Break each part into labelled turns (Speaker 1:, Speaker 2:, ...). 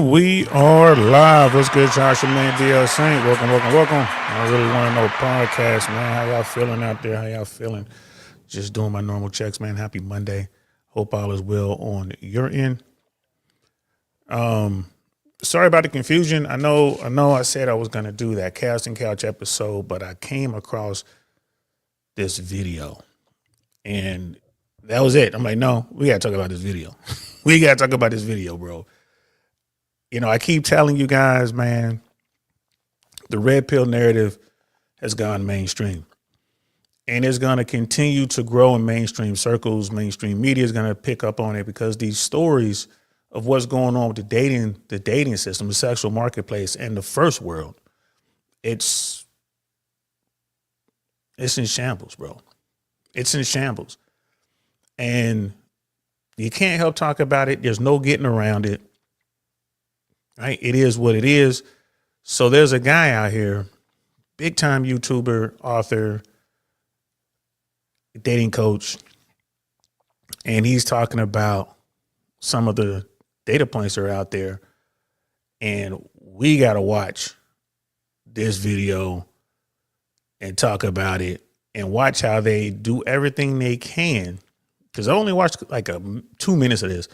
Speaker 1: We are live. What's good, y'all? It's your man DL Saint. Welcome. I really want to know podcast, man. How y'all feeling out there? How y'all feeling? Just doing my normal checks, man. Happy Monday. Hope all is well on your end. Sorry about the confusion. I know I said I was gonna do that Cast and Couch episode, but I came across this video. And that was it. I'm like, no, we gotta talk about this video. We gotta talk about this video, bro. You know, I keep telling you guys, man, the red pill narrative has gone mainstream. And it's going to continue to grow in mainstream circles. Mainstream media is going to pick up on it because these stories of what's going on with the dating system, the sexual marketplace, and the first world, it's in shambles, bro. It's in shambles. And you can't help talk about it. There's no getting around it. Right? It is what it is. So there's a guy out here, big time YouTuber, author, dating coach, and he's talking about some of the data points that are out there. And we got to watch this video and talk about it and watch how they do everything they can. Because I only watched like 2 minutes of this.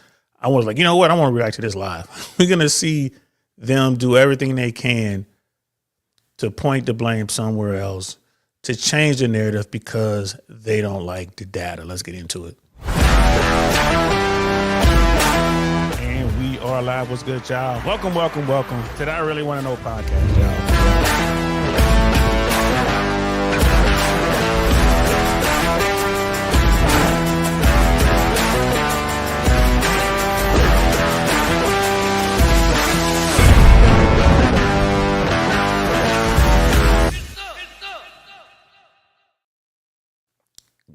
Speaker 1: I was like, you know what? I want to react to this live. We're going to see them do everything they can to point the blame somewhere else, to change the narrative because they don't like the data. Let's get into it. And we are live. What's good, y'all? Welcome to the I Really Want to Know podcast, y'all.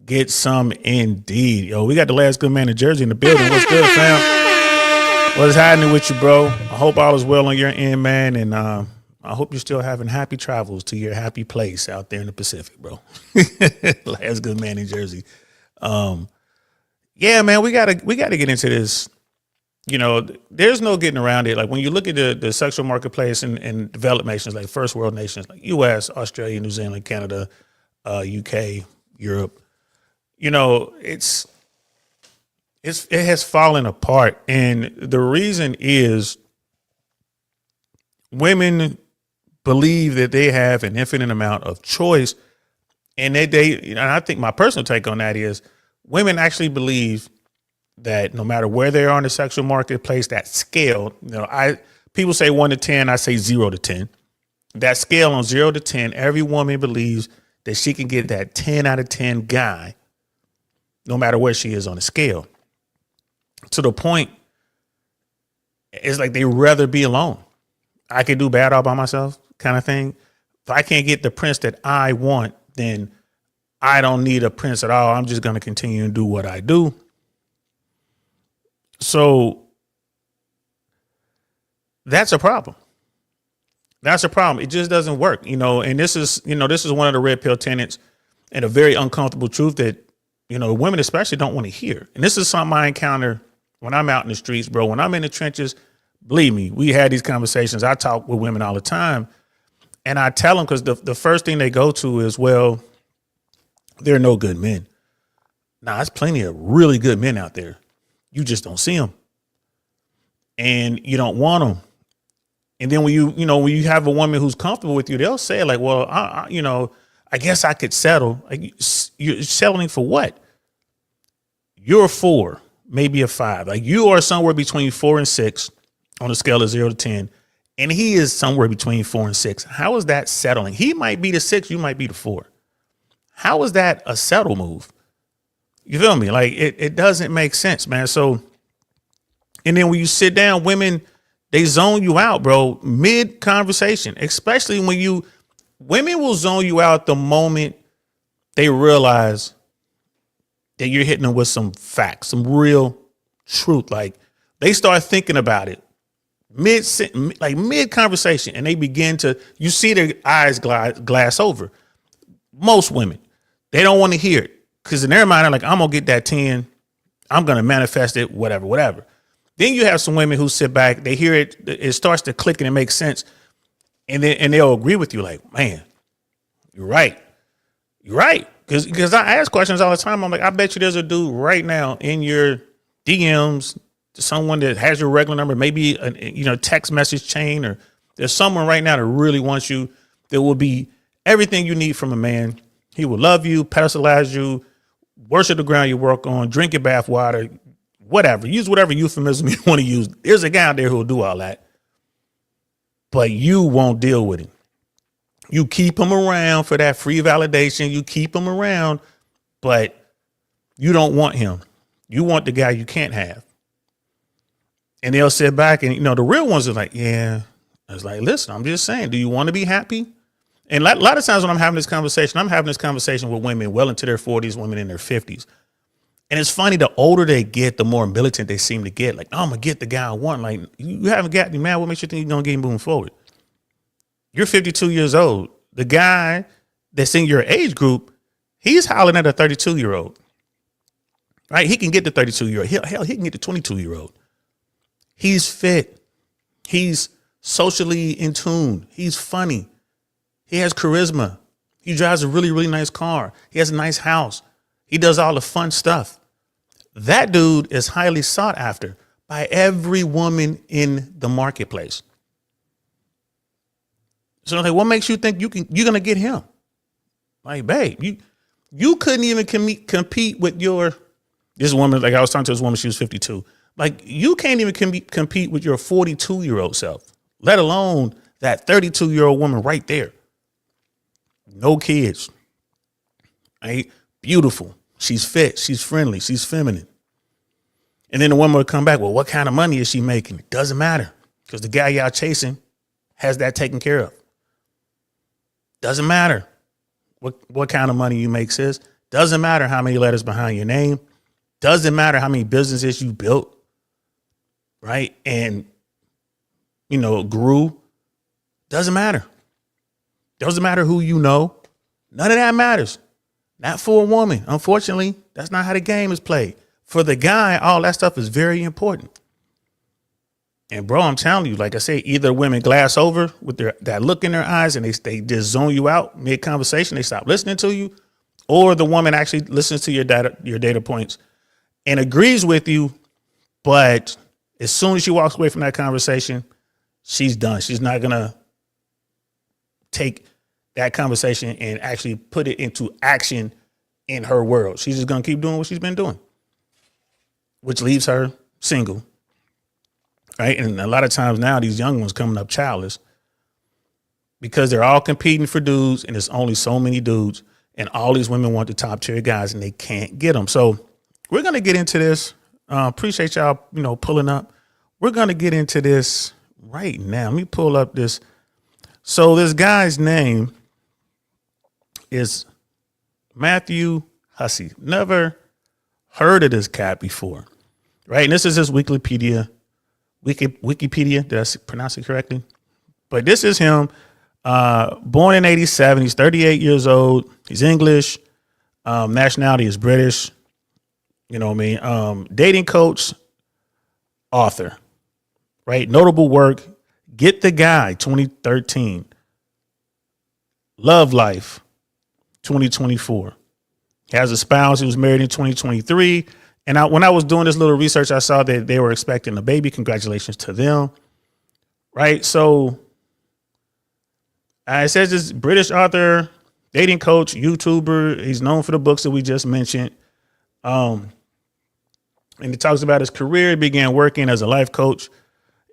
Speaker 1: Get some indeed. Yo, we got the last good man in Jersey in the building. What's good, fam? What's happening with you, bro? I hope all is well on your end, man. And I hope you're still having happy travels to your happy place out there in the Pacific, bro. Last good man in Jersey. Yeah, man, we gotta get into this. You know, there's no getting around it. Like when you look at the sexual marketplace in developed nations, like first world nations, like US, Australia, New Zealand, Canada, UK, Europe. You know, it has fallen apart. And the reason is women believe that they have an infinite amount of choice. And and I think my personal take on that is women actually believe that no matter where they are in the sexual marketplace, that scale, you know, people say 1 to 10, I say 0 to 10. That scale on 0 to 10, every woman believes that she can get that 10 out of 10 guy no matter where she is on the scale. To the point, it's like they rather be alone. I can do bad all by myself kind of thing. If I can't get the prince that I want, then I don't need a prince at all. I'm just going to continue to do what I do. So that's a problem. That's a problem. It just doesn't work, you know, and this is one of the red pill tenets and a very uncomfortable truth that, you know, women especially don't want to hear. And this is something I encounter when I'm out in the streets, bro. When I'm in the trenches, believe me, we had these conversations. I talk with women all the time and I tell them because the first thing they go to is, well, there are no good men. Now, there's plenty of really good men out there. You just don't see them and you don't want them. And then when you have a woman who's comfortable with you, they'll say like, well, I guess I could settle. Like, you're settling for what? You're a 4, maybe a 5. Like you are somewhere between 4 and 6 on a scale of 0 to 10. And he is somewhere between 4 and 6. How is that settling? He might be the 6. You might be the 4. How is that a settle move? You feel me? Like it doesn't make sense, man. So, and then when you sit down, women, they zone you out, bro, mid conversation, especially when women will zone you out the moment they realize that you're hitting them with some facts, some real truth. Like they start thinking about it mid conversation and they begin to, you see their eyes glass over. Most women, they don't want to hear it because in their mind, they're like, I'm going to get that 10. I'm going to manifest it, whatever. Then you have some women who sit back, they hear it, it starts to click and it makes sense. And they'll agree with you like, man, you're right. You're right. Because I ask questions all the time. I'm like, I bet you there's a dude right now in your DMs, someone that has your regular number, maybe a text message chain, or there's someone right now that really wants you, that will be everything you need from a man. He will love you, pedestalize you, worship the ground you work on, drink your bath water, whatever. Use whatever euphemism you want to use. There's a guy out there who will do all that. But you won't deal with him. You keep him around for that free validation. You keep him around, but you don't want him. You want the guy you can't have. And they'll sit back and, the real ones are like, yeah. I was like, listen, I'm just saying, do you want to be happy? And a lot of times when I'm having this conversation with women well into their 40s, women in their 50s. And it's funny, the older they get, the more militant they seem to get. Like, oh, I'm going to get the guy I want. Like, you haven't got me, man. What makes you think you're going to get him moving forward? You're 52 years old. The guy that's in your age group, he's hollering at a 32-year-old. Right? He can get the 32-year-old. Hell, he can get the 22-year-old. He's fit. He's socially in tune. He's funny. He has charisma. He drives a really, really nice car. He has a nice house. He does all the fun stuff. That dude is highly sought after by every woman in the marketplace. So like, what makes you think you're going to get him? Like, babe, you couldn't even compete with this woman. Like I was talking to this woman, she was 52. Like, you can't even compete with your 42-year-old self, let alone that 32-year-old woman right there. No kids. Right? Beautiful. She's fit. She's friendly. She's feminine. And then the woman would come back. Well, what kind of money is she making? It doesn't matter, because the guy y'all chasing has that taken care of. Doesn't matter what kind of money you make, sis. Doesn't matter how many letters behind your name. Doesn't matter how many businesses you built, right? And, grew. Doesn't matter. Doesn't matter who you know. None of that matters. Not for a woman. Unfortunately, that's not how the game is played. For the guy, all that stuff is very important. And bro, I'm telling you, like I say, either women glass over with that look in their eyes and they just zone you out mid-conversation, they stop listening to you, or the woman actually listens to your data points and agrees with you, but as soon as she walks away from that conversation, she's done. She's not going to take that conversation and actually put it into action in her world. She's just going to keep doing what she's been doing, which leaves her single. Right. And a lot of times now these young ones coming up childless because they're all competing for dudes, and there's only so many dudes, and all these women want the top tier guys and they can't get them. So we're going to get into this. Appreciate y'all, pulling up. We're going to get into this right now. Let me pull up this. So this guy's name is Matthew Hussey. Never heard of this cat before. Right. And this is his Wikipedia. Did I pronounce it correctly? But this is him. Born in 87. He's 38 years old. He's English. Nationality is British. You know what I mean? Dating coach, author, right? Notable work. Get the Guy, 2013. Love Life, 2024. He has a spouse. He was married in 2023. And when I was doing this little research, I saw that they were expecting a baby. Congratulations to them. Right. So it says this British author, dating coach, YouTuber. He's known for the books that we just mentioned. And it talks about his career. He began working as a life coach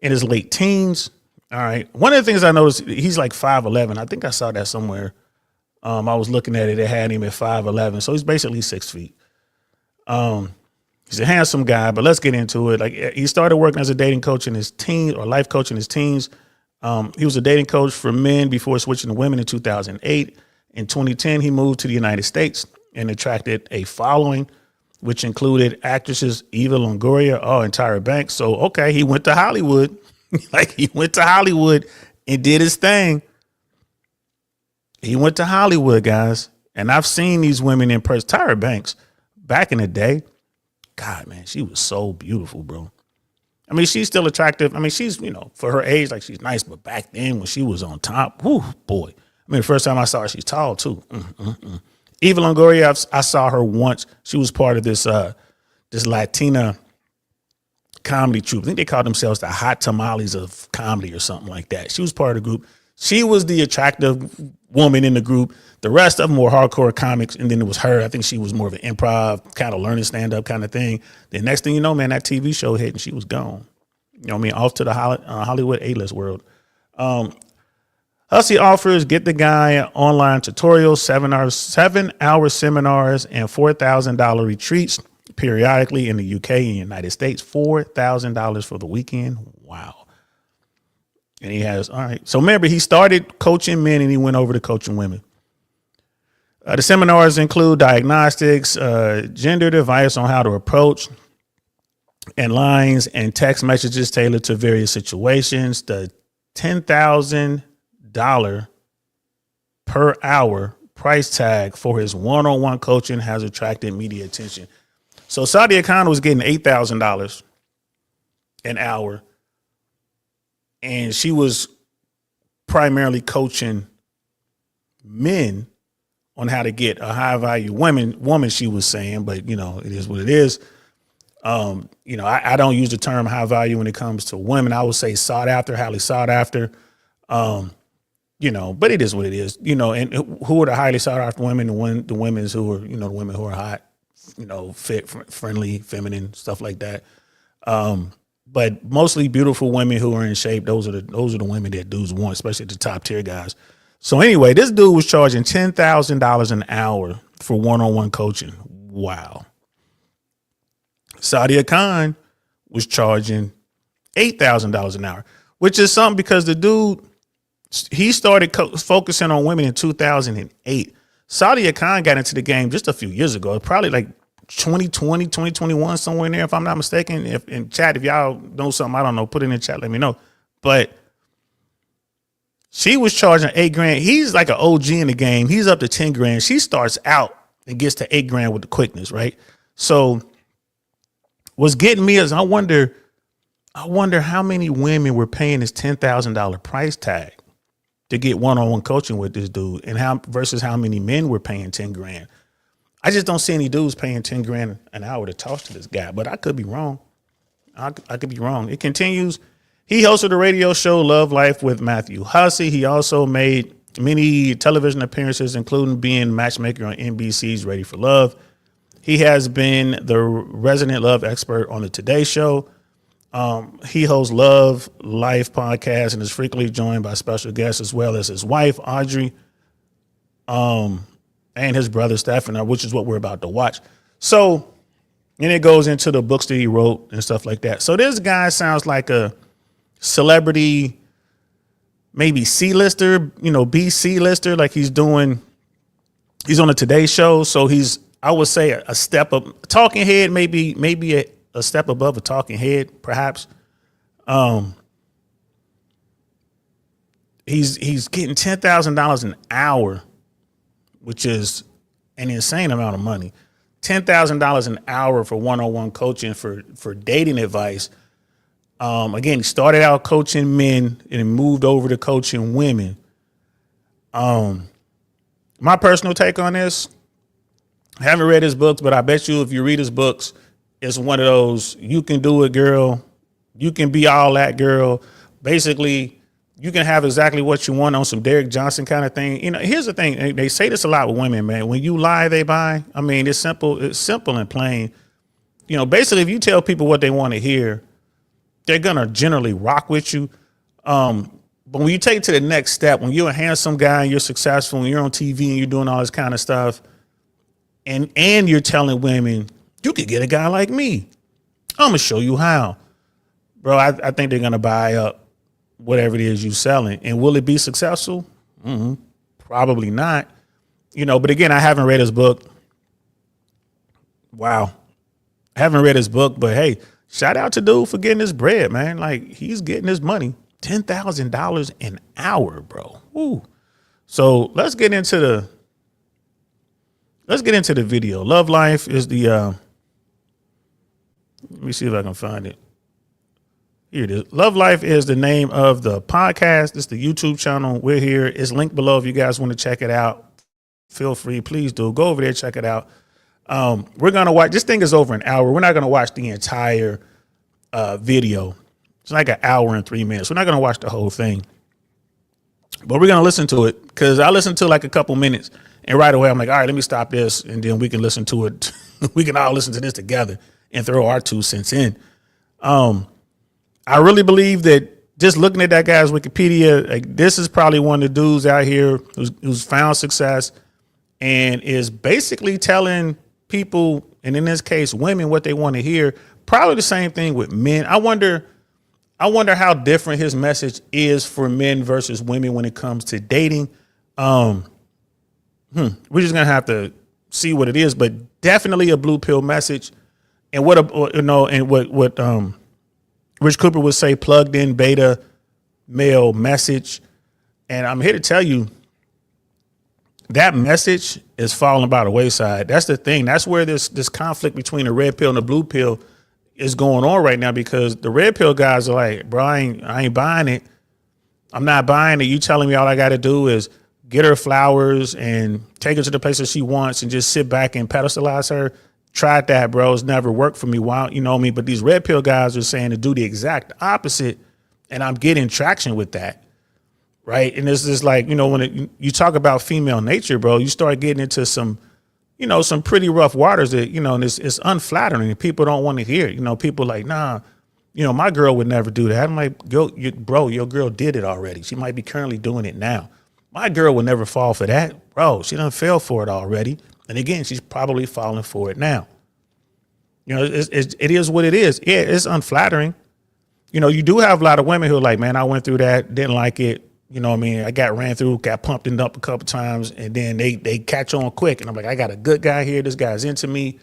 Speaker 1: in his late teens. All right. One of the things I noticed, he's like 5'11". I think I saw that somewhere. I was looking at it. It had him at 5'11". So he's basically 6 feet. He's a handsome guy, but let's get into it. Like, he started working as a dating coach in his teens, or life coach in his teens. He was a dating coach for men before switching to women in 2008. In 2010, he moved to the United States and attracted a following, which included actresses Eva Longoria and Tyra Banks. So, okay, he went to Hollywood. He went to Hollywood and did his thing. He went to Hollywood, guys. And I've seen these women in person. Tyra Banks, back in the day, God, man, she was so beautiful, bro. I mean, she's still attractive. I mean, she's, for her age, like she's nice. But back then when she was on top, whoo, boy. I mean, the first time I saw her, she's tall too. Eva Longoria, I saw her once. She was part of this Latina comedy troupe. I think they called themselves the Hot Tamales of Comedy or something like that. She was part of the group. She was the attractive woman in the group. The rest of them were hardcore comics, and then it was her. I think she was more of an improv, kind of learning stand-up kind of thing. The next thing you know, man, that TV show hit, and she was gone. You know what I mean? Off to the Hollywood A-list world. Hussey offers get the guy online tutorials, 7-hour seminars, and $4,000 retreats periodically in the UK and United States. $4,000 for the weekend. Wow. And he has, all right. So remember, he started coaching men and he went over to coaching women. The seminars include diagnostics, gendered advice on how to approach, and lines and text messages tailored to various situations. The $10,000 per hour price tag for his one-on-one coaching has attracted media attention. So Sadia Khan was getting $8,000 an hour, and she was primarily coaching men on how to get a high value woman, she was saying, but it is what it is. I don't use the term high value when it comes to women. I would say sought after, highly sought after. But it is what it is, and who are the highly sought after women? The women who are, the women who are hot, fit, friendly, feminine, stuff like that. But mostly beautiful women who are in shape. Those are the women that dudes want, especially the top tier guys. So anyway, this dude was charging $10,000 an hour for one-on-one coaching. Wow. Sadia Khan was charging $8,000 an hour, which is something because the dude, he started focusing on women in 2008. Sadia Khan got into the game just a few years ago, probably like 2020, 2021, somewhere in there, if I'm not mistaken. If in chat, if y'all know something, I don't know, put it in the chat, let me know. But she was charging $8,000. He's like an OG in the game. He's up to $10,000. She starts out and gets to $8,000 with the quickness, right? So what's getting me is I wonder how many women were paying this $10,000 price tag to get one-on-one coaching with this dude, and versus how many men were paying $10,000. I just don't see any dudes paying $10,000 an hour to talk to this guy, but I could be wrong. I could be wrong. It continues. He hosted a radio show, Love Life with Matthew Hussey. He also made many television appearances, including being matchmaker on NBC's Ready for Love. He has been the resident love expert on the Today Show. He hosts Love Life podcast and is frequently joined by special guests as well as his wife, Audrey, and his brother, Stefan, which is what we're about to watch. So, and it goes into the books that he wrote and stuff like that. So this guy sounds like a celebrity, maybe C-lister, B-C-lister, like he's on the Today Show. So I would say a step up, talking head, maybe a step above a talking head, perhaps. He's getting $10,000 an hour, which is an insane amount of money. $10,000 an hour for one-on-one coaching for dating advice. Again, he started out coaching men and moved over to coaching women. My personal take on this, I haven't read his books, but I bet you if you read his books, it's one of those, you can do it, girl. You can be all that, girl. Basically, you can have exactly what you want on some Derek Johnson kind of thing. Here's the thing. They say this a lot with women, man. When you lie, they buy. I mean, it's simple. It's simple and plain. Basically, if you tell people what they want to hear, they're going to generally rock with you. But when you take it to the next step, when you're a handsome guy and you're successful and you're on TV and you're doing all this kind of stuff, and you're telling women, you could get a guy like me, I'm going to show you how. Bro, I think they're going to buy up whatever it is you're selling. And will it be successful? Probably not. But again, I haven't read his book. Wow. I haven't read his book, but hey, shout out to dude for getting his bread, man. Like, he's getting his money. $10,000 an hour, bro. Woo. So let's get into the video. Love Life is the let me see if I can find it. Here it is. Love Life is the name of the podcast. It's the YouTube channel. We're here. It's linked below if you guys want to check it out. Feel free. Please do. Go over there, check it out. We're going to watch. This thing is over an hour. We're not going to watch the entire video. It's like an hour and 3 minutes. We're not going to watch the whole thing. But we're going to listen to it because I listened to like a couple minutes. And right away, I'm like, all right, let me stop this. And then we can listen to it. We can all listen to this together and throw our 2 cents in. I really believe that just looking at that guy's Wikipedia, like this is probably one of the dudes out here who's found success and is basically telling people, and in this case, women, what they want to hear. Probably the same thing with men. I wonder how different his message is for men versus women when it comes to dating. We're just gonna have to see what it is, but definitely a blue pill message. And what Rich Cooper would say, plugged in beta male message. And I'm here to tell you that message is falling by the wayside. That's the thing. That's where this conflict between the red pill and the blue pill is going on right now, because the red pill guys are like, bro, I ain't buying it. I'm not buying it. You telling me all I got to do is get her flowers and take her to the places she wants and just sit back and pedestalize her. Tried that, bro. It's never worked for me. Why, you know what I mean? But these red pill guys are saying to do the exact opposite, and I'm getting traction with that, right? And this is like, you know, when you talk about female nature, bro, you start getting into some pretty rough waters that, you know, and it's unflattering and people don't want to hear it. You know, people like, nah, you know, my girl would never do that. I'm like, bro, your girl did it already. She might be currently doing it now. My girl would never fall for that. Bro, she done fell for it already. And again, she's probably falling for it now. You know, it is what it is. Yeah, it's unflattering. You know, you do have a lot of women who are like, man, I went through that, didn't like it. You know what I mean? I got ran through, got pumped and up a couple times, and then they catch on quick. And I'm like, I got a good guy here. This guy's into me.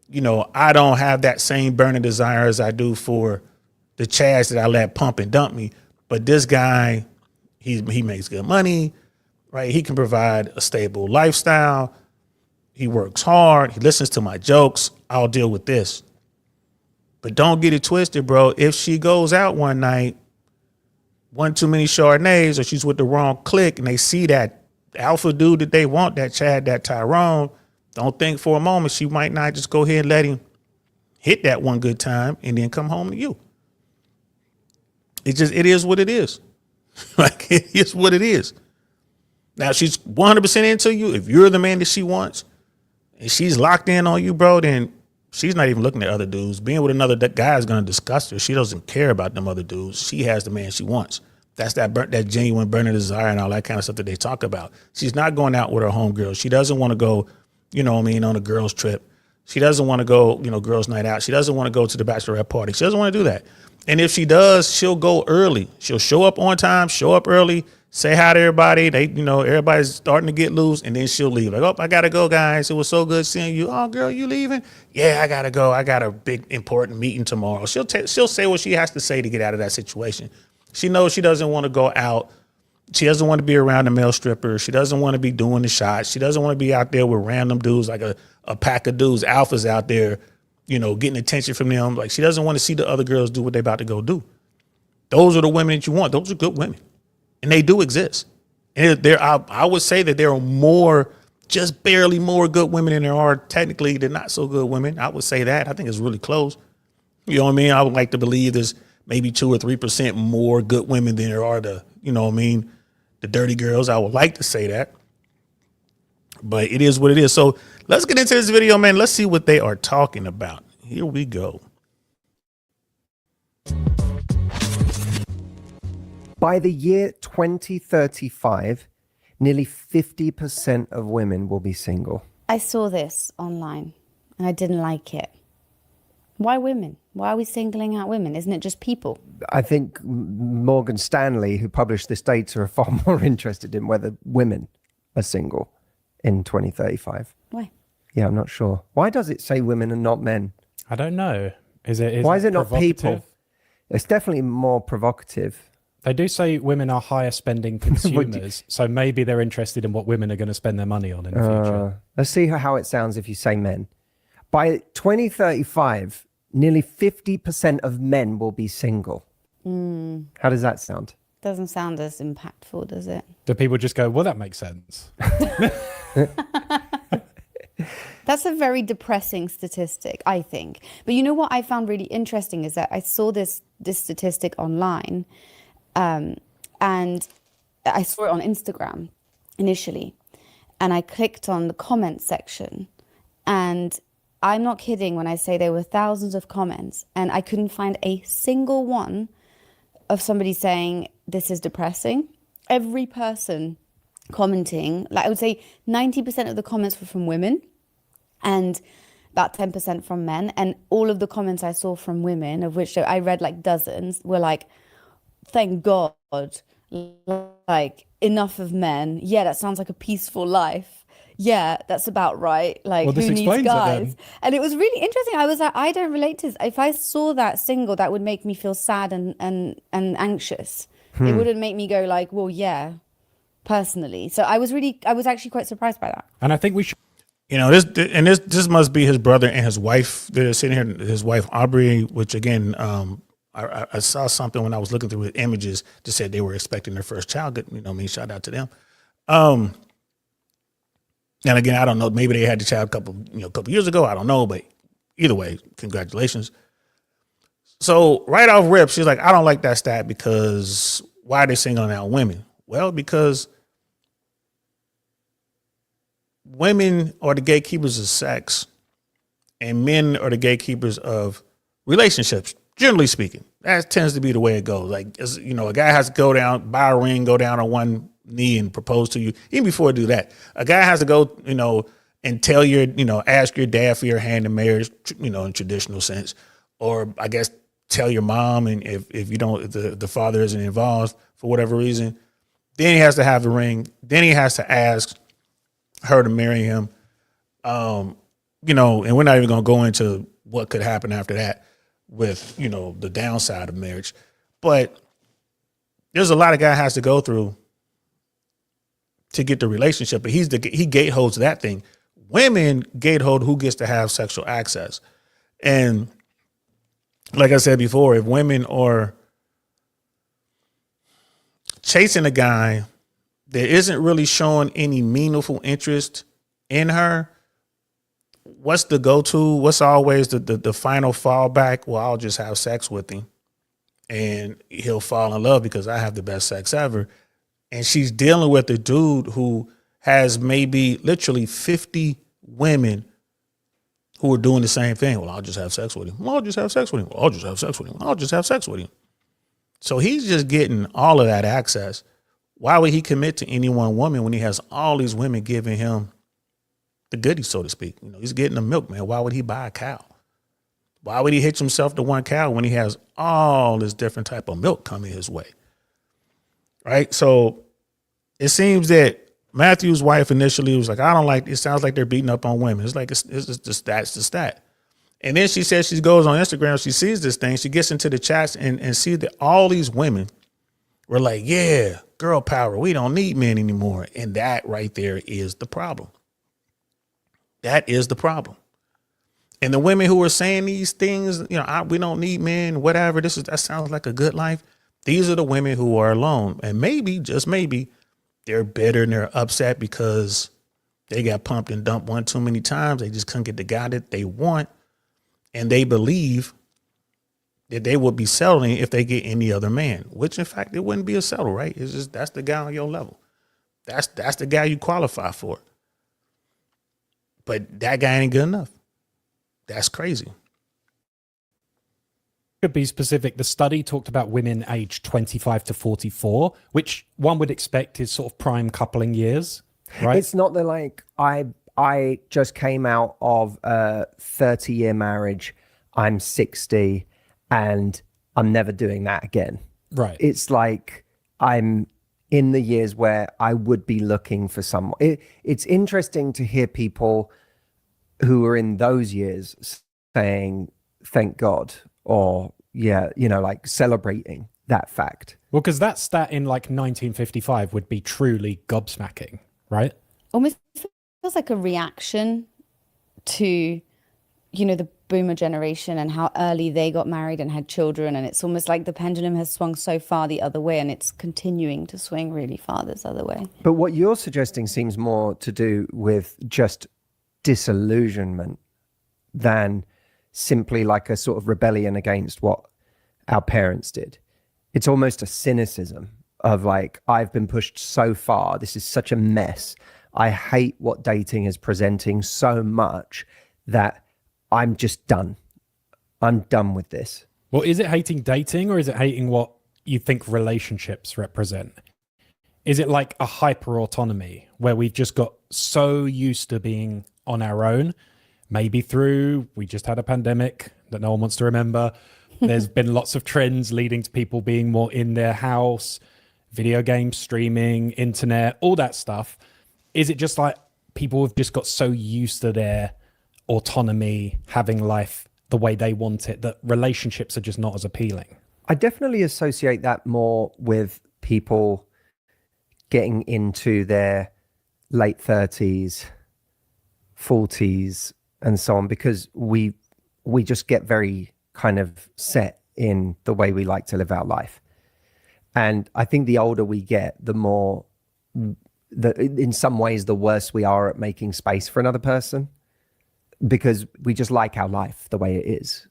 Speaker 1: You know, I don't have that same burning desire as I do for the Chads that I let pump and dump me. But this guy, he makes good money, right? He can provide a stable lifestyle. He works hard. He listens to my jokes. I'll deal with this. But don't get it twisted, bro. If she goes out one night, one too many Chardonnays, or she's with the wrong clique, and they see that alpha dude that they want, that Chad, that Tyrone, don't think for a moment she might not just go ahead and let him hit that one good time and then come home to you. It is what it is. Like, it is what it is. Now, she's 100% into you. If you're the man that she wants, and she's locked in on you, bro, then she's not even looking at other dudes. Being with another guy is going to disgust her. She doesn't care about them other dudes. She has the man she wants. That's that genuine burning desire and all that kind of stuff that they talk about. She's not going out with her homegirls. She doesn't want to go, you know what I mean, on a girls trip. She doesn't want to go, you know, girls night out. She doesn't want to go to the bachelorette party. She doesn't want to do that. And if she does, she'll go early. She'll show up on time, show up early, say hi to everybody. Everybody's starting to get loose, and then she'll leave. Like, oh, I gotta go, guys. It was so good seeing you. Oh, girl, you leaving? Yeah, I gotta go. I got a big important meeting tomorrow. She'll say what she has to say to get out of that situation. She knows she doesn't want to go out. She doesn't want to be around the male strippers. She doesn't want to be doing the shots. She doesn't want to be out there with random dudes, like a pack of dudes, alphas out there, you know, getting attention from them. Like, she doesn't want to see the other girls do what they're about to go do. Those are the women that you want. Those are good women. And they do exist. And I would say that there are more, just barely more good women than there are technically the not so good women. I would say that. I think it's really close. You know what I mean? I would like to believe there's maybe 2 or 3% more good women than there are the, you know what I mean, the dirty girls. I would like to say that. But it is what it is. So let's get into this video, man. Let's see what they are talking about. Here we go.
Speaker 2: By the year 2035, nearly 50% of women will be single.
Speaker 3: I saw this online and I didn't like it. Why women? Why are we singling out women? Isn't it just people?
Speaker 2: I think Morgan Stanley, who published this data, are far more interested in whether women are single in 2035.
Speaker 3: Why?
Speaker 2: Yeah, I'm not sure. Why does it say women and not men?
Speaker 4: I don't know.
Speaker 2: Why is it not people? It's definitely more provocative.
Speaker 4: They do say women are higher spending consumers, so maybe they're interested in what women are going to spend their money on in the future.
Speaker 2: Let's see how it sounds if you say men. By 2035, nearly 50% of men will be single. How does that sound?
Speaker 3: Doesn't sound as impactful, does it?
Speaker 4: Do people just go, well, that makes sense?
Speaker 3: That's a very depressing statistic, I think. But you know what I found really interesting is that I saw this statistic online, and I saw it on Instagram initially, and I clicked on the comments section, and I'm not kidding when I say there were thousands of comments, and I couldn't find a single one of somebody saying this is depressing. Every person commenting, like I would say 90% of the comments were from women and about 10% from men. And all of the comments I saw from women, of which I read like dozens, were like, thank God, like enough of men. Yeah, that sounds like a peaceful life. Yeah, that's about right. Like,
Speaker 4: Well, this
Speaker 3: who needs
Speaker 4: explains it
Speaker 3: guys?
Speaker 4: then.
Speaker 3: And it was really interesting. I was like, I don't relate to this. If I saw that single, that would make me feel sad and anxious. It wouldn't make me go like, well, yeah, personally. So I was actually quite surprised by that.
Speaker 4: And I think we should.
Speaker 1: You know, this must be his brother and his wife. They're sitting here, his wife Aubrey, which again, I saw something when I was looking through his images that said they were expecting their first child. You know, shout out to them. And again, I don't know. Maybe they had the child a couple years ago. I don't know, but either way, congratulations. So right off rip, she's like, I don't like that stat because why are they singling out women? Well, because women are the gatekeepers of sex and men are the gatekeepers of relationships, generally speaking. That tends to be the way it goes. Like, you know, a guy has to go down, buy a ring, go down on one knee and propose to you. Even before I do that, a guy has to go, you know, and tell your, you know, ask your dad for your hand in marriage, you know, in traditional sense, or I guess tell your mom. And if you don't, if the father isn't involved for whatever reason, then he has to have the ring. Then he has to ask her to marry him. You know, and we're not even going to go into what could happen after that with, you know, the downside of marriage, but there's a lot a guy has to go through to get the relationship, but he gateholds that thing. Women gatehold who gets to have sexual access. And like I said before, if women are chasing a guy that isn't really showing any meaningful interest in her, what's the go-to? What's always the final fallback? Well, I'll just have sex with him and he'll fall in love because I have the best sex ever. And she's dealing with a dude who has maybe literally 50 women who are doing the same thing. Well, I'll just have sex with him. Well, I'll just have sex with him. Well, I'll just have sex with him. I'll just have sex with him. So he's just getting all of that access. Why would he commit to any one woman when he has all these women giving him the goodies, so to speak? You know, he's getting the milk, man. Why would he buy a cow? Why would he hitch himself to one cow when he has all this different type of milk coming his way? Right? So it seems that Matthew's wife initially was like, I don't like, it sounds like they're beating up on women. It's like, it's just the stat. And then she says she goes on Instagram, she sees this thing, she gets into the chats and sees that all these women were like, yeah, girl power, we don't need men anymore. And that right there is the problem. That is the problem. And the women who are saying these things, you know, we don't need men, whatever, that sounds like a good life. These are the women who are alone. And maybe, just maybe, they're bitter and they're upset because they got pumped and dumped one too many times. They just couldn't get the guy that they want. And they believe that they would be settling if they get any other man, which in fact, it wouldn't be a settle, right? It's just, that's the guy on your level. That's the guy you qualify for. But that guy ain't good enough. That's crazy.
Speaker 4: To be specific, the study talked about women aged 25 to 44, which one would expect is sort of prime coupling years, right?
Speaker 2: It's not the like, I just came out of a 30-year marriage. I'm 60 and I'm never doing that again.
Speaker 4: Right.
Speaker 2: It's like I'm in the years where I would be looking for someone. It's interesting to hear people who are in those years saying, thank God, or, yeah, you know, like celebrating that fact.
Speaker 4: Well, because that stat in like 1955 would be truly gobsmacking, right?
Speaker 3: Almost feels like a reaction to you know, the boomer generation and how early they got married and had children. And it's almost like the pendulum has swung so far the other way, and it's continuing to swing really far this other way.
Speaker 2: But what you're suggesting seems more to do with just disillusionment than simply like a sort of rebellion against what our parents did. It's almost a cynicism of like, I've been pushed so far. This is such a mess. I hate what dating is presenting so much that I'm just done. I'm done with this.
Speaker 4: Well, is it hating dating, or is it hating what you think relationships represent? Is it like a hyper autonomy where we've just got so used to being on our own, maybe through, we just had a pandemic that no one wants to remember. There's been lots of trends leading to people being more in their house, video games, streaming, internet, all that stuff. Is it just like people have just got so used to their autonomy, having life the way they want it, that relationships are just not as appealing?
Speaker 2: I definitely associate that more with people getting into their late 30s, 40s, and so on, because we just get very kind of set in the way we like to live our life. And I think the older we get, the more, in some ways, the worse we are at making space for another person, because we just like our life the way it is.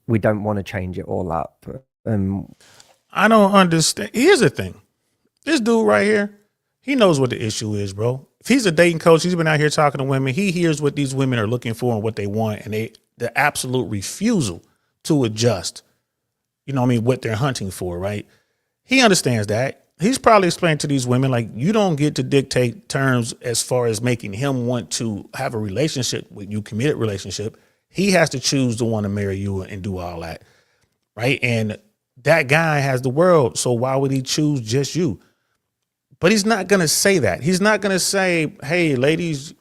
Speaker 2: We don't want to change it all up.
Speaker 1: I don't understand. Here's the thing. This dude right here, he knows what the issue is, bro. If he's a dating coach, he's been out here talking to women. He hears what these women are looking for and what they want, and the absolute refusal to adjust, you know what I mean, what they're hunting for, right? He understands that. He's probably explained to these women, like, you don't get to dictate terms as far as making him want to have a relationship with you, committed relationship. He has to choose to want to marry you and do all that, right? And that guy has the world, so why would he choose just you? But he's not going to say that. He's not going to say, hey, ladies,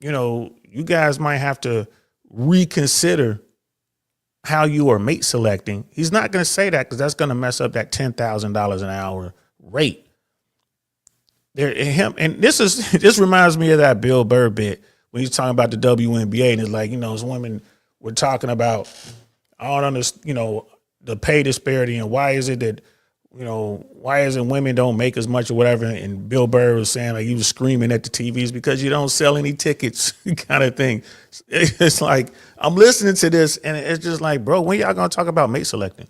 Speaker 1: you know, you guys might have to reconsider how you are mate selecting. He's not going to say that, because that's going to mess up that $10,000 an hour rate. This reminds me of that Bill Burr bit when he's talking about the WNBA, and it's like, you know, as women were talking about, I don't understand, you know, the pay disparity, and why is it that, you know, why isn't women don't make as much or whatever? And Bill Burr was saying, like, he was screaming at the TVs, because you don't sell any tickets kind of thing. It's like, I'm listening to this, and it's just like, bro, when y'all going to talk about mate selecting?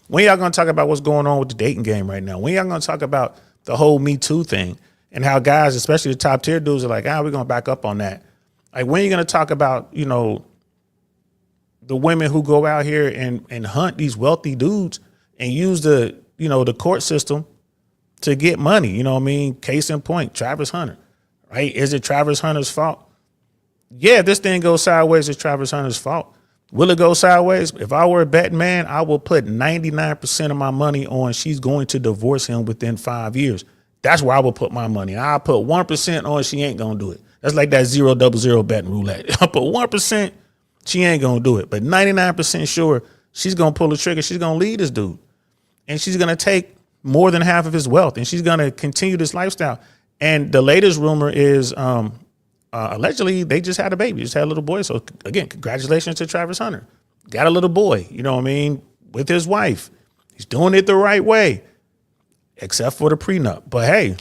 Speaker 1: When y'all going to talk about what's going on with the dating game right now? When y'all going to talk about the whole Me Too thing, and how guys, especially the top tier dudes, are like, we're going to back up on that? Like, when are you going to talk about, you know, the women who go out here and hunt these wealthy dudes and use the, you know, the court system to get money? You know what I mean? Case in point, Travis Hunter, right? Is it Travis Hunter's fault? Yeah, if this thing goes sideways, it's Travis Hunter's fault. Will it go sideways? If I were a betting man, I will put 99% of my money on she's going to divorce him within 5 years. That's where I will put my money. I'll put 1% on she ain't going to do it. That's like that 0-0 betting roulette. I'll put 1%, she ain't going to do it. But 99% sure she's going to pull the trigger. She's going to leave this dude. And she's going to take more than half of his wealth, and she's going to continue this lifestyle. And the latest rumor is allegedly they just had a baby, just had a little boy. So again, congratulations to Travis Hunter. Got a little boy, you know what I mean, with his wife. He's doing it the right way, except for the prenup. But hey,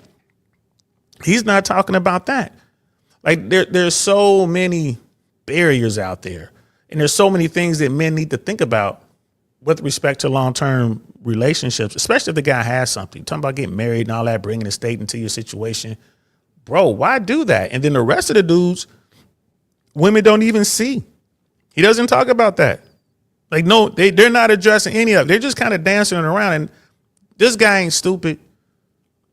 Speaker 1: he's not talking about that. Like, there's so many barriers out there, and there's so many things that men need to think about with respect to long-term relationships, especially if the guy has something. You're talking about getting married and all that, bringing a state into your situation. Bro, why do that? And then the rest of the dudes, women don't even see. He doesn't talk about that. Like, no, they're not addressing any of it. They're just kind of dancing around. And this guy ain't stupid.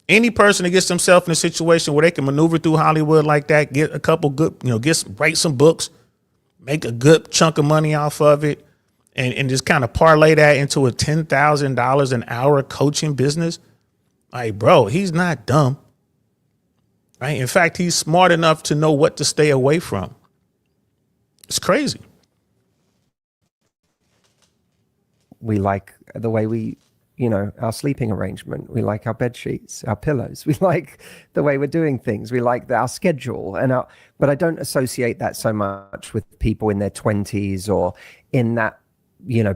Speaker 1: Any person that gets themselves in a situation where they can maneuver through Hollywood like that, get a couple good, you know, write some books, make a good chunk of money off of it, and just kind of parlay that into a $10,000 an hour coaching business. Like, bro, he's not dumb. Right? In fact, he's smart enough to know what to stay away from. It's crazy.
Speaker 2: We like the way we our sleeping arrangement. We like our bed sheets, our pillows. We like the way we're doing things. We like our schedule but I don't associate that so much with people in their 20s or in that,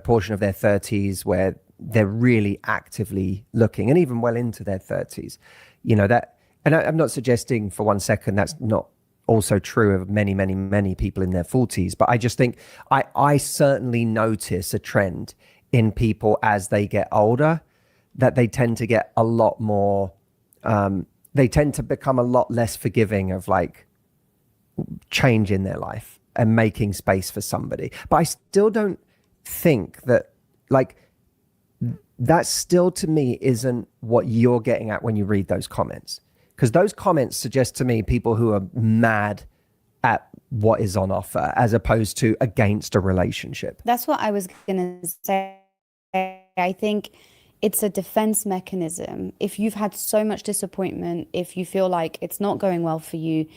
Speaker 2: portion of their 30s where they're really actively looking, and even well into their 30s, that, and I'm not suggesting for 1 second that's not also true of many, many, many people in their 40s. But I just think I certainly notice a trend in people as they get older, that they tend to get a lot more, they tend to become a lot less forgiving of like change in their life and making space for somebody. But I still don't think that like, that still to me isn't what you're getting at when you read those comments. Because those comments suggest to me people who are mad at what is on offer as opposed to against a relationship.
Speaker 3: That's what I was going to say. I think it's a defense mechanism. If you've had so much disappointment, if you feel like it's not going well for you,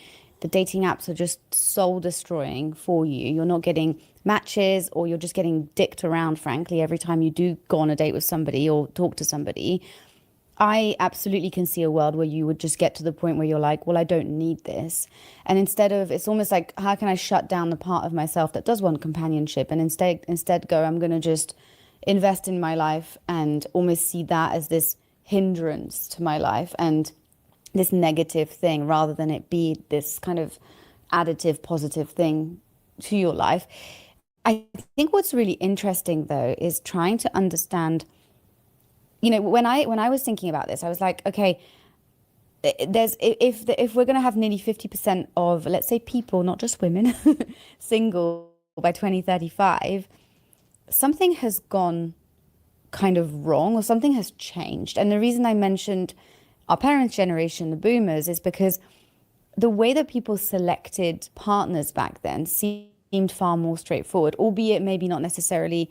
Speaker 3: the dating apps are just soul destroying for you. You're not getting matches, or you're just getting dicked around, frankly, every time you do go on a date with somebody or talk to somebody. I absolutely can see a world where you would just get to the point where you're like, well, I don't need this. And instead of, it's almost like, how can I shut down the part of myself that does want companionship, and instead go, I'm going to just invest in my life and almost see that as this hindrance to my life and this negative thing, rather than it be this kind of additive, positive thing to your life. I think what's really interesting, though, is trying to understand, when I was thinking about this, I was like, okay, if we're going to have nearly 50% of, let's say, people, not just women, single by 2035, something has gone kind of wrong, or something has changed. And the reason I mentioned our parents' generation, the boomers, is because the way that people selected partners back then seemed far more straightforward, albeit maybe not necessarily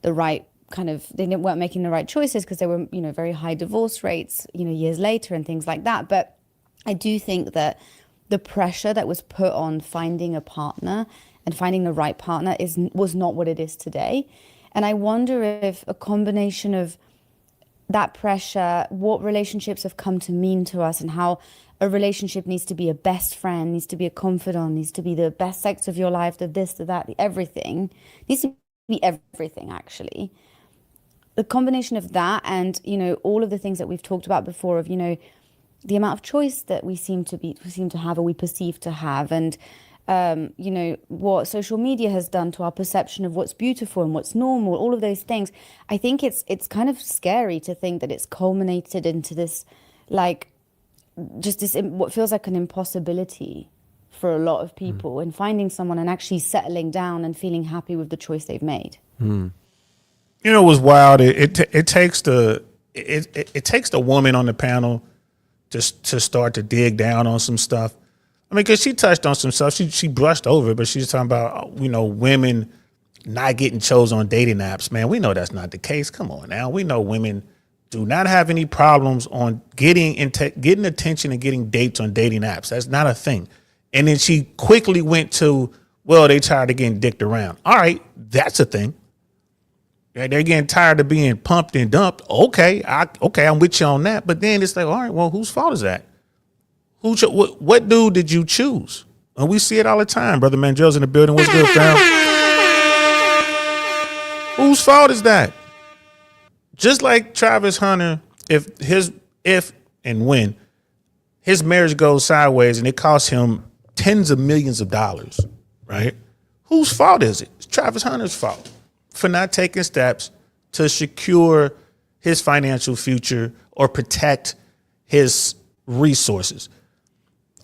Speaker 3: the right kind of, they weren't making the right choices because there were, very high divorce rates, years later and things like that. But I do think that the pressure that was put on finding a partner and finding the right partner was not what it is today. And I wonder if a combination of that pressure, what relationships have come to mean to us, and how a relationship needs to be a best friend, needs to be a confidant, needs to be the best sex of your life, the this, the that, the everything, needs to be everything, actually. The combination of that and, all of the things that we've talked about before of, the amount of choice that we seem to have, or we perceive to have, and what social media has done to our perception of what's beautiful and what's normal, all of those things. I think it's kind of scary to think that it's culminated into this, like, just this, what feels like an impossibility for a lot of people in finding someone and actually settling down and feeling happy with the choice they've made.
Speaker 1: It was wild. It takes the woman on the panel just to start to dig down on some stuff. I mean, because she touched on some stuff. She brushed over it, but she's talking about, women not getting chosen on dating apps. Man, we know that's not the case. Come on now. We know women do not have any problems on getting attention and getting dates on dating apps. That's not a thing. And then she quickly went to, well, they tired of getting dicked around. All right, that's a thing. They're getting tired of being pumped and dumped. Okay, I'm with you on that. But then it's like, all right, well, whose fault is that? What dude did you choose? And we see it all the time. Brother Mangel's in the building. What's good, fam? Whose fault is that? Just like Travis Hunter, if and when his marriage goes sideways and it costs him tens of millions of dollars, right? Whose fault is it? It's Travis Hunter's fault for not taking steps to secure his financial future or protect his resources.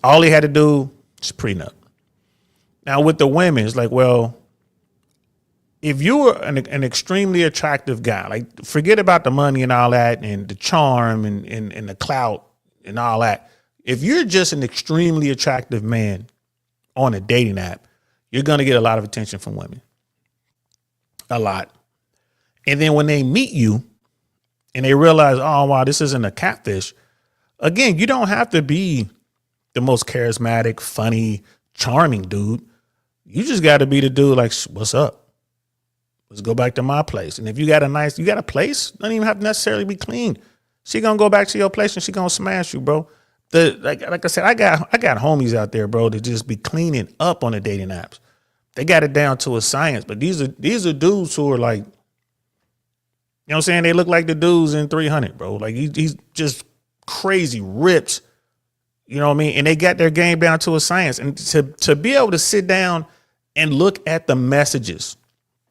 Speaker 1: All he had to do is prenup. Now with the women, it's like, well, if you were an extremely attractive guy, like forget about the money and all that and the charm and the clout and all that. If you're just an extremely attractive man on a dating app, you're going to get a lot of attention from women. A lot. And then when they meet you and they realize, oh, wow, this isn't a catfish. Again, you don't have to be the most charismatic, funny, charming dude. You just got to be the dude like, what's up? Let's go back to my place. And if you got a place, doesn't even have to necessarily be clean. She gonna go back to your place and she gonna smash you, bro. Like I said, I got homies out there, bro, that just be cleaning up on the dating apps. They got it down to a science. But these are dudes who are like, you know what I'm saying? They look like the dudes in 300, bro. Like he's just crazy ripped. You know what I mean? And they got their game down to a science. And to be able to sit down and look at the messages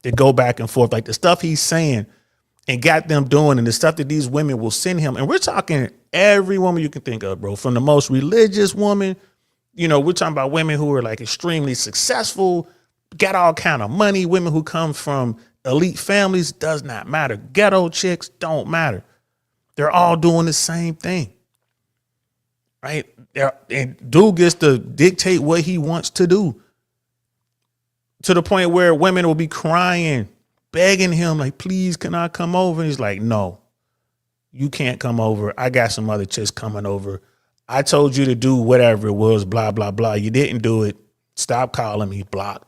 Speaker 1: that go back and forth, like the stuff he's saying and got them doing, and the stuff that these women will send him. And we're talking every woman you can think of, bro, from the most religious woman. You know, we're talking about women who are like extremely successful, got all kind of money, women who come from elite families, does not matter. Ghetto chicks don't matter. They're all doing the same thing. Right? And dude gets to dictate what he wants to do, to the point where women will be crying, begging him, like, please, can I come over? And he's like, no, you can't come over. I got some other chicks coming over. I told you to do whatever it was, blah, blah, blah. You didn't do it. Stop calling me, block.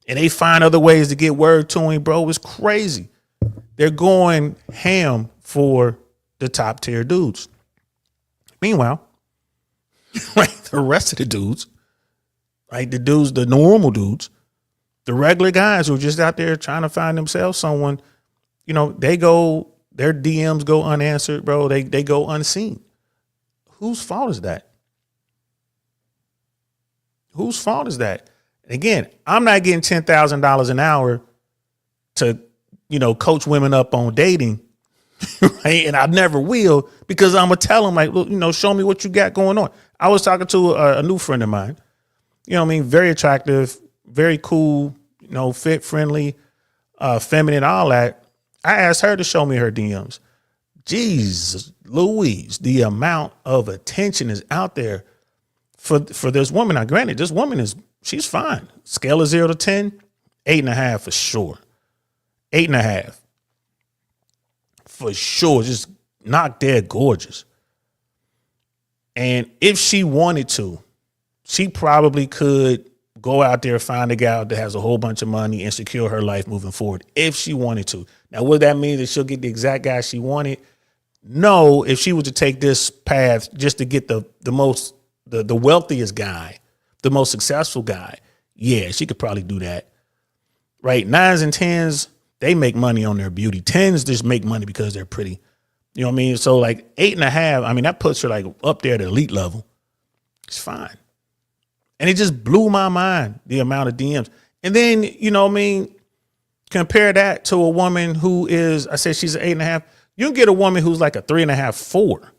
Speaker 1: And they find other ways to get word to him, bro. It's crazy. They're going ham for the top tier dudes. Meanwhile, right, the rest of the dudes, right, the dudes, the normal dudes, the regular guys who are just out there trying to find themselves someone, you know, their DMs go unanswered, bro. They go unseen. Whose fault is that? Whose fault is that? And again, I'm not getting $10,000 an hour to, you know, coach women up on dating, right? And I never will, because I'm gonna tell them, like, look, you know, show me what you got going on. I was talking to a new friend of mine, you know what I mean? Very attractive, very cool, you know, fit, friendly, feminine, all that. I asked her to show me her DMs. Jesus Louise, the amount of attention is out there for this woman. Now, granted, this woman she's fine. Scale of 0 to 10, 8.5 for sure. 8.5 for sure. Just not dead gorgeous. And if she wanted to, she probably could go out there, find a guy that has a whole bunch of money and secure her life moving forward if she wanted to. Now, would that mean that she'll get the exact guy she wanted? No, if she was to take this path just to get the wealthiest guy, the most successful guy, yeah, she could probably do that. Right? 9s and 10s, they make money on their beauty. 10s just make money because they're pretty. You know what I mean? So like 8.5, I mean, that puts her like up there at elite level. It's fine. And it just blew my mind, the amount of DMs. And then, you know what I mean, compare that to a woman who is, I said she's an 8.5. You can get a woman who's like a 3.5, 4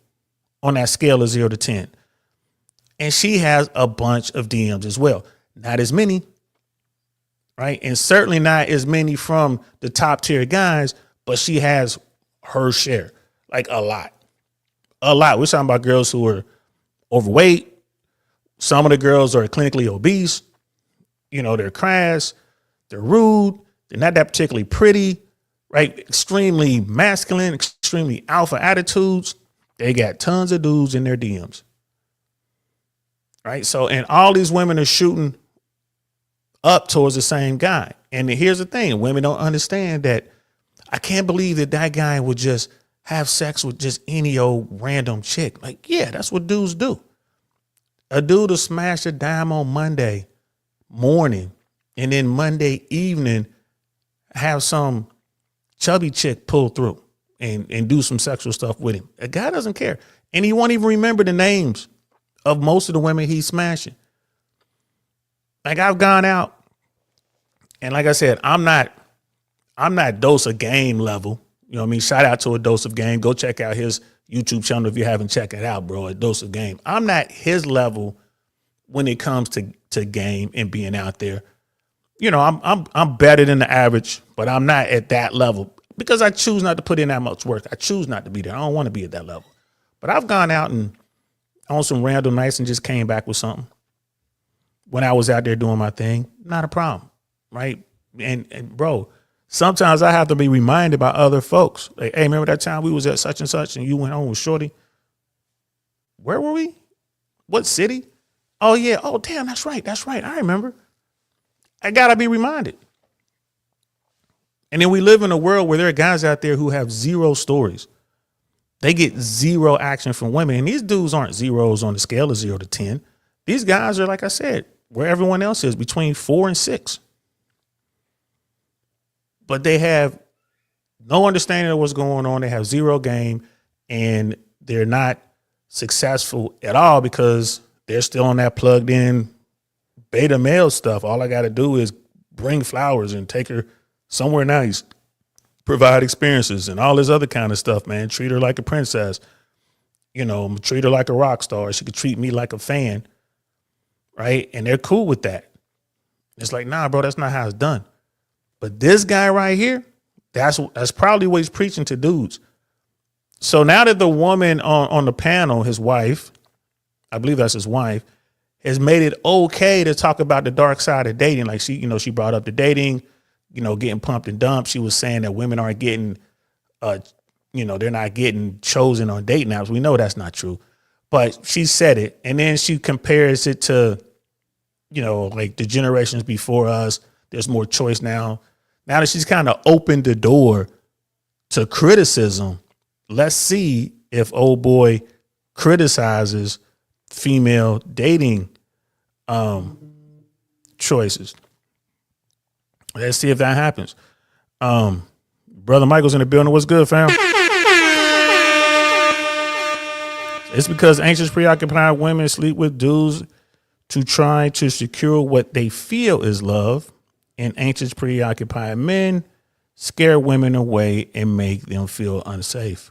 Speaker 1: on that scale of 0 to 10. And she has a bunch of DMs as well. Not as many, right? And certainly not as many from the top tier guys, but she has her share, like a lot. A lot. We're talking about girls who are overweight. Some of the girls are clinically obese. You know, they're crass, they're rude, they're not that particularly pretty, right? Extremely masculine, extremely alpha attitudes. They got tons of dudes in their DMs. Right. So, and all these women are shooting up towards the same guy. And here's the thing. Women don't understand that. I can't believe that guy would just have sex with just any old random chick. Like, yeah, that's what dudes do. A dude will smash a dime on Monday morning and then Monday evening have some chubby chick pull through and do some sexual stuff with him. A guy doesn't care. And he won't even remember the names of most of the women he's smashing. Like, I've gone out and like I said, I'm not Dose of Game level. You know what I mean? Shout out to a Dose of Game. Go check out his YouTube channel if you haven't checked it out, bro. A Dose of Game. I'm not his level when it comes to game and being out there. You know, I'm better than the average, but I'm not at that level because I choose not to put in that much work. I choose not to be there. I don't want to be at that level. But I've gone out and on some random nights and just came back with something when I was out there doing my thing. Not a problem, right? And bro, sometimes I have to be reminded by other folks. Like, hey, remember that time we was at such and such and you went home with Shorty? Where were we? What city? Oh, yeah. Oh, damn, that's right. That's right. I remember. I got to be reminded. And then we live in a world where there are guys out there who have zero stories. They get zero action from women. And these dudes aren't zeros on the scale of 0 to 10. These guys are, like I said, where everyone else is, between 4 and 6. But they have no understanding of what's going on. They have zero game, and they're not successful at all because they're still on that plugged in beta male stuff. All I got to do is bring flowers and take her somewhere nice, provide experiences and all this other kind of stuff, man. Treat her like a princess, treat her like a rock star. She could treat me like a fan, right? And they're cool with that. It's like, nah, bro, that's not how it's done. But this guy right here, that's probably what he's preaching to dudes. So now that the woman on the panel, his wife, I believe that's his wife, has made it okay to talk about the dark side of dating. Like she brought up the dating, getting pumped and dumped. She was saying that women aren't getting, they're not getting chosen on dating apps. We know that's not true, but she said it. And then she compares it to, like the generations before us. There's more choice now. Now that she's kind of opened the door to criticism, let's see if old boy criticizes female dating choices. Let's see if that happens. Brother Michael's in the building. What's good, fam? It's because anxious, preoccupied women sleep with dudes to try to secure what they feel is love, and anxious, preoccupied men scare women away and make them feel unsafe.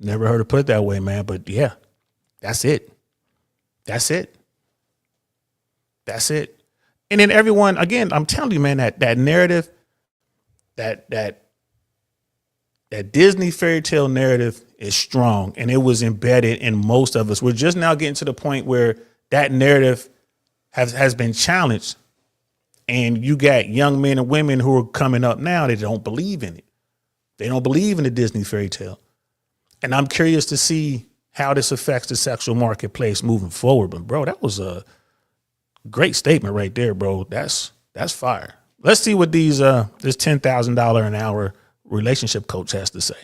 Speaker 1: Never heard it put that way, man, but yeah, that's it. That's it. That's it. And then everyone, again, I'm telling you, man, that narrative, that Disney fairy tale narrative is strong, and it was embedded in most of us. We're just now getting to the point where that narrative has been challenged, and you got young men and women who are coming up now that don't believe in it. They don't believe in the Disney fairy tale. And I'm curious to see how this affects the sexual marketplace moving forward. But bro, that was a great statement right there, bro. That's fire. Let's see what this $10,000 an hour relationship coach has to say.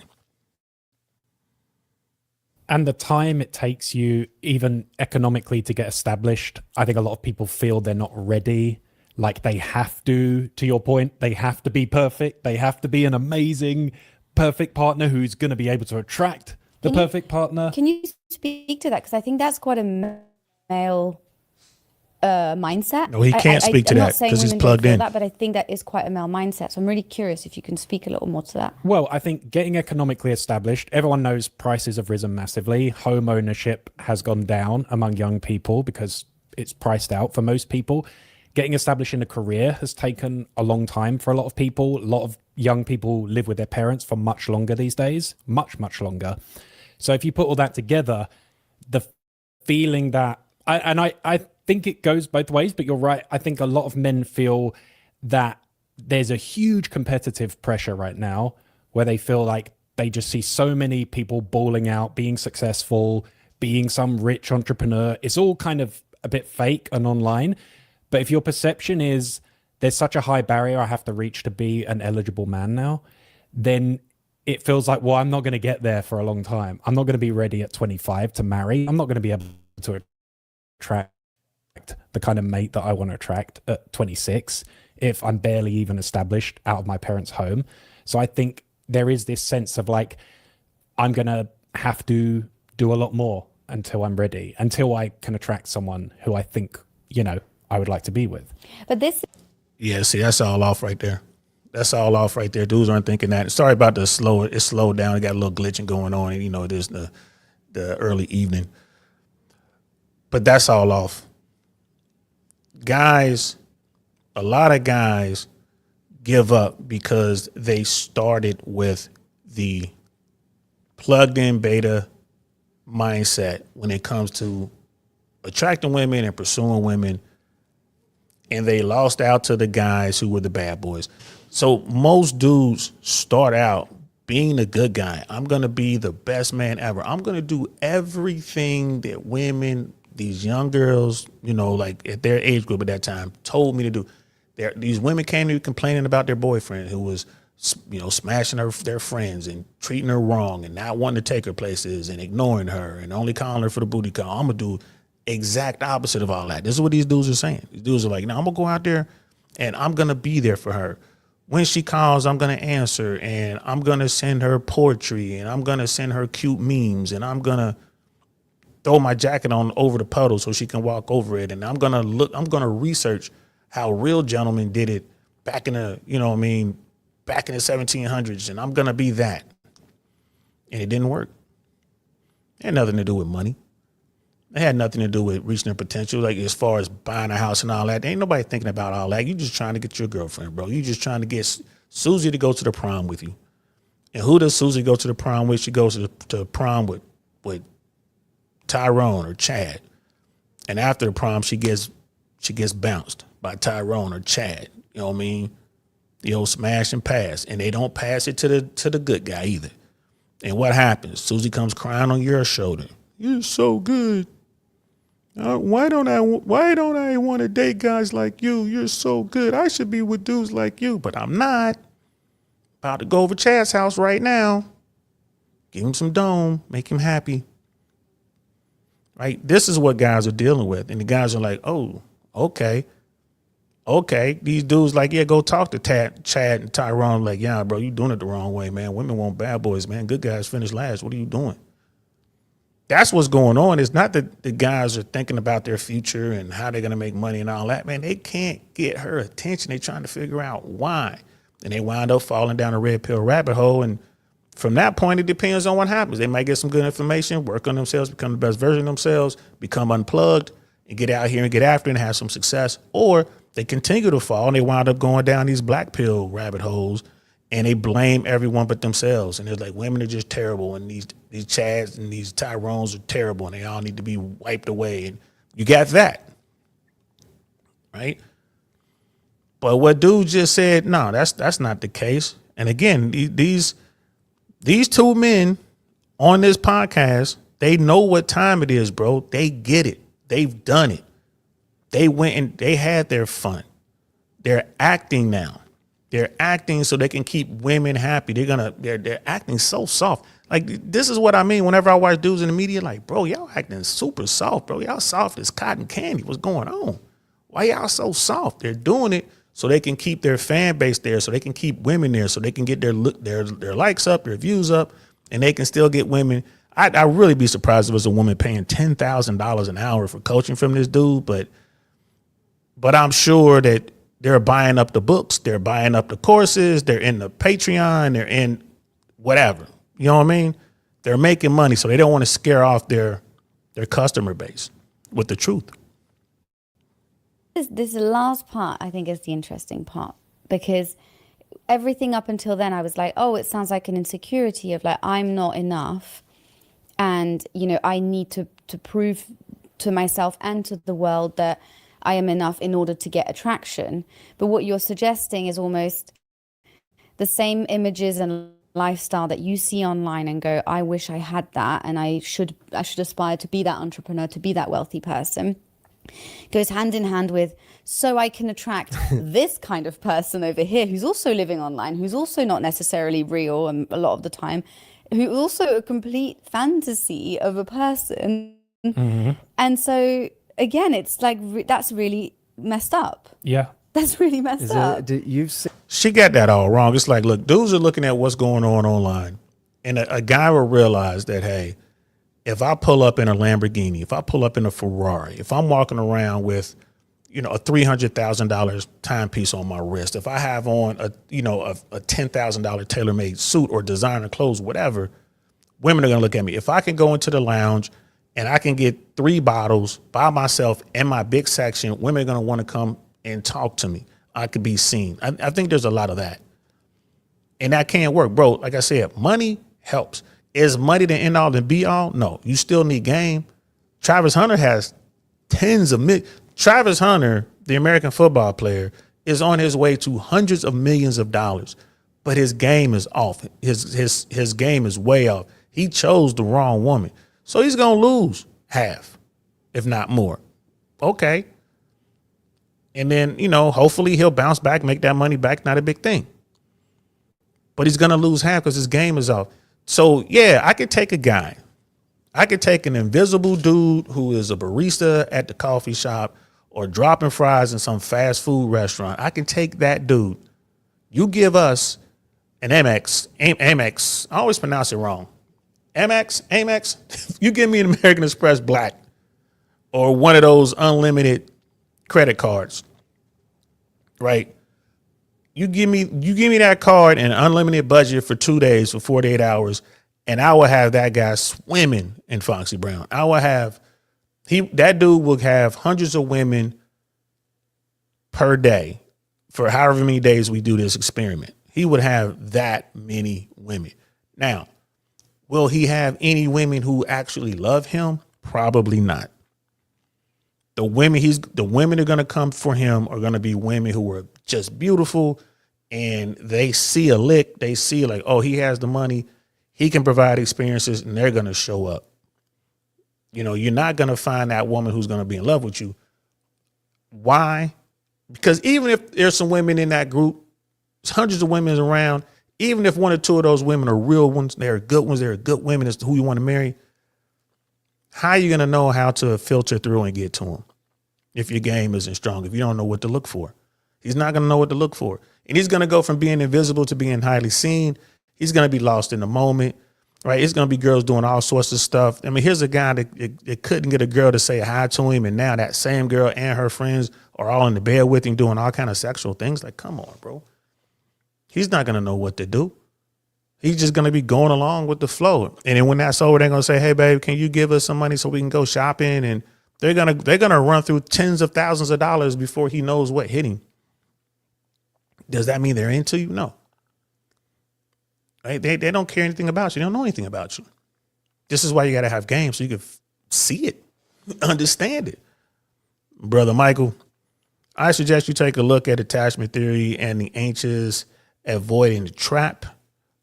Speaker 4: And the time it takes you, even economically, to get established, I think a lot of people feel they're not ready. Like they have to your point, they have to be perfect. They have to be an amazing, perfect partner who's going to be able to attract the perfect partner.
Speaker 3: Can you speak to that? Because I think that's quite a male mindset.
Speaker 1: No, he can't speak to that because he's plugged in.
Speaker 3: That, but I think that is quite a male mindset. So I'm really curious if you can speak a little more to that.
Speaker 4: Well, I think getting economically established, everyone knows prices have risen massively. Home ownership has gone down among young people because it's priced out for most people. Getting established in a career has taken a long time for a lot of people. A lot of young people live with their parents for much longer these days, much, much longer. So if you put all that together, the feeling that, I think it goes both ways, but you're right. I think a lot of men feel that there's a huge competitive pressure right now where they feel like they just see so many people balling out, being successful, being some rich entrepreneur. It's all kind of a bit fake and online. But if your perception is there's such a high barrier I have to reach to be an eligible man now, then it feels like, well, I'm not going to get there for a long time. I'm not going to be ready at 25 to marry. I'm not going to be able to attract the kind of mate that I want to attract at 26 if I'm barely even established out of my parents' home. So I think there is this sense of like, I'm going to have to do a lot more until I'm ready, until I can attract someone who I think, I would like to be with.
Speaker 3: But this,
Speaker 1: yeah, see, that's all off right there. That's all off right there. Dudes aren't thinking that. Sorry about it's slowed down. It got a little glitching going on. And, it is the early evening. But that's all off. Guys, a lot of guys give up because they started with the plugged in beta mindset when it comes to attracting women and pursuing women. And they lost out to the guys who were the bad boys. So most dudes start out being a good guy. I'm going to be the best man ever. I'm going to do everything that women, these young girls, like at their age group at that time, told me to do. These women came to you complaining about their boyfriend who was, smashing their friends and treating her wrong and not wanting to take her places and ignoring her and only calling her for the booty call. I'm going to do exact opposite of all that. This is what these dudes are saying. These dudes are like, no, I'm going to go out there and I'm going to be there for her. When she calls, I'm going to answer, and I'm going to send her poetry, and I'm going to send her cute memes, and I'm going to throw my jacket on over the puddle so she can walk over it. And I'm going to research how real gentlemen did it back in the, back in the 1700s. And I'm going to be that. And it didn't work. It had nothing to do with money. It had nothing to do with reaching their potential. Like as far as buying a house and all that, ain't nobody thinking about all that. You just trying to get your girlfriend, bro. You just trying to get Susie to go to the prom with you. And who does Susie go to the prom with? She goes to the prom with Tyrone or Chad. And after the prom, she gets bounced by Tyrone or Chad. You know what I mean? The old smash and pass. And they don't pass it to the good guy either. And what happens? Susie comes crying on your shoulder. You're so good. Why don't I want to date guys like you? You're so good. I should be with dudes like you, but I'm not. About to go over Chad's house right now. Give him some dome. Make him happy. Right? This is what guys are dealing with. And the guys are like, oh, okay. Okay. These dudes like, yeah, go talk to Chad and Tyrone. Like, yeah, bro, you doing it the wrong way, man. Women want bad boys, man. Good guys finish last. What are you doing? That's what's going on. It's not that the guys are thinking about their future and how they're going to make money and all that, man. They can't get her attention. They're trying to figure out why. And they wind up falling down a red pill rabbit hole. And from that point, it depends on what happens. They might get some good information, work on themselves, become the best version of themselves, become unplugged, and get out here and get after it and have some success. Or they continue to fall and they wind up going down these black pill rabbit holes and they blame everyone but themselves. And they're like, women are just terrible. And these Chads and these Tyrones are terrible and they all need to be wiped away. And you got that. Right? But what dude just said, no, that's not the case. And again, these two men on this podcast, they know what time it is, bro. They get it. They've done it. They went and they had their fun. They're acting now. They're acting so they can keep women happy. They're acting so soft. Like, this is what I mean whenever I watch dudes in the media, like, bro, y'all acting super soft, bro. Y'all soft as cotton candy. What's going on? Why y'all so soft? They're doing it so they can keep their fan base there, so they can keep women there, so they can get their likes up, their views up, and they can still get women. I'd really be surprised if it was a woman paying $10,000 an hour for coaching from this dude, but I'm sure that they're buying up the books, they're buying up the courses, they're in the Patreon, they're in whatever. You know what I mean? They're making money, so they don't want to scare off their customer base with the truth.
Speaker 3: This last part, I think, is the interesting part, because everything up until then, I was like, oh, it sounds like an insecurity of like, I'm not enough. And, I need to prove to myself and to the world that I am enough in order to get attraction. But what you're suggesting is almost the same images and lifestyle that you see online and go, I wish I had that, and I should aspire to be that entrepreneur, to be that wealthy person, goes hand in hand with, so I can attract this kind of person over here who's also living online, who's also not necessarily real a lot of the time, who's also a complete fantasy of a person. Mm-hmm. And so again, it's like, that's really messed up.
Speaker 4: Yeah.
Speaker 3: That's really messed up.
Speaker 1: She got that all wrong. It's like, look, dudes are looking at what's going on online. And a guy will realize that, hey, if I pull up in a Lamborghini, if I pull up in a Ferrari, if I'm walking around with, a $300,000 timepiece on my wrist, if I have on a $10,000 tailor-made suit or designer clothes, whatever, women are going to look at me. If I can go into the lounge and I can get 3 bottles by myself in my big section, women are going to want to come and talk to me. I could be seen. I think there's a lot of that. And that can't work, bro. Like I said, money helps. Is money the end all and be all? No, you still need game. Travis Hunter has tens of millions. Travis Hunter, the American football player, is on his way to hundreds of millions of dollars, but his game is off. His game is way off. He chose the wrong woman. So he's going to lose half, if not more. Okay. And then, hopefully he'll bounce back, make that money back. Not a big thing. But he's going to lose half because his game is off. So, yeah, I could take a guy. I could take an invisible dude who is a barista at the coffee shop or dropping fries in some fast food restaurant. I can take that dude. You give us an Amex. I always pronounce it wrong. Amex. You give me an American Express Black or one of those unlimited credit cards, right? You give me that card and an unlimited budget for 2 days, for 48 hours, and I will have that guy swimming in Foxy Brown. That dude will have hundreds of women per day for however many days we do this experiment. He would have that many women. Now, will he have any women who actually love him? Probably not. The women that are going to come for him are going to be women who are just beautiful, and they see a lick. They see like, oh, he has the money. He can provide experiences, and they're going to show up. You're not going to find that woman who's going to be in love with you. Why? Because even if there's some women in that group, there's hundreds of women around, even if one or two of those women are real ones, they're good ones, they're good women as to who you want to marry, how are you going to know how to filter through and get to them if your game isn't strong, if you don't know what to look for? He's not going to know what to look for. And he's going to go from being invisible to being highly seen. He's going to be lost in the moment, right? It's going to be girls doing all sorts of stuff. I mean, here's a guy that couldn't get a girl to say hi to him, and now that same girl and her friends are all in the bed with him doing all kind of sexual things. Like, come on, bro. He's not going to know what to do. He's just going to be going along with the flow. And then when that's over, they're going to say, hey, babe, can you give us some money so we can go shopping? And they're going to run through tens of thousands of dollars before he knows what hit him. Does that mean they're into you? No. Right? They don't care anything about you. They don't know anything about you. This is why you got to have game so you can see it, understand it. Brother Michael, I suggest you take a look at attachment theory and the anxious avoiding the trap.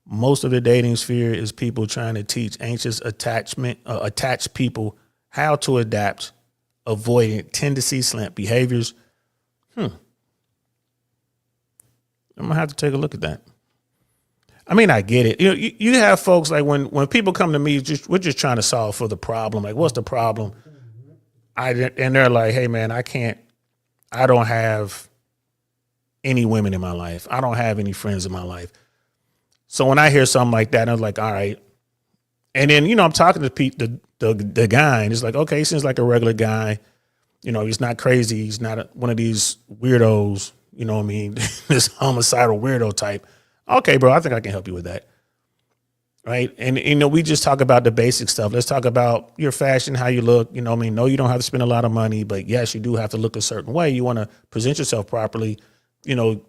Speaker 1: Most of the dating sphere is people trying to teach anxious attached people how to adapt, avoiding tendency slant behaviors. I'm going to have to take a look at that. I mean, I get it. You have folks like when people come to me, we're just trying to solve for the problem. Like, what's the problem? And they're like, hey, man, I don't have any women in my life. I don't have any friends in my life. So when I hear something like that, I'm like, all right. And then, I'm talking to the guy, and it's like, okay, he seems like a regular guy. He's not crazy. He's not one of these weirdos, you know what I mean? This homicidal weirdo type. Okay, bro, I think I can help you with that. Right. And, we just talk about the basic stuff. Let's talk about your fashion, how you look. You know what I mean? No, you don't have to spend a lot of money, but yes, you do have to look a certain way. You want to present yourself properly.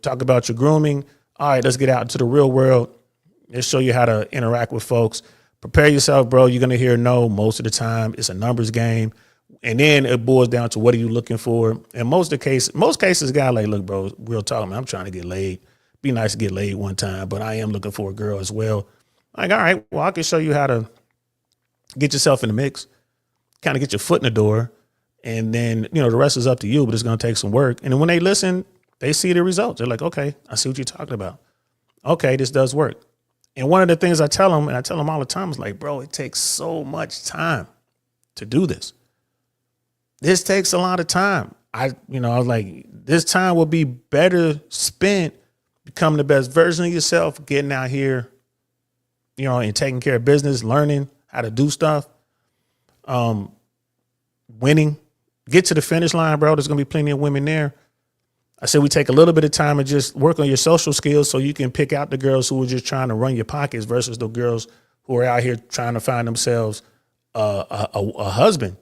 Speaker 1: Talk about your grooming. All right, let's get out into the real world. Let's show you how to interact with folks. Prepare yourself, bro. You're going to hear no most of the time. It's a numbers game. And then it boils down to what are you looking for? And most cases, guy like, look, bro, real talk, man, I'm trying to get laid. Be nice to get laid one time, but I am looking for a girl as well. Like, all right, well, I can show you how to get yourself in the mix, kind of get your foot in the door. And then, the rest is up to you, but it's going to take some work. And then when they listen, they see the results. They're like, okay, I see what you're talking about. Okay, this does work. And one of the things I tell them, and I tell them all the time, is like, bro, it takes so much time to do this. This takes a lot of time. I was like, this time will be better spent becoming the best version of yourself, getting out here, and taking care of business, learning how to do stuff, winning, get to the finish line, bro. There's going to be plenty of women there. I said we take a little bit of time and just work on your social skills so you can pick out the girls who are just trying to run your pockets versus the girls who are out here trying to find themselves a husband.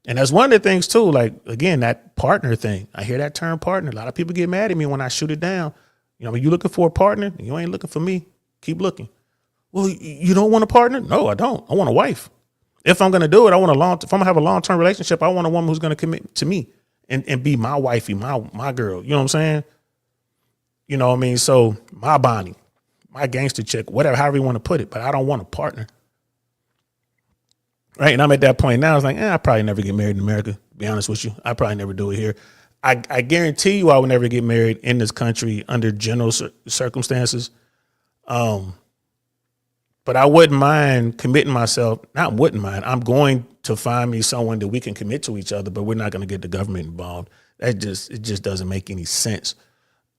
Speaker 1: And that's one of the things, too, like, again, that partner thing. I hear that term partner. A lot of people get mad at me when I shoot it down. When you're looking for a partner, you ain't looking for me. Keep looking. Well, you don't want a partner? No, I don't. I want a wife. If I'm going to do it, if I'm going to have a long-term relationship, I want a woman who's going to commit to me and be my wifey, my girl. You know what I'm saying? You know what I mean? So my Bonnie, my gangster chick, whatever, however you want to put it, but I don't want a partner. Right. And I'm at that point now. I was like, I probably never get married in America, to be honest with you. I probably never do it here. I guarantee you I would never get married in this country under general circumstances. But I wouldn't mind committing myself. Not wouldn't mind. I'm going to find me someone that we can commit to each other, but we're not going to get the government involved. It just doesn't make any sense.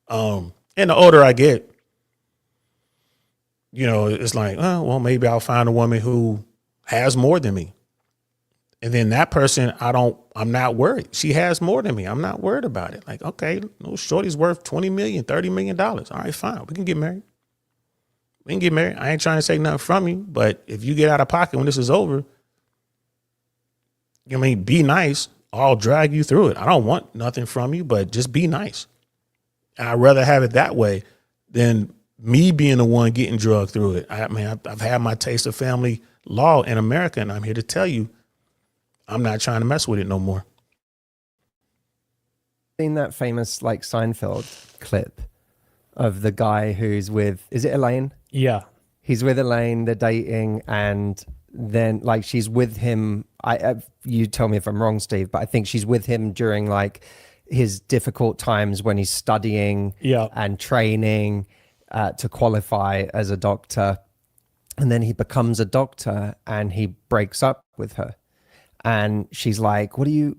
Speaker 1: And the older I get, it's like, oh, well, maybe I'll find a woman who has more than me. And then that person, I'm not worried. She has more than me. I'm not worried about it. Like, okay, no, shorty's worth $20 million, $30 million. All right, fine. We can get married. I ain't trying to say nothing from you, but if you get out of pocket when this is over, be nice. I'll drag you through it. I don't want nothing from you, but just be nice. I'd rather have it that way than me being the one getting drugged through it. I've had my taste of family law in America, and I'm here to tell you, I'm not trying to mess with it no more.
Speaker 2: Seen that famous Seinfeld clip of the guy who's with, is it Elaine?
Speaker 4: Yeah.
Speaker 2: He's with Elaine, they're dating, and then she's with him. You tell me if I'm wrong, Steve, but I think she's with him during his difficult times when he's studying and training to qualify as a doctor. And then he becomes a doctor and he breaks up with her. And she's like, what do you,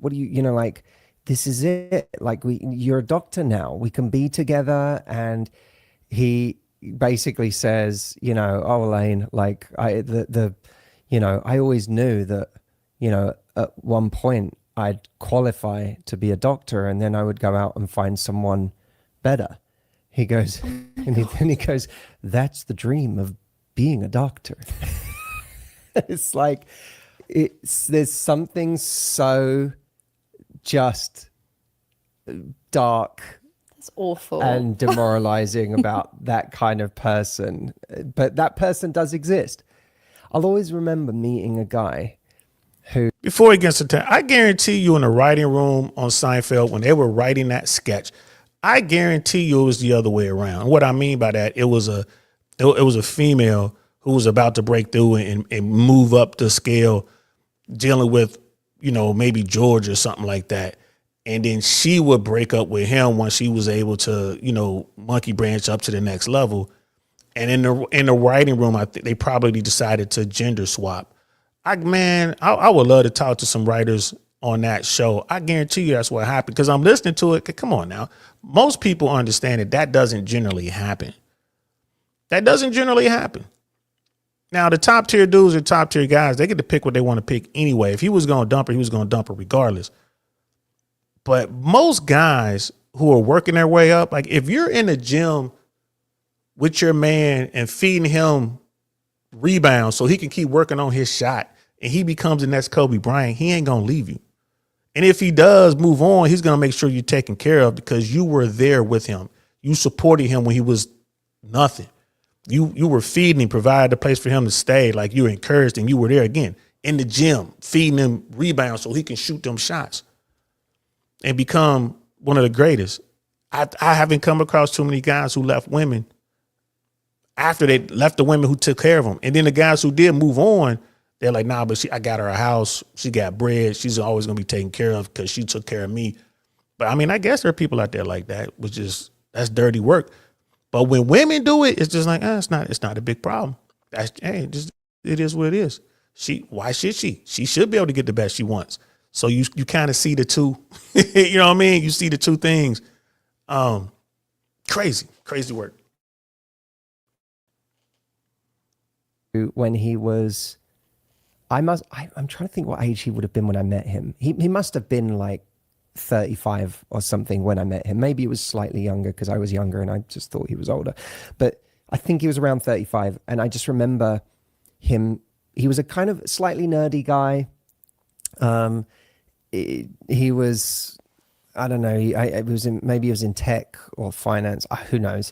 Speaker 2: this is it. You're a doctor now. We can be together. And he basically says, oh, Elaine, I always knew that, at one point I'd qualify to be a doctor and then I would go out and find someone better. He goes, then he goes, that's the dream of being a doctor. It's there's something so just dark.
Speaker 3: It's awful
Speaker 2: and demoralizing about that kind of person. But that person does exist. I'll always remember meeting a guy who...
Speaker 1: Before he gets to I guarantee you in the writing room on Seinfeld, when they were writing that sketch, I guarantee you it was the other way around. What I mean by that, it was a female who was about to break through and move up the scale, dealing with, maybe George or something like that. And then she would break up with him once she was able to, monkey branch up to the next level. And in the writing room, I think they probably decided to gender swap. I would love to talk to some writers on that show. I guarantee you that's what happened because I'm listening to it. Come on now. Most people understand that doesn't generally happen. That doesn't generally happen. Now, the top tier dudes or top tier guys, they get to pick what they want to pick anyway. If he was going to dump her, he was going to dump her regardless. But most guys who are working their way up, if you're in the gym with your man and feeding him rebounds so he can keep working on his shot and he becomes the next Kobe Bryant, he ain't going to leave you. And if he does move on, he's going to make sure you're taken care of because you were there with him. You supported him when he was nothing. You were feeding him, provided a place for him to stay. You were encouraged and you were there again in the gym, feeding him rebounds so he can shoot them shots and become one of the greatest. I haven't come across too many guys who left women after they left the women who took care of them. And then the guys who did move on, they're like, nah, but I got her a house. She got bread. She's always going to be taken care of because she took care of me. But I guess there are people out there like that, that's dirty work. But when women do it, it's just it's not a big problem. It is what it is. Why should she? She should be able to get the best she wants. So you kind of see the two, you know what I mean? You see the two things. Crazy work.
Speaker 2: When he was, I'm trying to think what age he would have been when I met him. He must have been 35 or something when I met him. Maybe it was slightly younger because I was younger and I just thought he was older. But I think he was around 35. And I just remember him, he was a kind of slightly nerdy guy. He was, I don't know, maybe he was in tech or finance, who knows.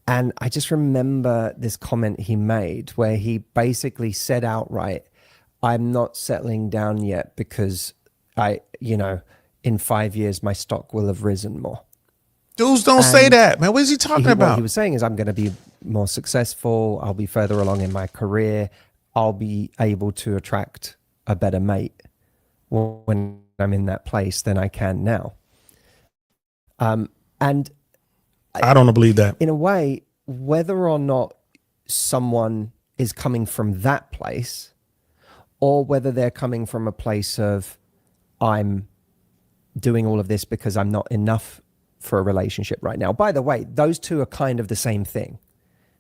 Speaker 2: And I just remember this comment he made where he basically said outright, I'm not settling down yet because in 5 years, my stock will have risen more.
Speaker 1: Dudes don't say that, man. What is he talking about?
Speaker 2: What he was saying is I'm going to be more successful. I'll be further along in my career. I'll be able to attract a better mate when I'm in that place than I can now. And
Speaker 1: I don't believe that.
Speaker 2: in a way, whether or not someone is coming from that place, or whether they're coming from a place of, I'm doing all of this because I'm not enough for a relationship right now. By the way, those two are kind of the same thing,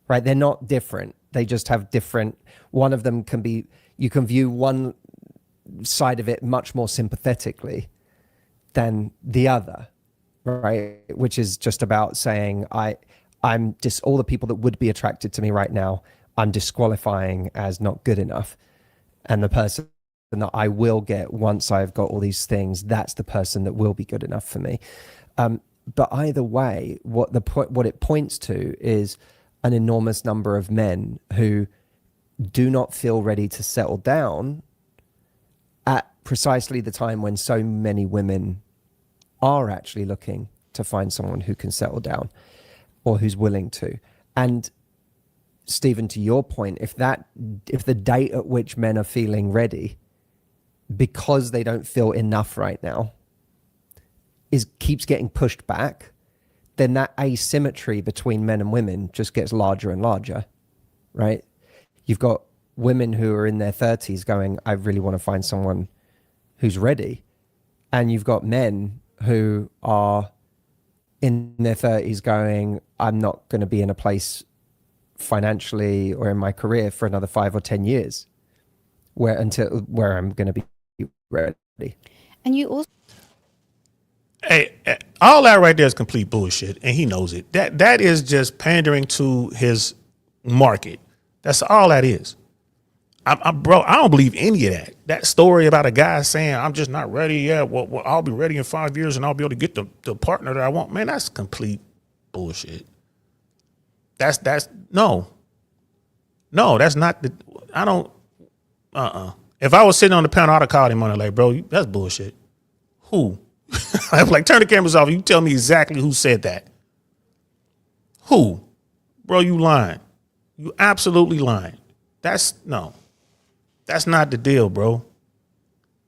Speaker 2: right? They're not different. They just have different, one of them can be, you can view one side of it much more sympathetically than the other, right? Which is just about saying, I'm just, all the people that would be attracted to me right now, I'm disqualifying as not good enough. And the person that I will get once I've got all these things, that's the person that will be good enough for me. But either way, what it points to is an enormous number of men who do not feel ready to settle down at precisely the time when so many women are actually looking to find someone who can settle down or who's willing to. And Stephen, to your point, if the date at which men are feeling ready because they don't feel enough right now keeps getting pushed back, then that asymmetry between men and women just gets larger and larger, right? You've got women who are in their 30s going, I really want to find someone who's ready. And you've got men who are in their 30s going, I'm not going to be in a place financially or in my career for another 5 or 10 years where I'm going to be ready.
Speaker 3: And you also,
Speaker 1: Hey, all that right there is complete bullshit, and he knows it. That is just pandering to his market. That's all that is. Bro, I don't believe any of that. That story about a guy saying, I'm just not ready yet. Well, I'll be ready in 5 years and I'll be able to get the partner that I want. Man, that's complete bullshit. That's no, that's not the, I don't, If I was sitting on the panel, I'd have called him on it like, bro, that's bullshit. Who? I'm like, turn the cameras off. You tell me exactly who said that. Who? Bro, you lying. You absolutely lying. That's not the deal, bro.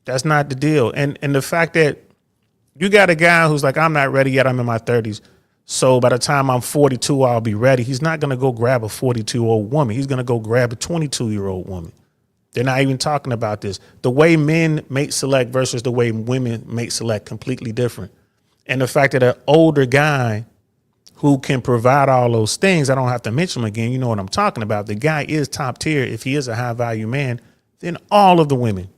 Speaker 1: That's not the deal. And the fact that you got a guy who's like, I'm not ready yet. I'm in my 30s. So by the time I'm 42, I'll be ready. He's not going to go grab a 42-year-old woman. He's going to go grab a 22-year-old woman. They're not even talking about this. The way men mate select versus the way women mate select, completely different. And the fact that an older guy who can provide all those things, I don't have to mention him again. You know what I'm talking about. The guy is top tier. If he is a high value man, then all of the women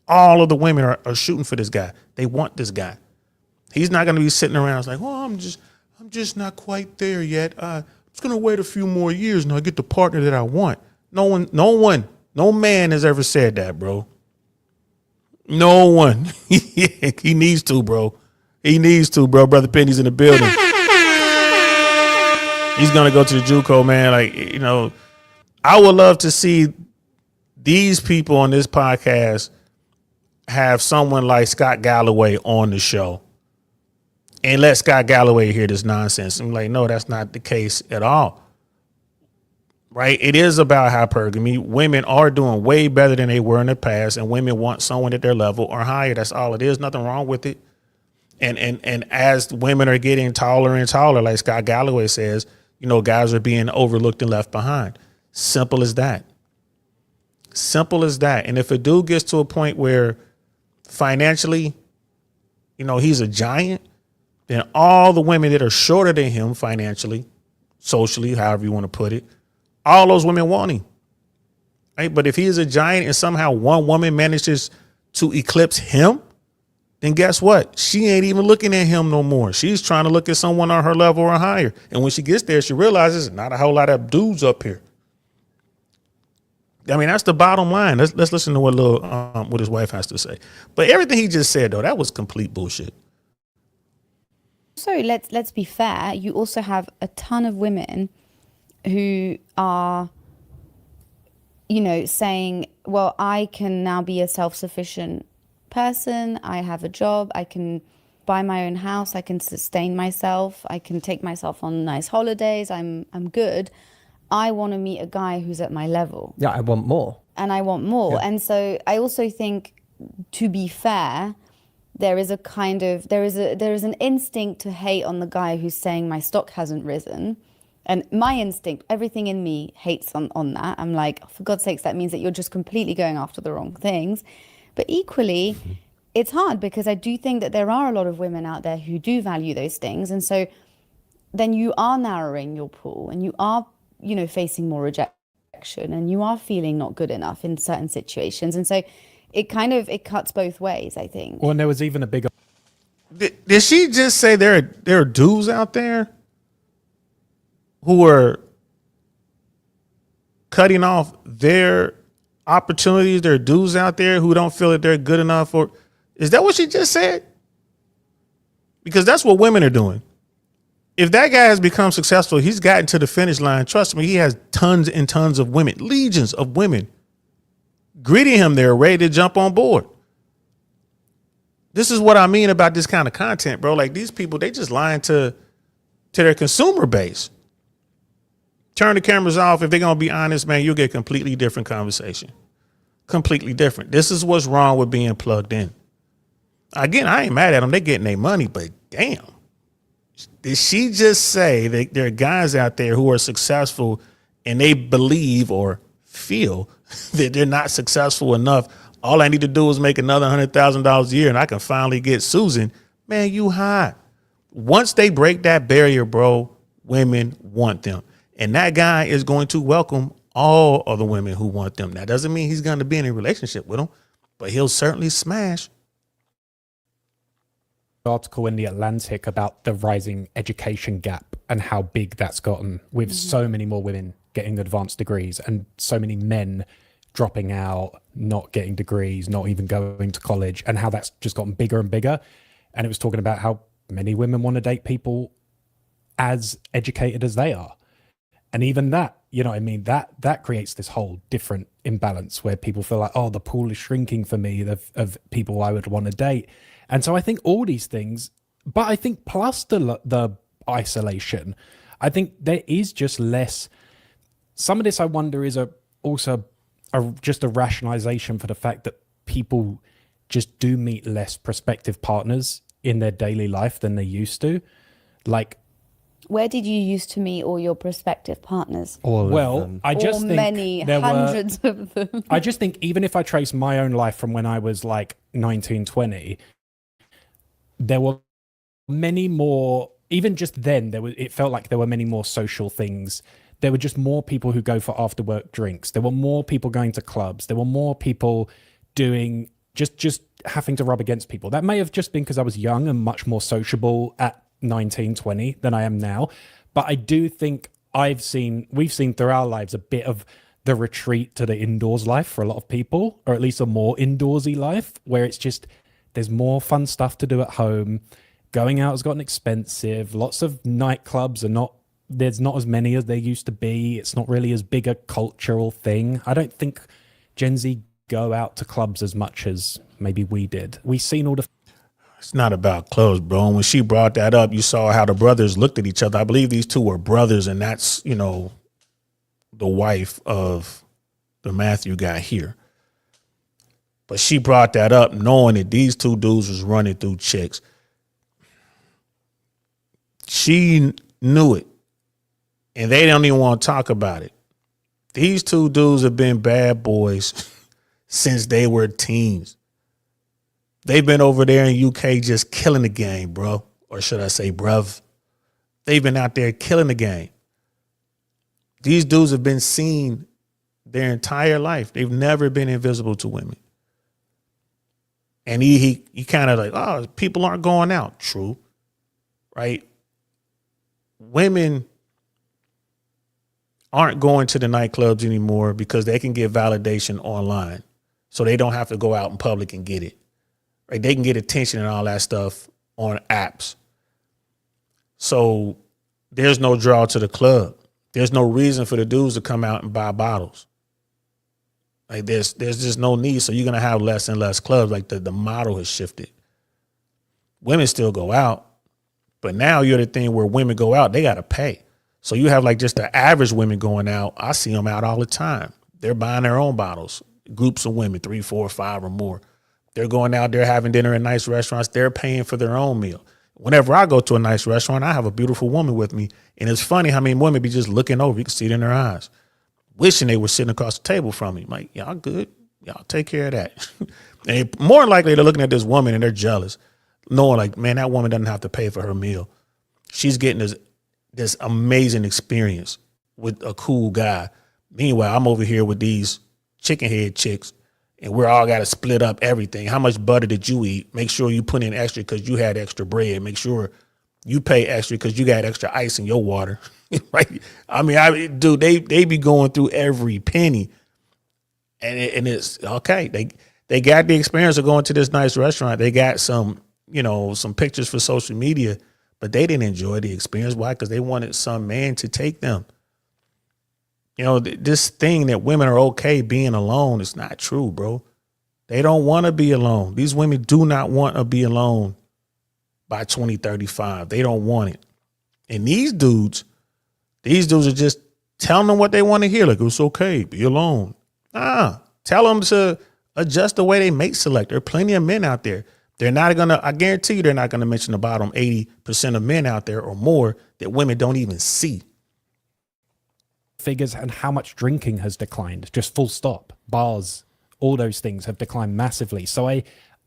Speaker 1: are shooting for this guy. They want this guy. He's not going to be sitting around like, oh, I'm just not quite there yet. I'm just going to wait a few more years and I'll get the partner that I want. No man has ever said that, bro. No one. He needs to, bro. He needs to, bro. Brother Penny's in the building. He's going to go to the JUCO, man. Like, you know, I would love to see these people on this podcast have someone like Scott Galloway on the show and let Scott Galloway hear this nonsense. I'm like, no, that's not the case at all. Right? It is about hypergamy. Women are doing way better than they were in the past, and women want someone at their level or higher. That's all it is. Nothing wrong with it. And as women are getting taller and taller, like Scott Galloway says, you know, guys are being overlooked and left behind. Simple as that. Simple as that. And if a dude gets to a point where financially, you know, he's a giant, then all the women that are shorter than him financially, socially, however you want to put it, all those women want him. Right? But if he is a giant and somehow one woman manages to eclipse him, then guess what? She ain't even looking at him no more. She's trying to look at someone on her level or higher. And when she gets there, she realizes not a whole lot of dudes up here. I mean, that's the bottom line. Let's listen to what his wife has to say. But everything he just said, though, that was complete bullshit.
Speaker 3: so let's be fair. You also have a ton of women who are, you know, saying, well, I can now be a self-sufficient person. I have a job. I can buy my own house. I can sustain myself. I can take myself on nice holidays. I'm good. I want to meet a guy who's at my level.
Speaker 2: Yeah, I want more.
Speaker 3: And I want more.
Speaker 2: Yeah.
Speaker 3: And so I also think, to be fair, there is an instinct to hate on the guy who's saying my stock hasn't risen. And my instinct, everything in me hates on that. I'm like, oh, for God's sakes, that means that you're just completely going after the wrong things. But equally, it's hard because I do think that there are a lot of women out there who do value those things. And so then you are narrowing your pool and you are, facing more rejection and you are feeling not good enough in certain situations. And so it cuts both ways, I think.
Speaker 4: Well, and there was even a bigger.
Speaker 1: Did she just say there are dudes out there who are cutting off their opportunities? There are dudes out there who don't feel that they're good enough, or is that what she just said? Because that's what women are doing. If that guy has become successful, he's gotten to the finish line. Trust me, he has tons and tons of women, legions of women greeting him there, ready to jump on board. This is what I mean about this kind of content, bro. Like, these people, they just lying to their consumer base. Turn the cameras off. If they're going to be honest, man, you'll get a completely different conversation. Completely different. This is what's wrong with being plugged in. Again, I ain't mad at them. They're getting their money, but damn. Did she just say that there are guys out there who are successful and they believe or feel that they're not successful enough? All I need to do is make another $100,000 a year and I can finally get Susan. Man, you high. Once they break that barrier, bro, women want them. And that guy is going to welcome all of the women who want them. That doesn't mean he's going to be in a relationship with them, but he'll certainly smash.
Speaker 4: Article in the Atlantic about the rising education gap and how big that's gotten, with so many more women getting advanced degrees and so many men dropping out, not getting degrees, not even going to college, and how that's just gotten bigger and bigger. And it was talking about how many women want to date people as educated as they are. And even that, you know what I mean? That creates this whole different imbalance where people feel like, oh, the pool is shrinking for me of people I would want to date. And so I think all these things, but I think plus the isolation, I think there is just less. Some of this, I wonder, is also just a rationalization for the fact that people just do meet less prospective partners in their daily life than they used to. Like,
Speaker 3: where did you used to meet all your prospective partners?
Speaker 4: I just think
Speaker 3: many hundreds of them.
Speaker 4: I just think even if I trace my own life from when I was like 19, 20, there were many more, even just then, it felt like there were many more social things. There were just more people who go for after work drinks. There were more people going to clubs. There were more people doing just having to rub against people. That may have just been because I was young and much more sociable at 19, 20 than I am now. But I do think we've seen through our lives a bit of the retreat to the indoors life for a lot of people, or at least a more indoorsy life where it's just, there's more fun stuff to do at home. Going out has gotten expensive. Lots of nightclubs there's not as many as there used to be. It's not really as big a cultural thing. I don't think Gen Z go out to clubs as much as maybe we did. We've seen all the...
Speaker 1: It's not about clothes, bro. And when she brought that up, you saw how the brothers looked at each other. I believe these two were brothers, and that's, the wife of the Matthew guy here. But she brought that up knowing that these two dudes was running through chicks. She knew it, and they don't even want to talk about it. These two dudes have been bad boys since they were teens. They've been over there in UK just killing the game, bro. Or should I say, bruv? They've been out there killing the game. These dudes have been seen their entire life. They've never been invisible to women. And he kind of like, oh, people aren't going out. True. Right? Women aren't going to the nightclubs anymore because they can get validation online. So they don't have to go out in public and get it. Right? They can get attention and all that stuff on apps. So there's no draw to the club. There's no reason for the dudes to come out and buy bottles. Like there's just no need. So you're going to have less and less clubs. Like the model has shifted. Women still go out, but now you're the thing where women go out, they got to pay. So you have like just the average women going out. I see them out all the time. They're buying their own bottles, groups of women, 3, 4, 5 or more, They're going out there having dinner in nice restaurants. They're paying for their own meal. Whenever I go to a nice restaurant, I have a beautiful woman with me. And it's funny how many women be just looking over. You can see it in their eyes, wishing they were sitting across the table from me. Like, y'all good. Y'all take care of that. And more likely they're looking at this woman and they're jealous, knowing like, man, that woman doesn't have to pay for her meal. She's getting this amazing experience with a cool guy. Meanwhile, I'm over here with these chicken head chicks, and we're all got to split up everything. How much butter did you eat? Make sure you put in extra because you had extra bread. Make sure you pay extra because you got extra ice in your water. Right? I mean, dude, they be going through every penny, and it's okay. They got the experience of going to this nice restaurant. They got some pictures for social media, but they didn't enjoy the experience. Why? Because they wanted some man to take them. This thing that women are okay being alone is not true, bro. They don't want to be alone. These women do not want to be alone by 2035. They don't want it. And these dudes are just telling them what they want to hear. Like, it's okay, be alone. Tell them to adjust the way they mate select. There are plenty of men out there. I guarantee you they're not going to mention the bottom 80% of men out there or more that women don't even see.
Speaker 4: Figures and how much drinking has declined, just full stop. Bars, all those things have declined massively. So I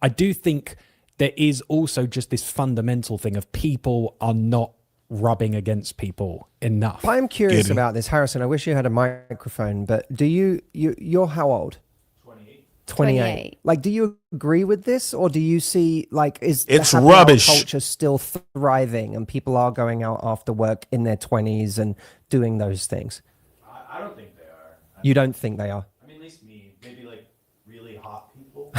Speaker 4: do think there is also just this fundamental thing of people are not rubbing against people enough.
Speaker 2: I'm curious about this, Harrison. I wish you had a microphone, but you're how old? 28. Like, do you agree with this, or do you see like it's
Speaker 1: the rubbish
Speaker 2: culture still thriving and people are going out after work in their 20s and doing those things?
Speaker 5: I don't think they are.
Speaker 2: You don't think they are?
Speaker 5: I mean, at least me. Maybe like really hot people.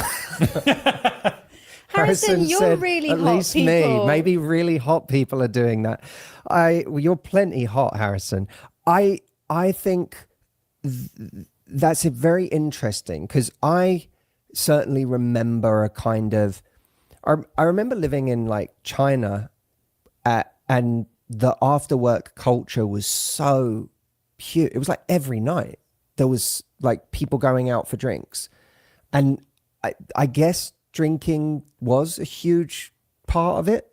Speaker 3: Harrison, you're
Speaker 2: said,
Speaker 3: really
Speaker 2: at
Speaker 3: hot
Speaker 2: least
Speaker 3: people.
Speaker 2: Me. Maybe really hot people are doing that. You're plenty hot, Harrison. I think that's very interesting because I certainly remember a kind of. I remember living in like China, and the after work culture was so pure. It was like every night there was like people going out for drinks, and I guess drinking was a huge part of it,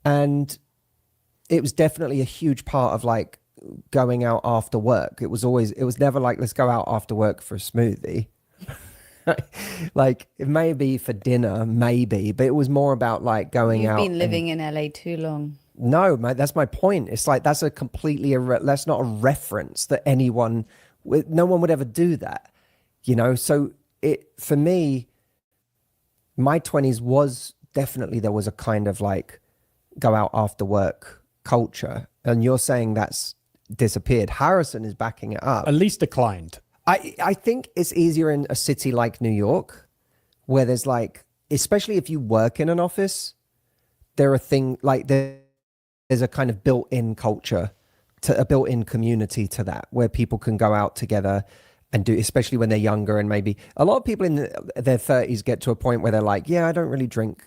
Speaker 2: and it was definitely a huge part of like going out after work. It was never like, let's go out after work for a smoothie. Like, it may be for dinner, maybe, but it was more about like going out.
Speaker 3: You've been living in LA too long.
Speaker 2: No, that's my point. It's like, that's a completely, that's not a reference that no one would ever do that, So for me, my 20s was definitely, there was a kind of like go out after work culture. And you're saying that's disappeared. Harrison is backing it up.
Speaker 4: At least declined.
Speaker 2: I think it's easier in a city like New York, where there's like, especially if you work in an office, there's a kind of built-in culture, a built-in community to that, where people can go out together and do, especially when they're younger. And maybe a lot of people in their 30s get to a point where they're like, yeah, I don't really drink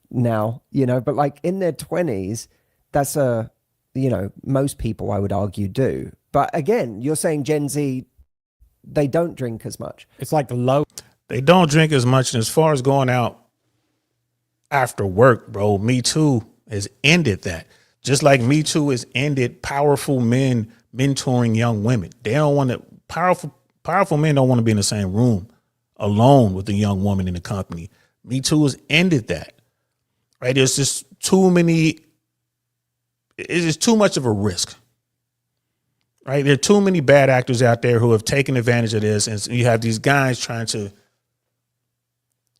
Speaker 2: now, but like in their 20s, that's most people, I would argue, do. But again, you're saying Gen Z, they don't drink as much.
Speaker 4: It's like the low.
Speaker 1: They don't drink as much. And as far as going out after work, bro, Me Too has ended that. Just like Me Too has ended powerful men mentoring young women. They don't want to, powerful men don't want to be in the same room alone with a young woman in the company. Me Too has ended that. Right? There's just too many. It's just too much of a risk. Right? There are too many bad actors out there who have taken advantage of this. And you have these guys trying to,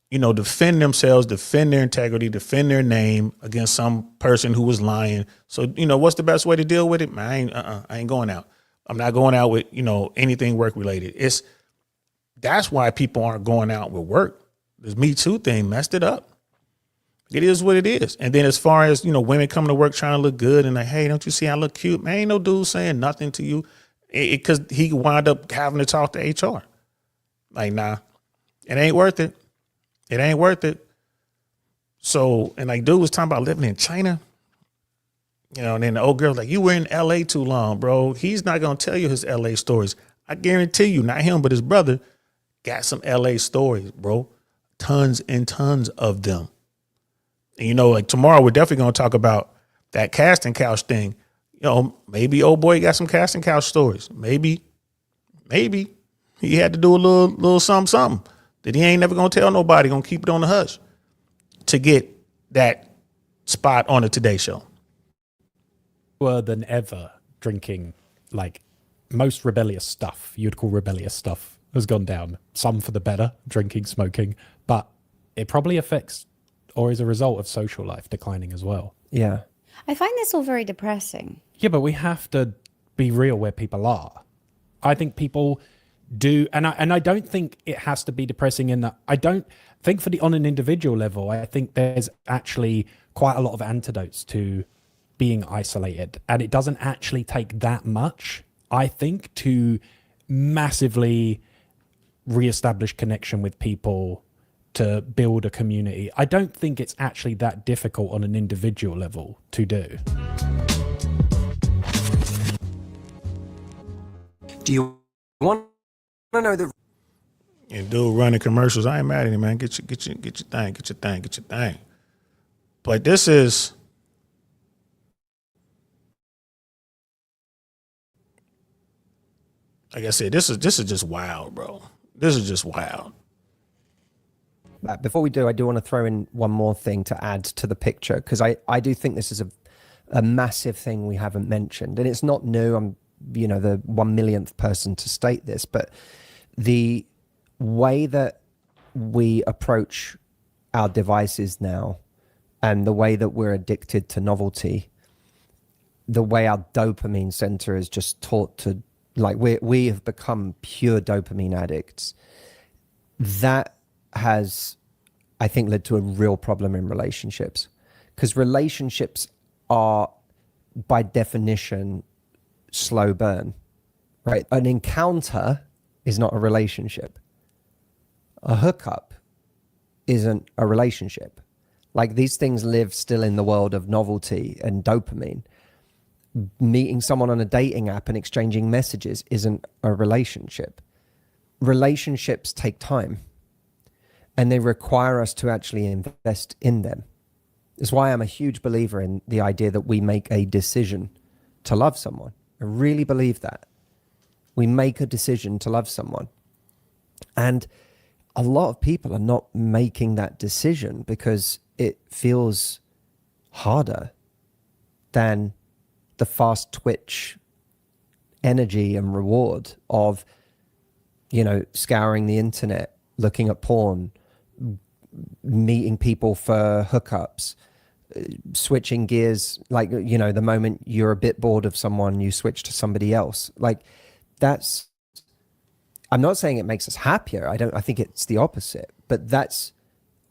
Speaker 1: defend themselves, defend their integrity, defend their name against some person who was lying. So, what's the best way to deal with it? Man, I ain't going out. I'm not going out with, anything work related. That's why people aren't going out with work. This Me Too thing messed it up. It is what it is. And then as far as, women coming to work trying to look good and like, hey, don't you see I look cute? Man, ain't no dude saying nothing to you because he wound up having to talk to HR. Like, nah, it ain't worth it. It ain't worth it. So, and like dude was talking about living in China, and then the old girl's like, you were in LA too long, bro. He's not going to tell you his LA stories. I guarantee you, not him, but his brother got some LA stories, bro. tons and tons of them. And, you know, like tomorrow we're definitely going to talk about that casting couch thing. You know, maybe old boy got some casting couch stories. Maybe he had to do a little something that he ain't never going to tell nobody, going to keep it on the hush to get that spot on the Today Show.
Speaker 4: More than ever drinking, like most rebellious stuff, you'd call rebellious stuff, has gone down. Some for the better, drinking, smoking, but it probably affects or is a result of social life declining as well.
Speaker 2: Yeah.
Speaker 3: I find this all very depressing.
Speaker 4: Yeah, but we have to be real where people are. I think people do, and I don't think it has to be depressing in that. I don't think on an individual level, I think there's actually quite a lot of antidotes to being isolated, and it doesn't actually take that much, I think, to massively reestablish connection with people, to build a community. I don't think it's actually that difficult on an individual level to do.
Speaker 2: Do you want to know the...
Speaker 1: And dude running commercials, I ain't mad at him, man. Get your thing. But this is, like I said, this is just wild, bro. This is just wild.
Speaker 2: Before we do, I do want to throw in one more thing to add to the picture, because I do think this is a massive thing we haven't mentioned, and it's not new. I'm, you know, the 1 millionth person to state this, but the way that we approach our devices now and the way that we're addicted to novelty, the way our dopamine center is just taught to, like, we have become pure dopamine addicts. That has, I think, led to a real problem in relationships, because relationships are, by definition, slow burn, right? An encounter is not a relationship. A hookup isn't a relationship. Like, these things live still in the world of novelty and dopamine. Meeting someone on a dating app and exchanging messages isn't a relationship. Relationships take time, and they require us to actually invest in them. That's why I'm a huge believer in the idea that we make a decision to love someone. I really believe that. We make a decision to love someone. And a lot of people are not making that decision because it feels harder than the fast twitch energy and reward of, you know, scouring the internet, looking at porn, meeting people for hookups, switching gears. Like, you know, the moment you're a bit bored of someone, you switch to somebody else. Like, that's, I'm not saying it makes us happier. I think it's the opposite, but that's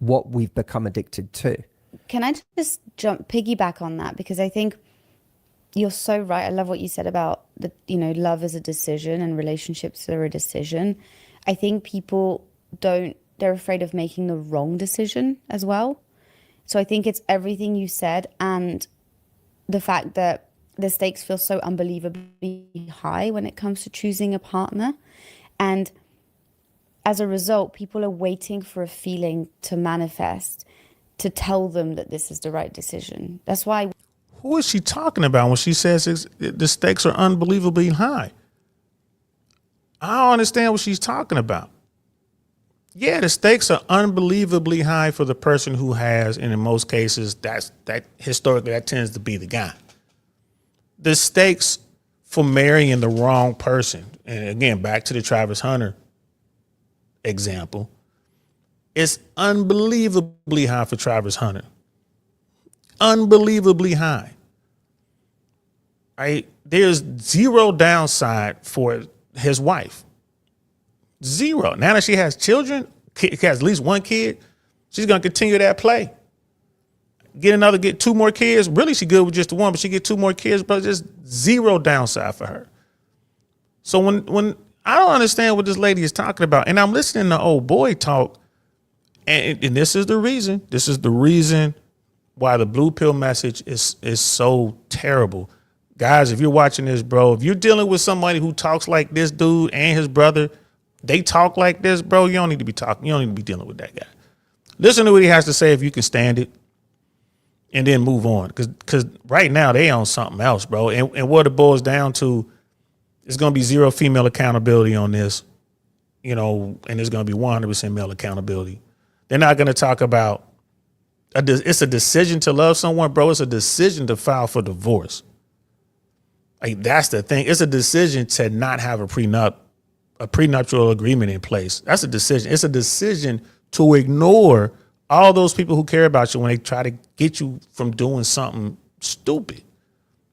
Speaker 2: what we've become addicted to.
Speaker 3: Can I just piggyback on that? Because I think you're so right. I love what you said about the, you know, love is a decision and relationships are a decision. I think people they're afraid of making the wrong decision as well. So I think it's everything you said, and the fact that the stakes feel so unbelievably high when it comes to choosing a partner. And as a result, people are waiting for a feeling to manifest to tell them that this is the right decision. That's why.
Speaker 1: Who is she talking about when she says the stakes are unbelievably high? I don't understand what she's talking about. Yeah, the stakes are unbelievably high for the person who has, and in most cases, that historically that tends to be the guy. The stakes for marrying the wrong person, and again, back to the Travis Hunter example, it's unbelievably high for Travis Hunter. Unbelievably high. Right? There's zero downside for his wife. Zero. Now that she has children, has at least one kid, she's going to continue that play. Get 2 more kids. Really, she good with just the one, but she get 2 more kids, but just zero downside for her. So when I don't understand what this lady is talking about, and I'm listening to old boy talk, and this is the reason. This is the reason why the blue pill message is so terrible. Guys, if you're watching this, bro, if you're dealing with somebody who talks like this dude and his brother, they talk like this, bro, you don't need to be talking. You don't need to be dealing with that guy. Listen to what he has to say if you can stand it, and then move on. Because right now they on something else, bro. And what it boils down to, it's going to be zero female accountability on this, you know, and it's going to be 100% male accountability. They're not going to talk about it's a decision to love someone, bro. It's a decision to file for divorce. Like, that's the thing. It's a decision to not have a prenuptial agreement in place. That's a decision. It's a decision to ignore all those people who care about you when they try to get you from doing something stupid.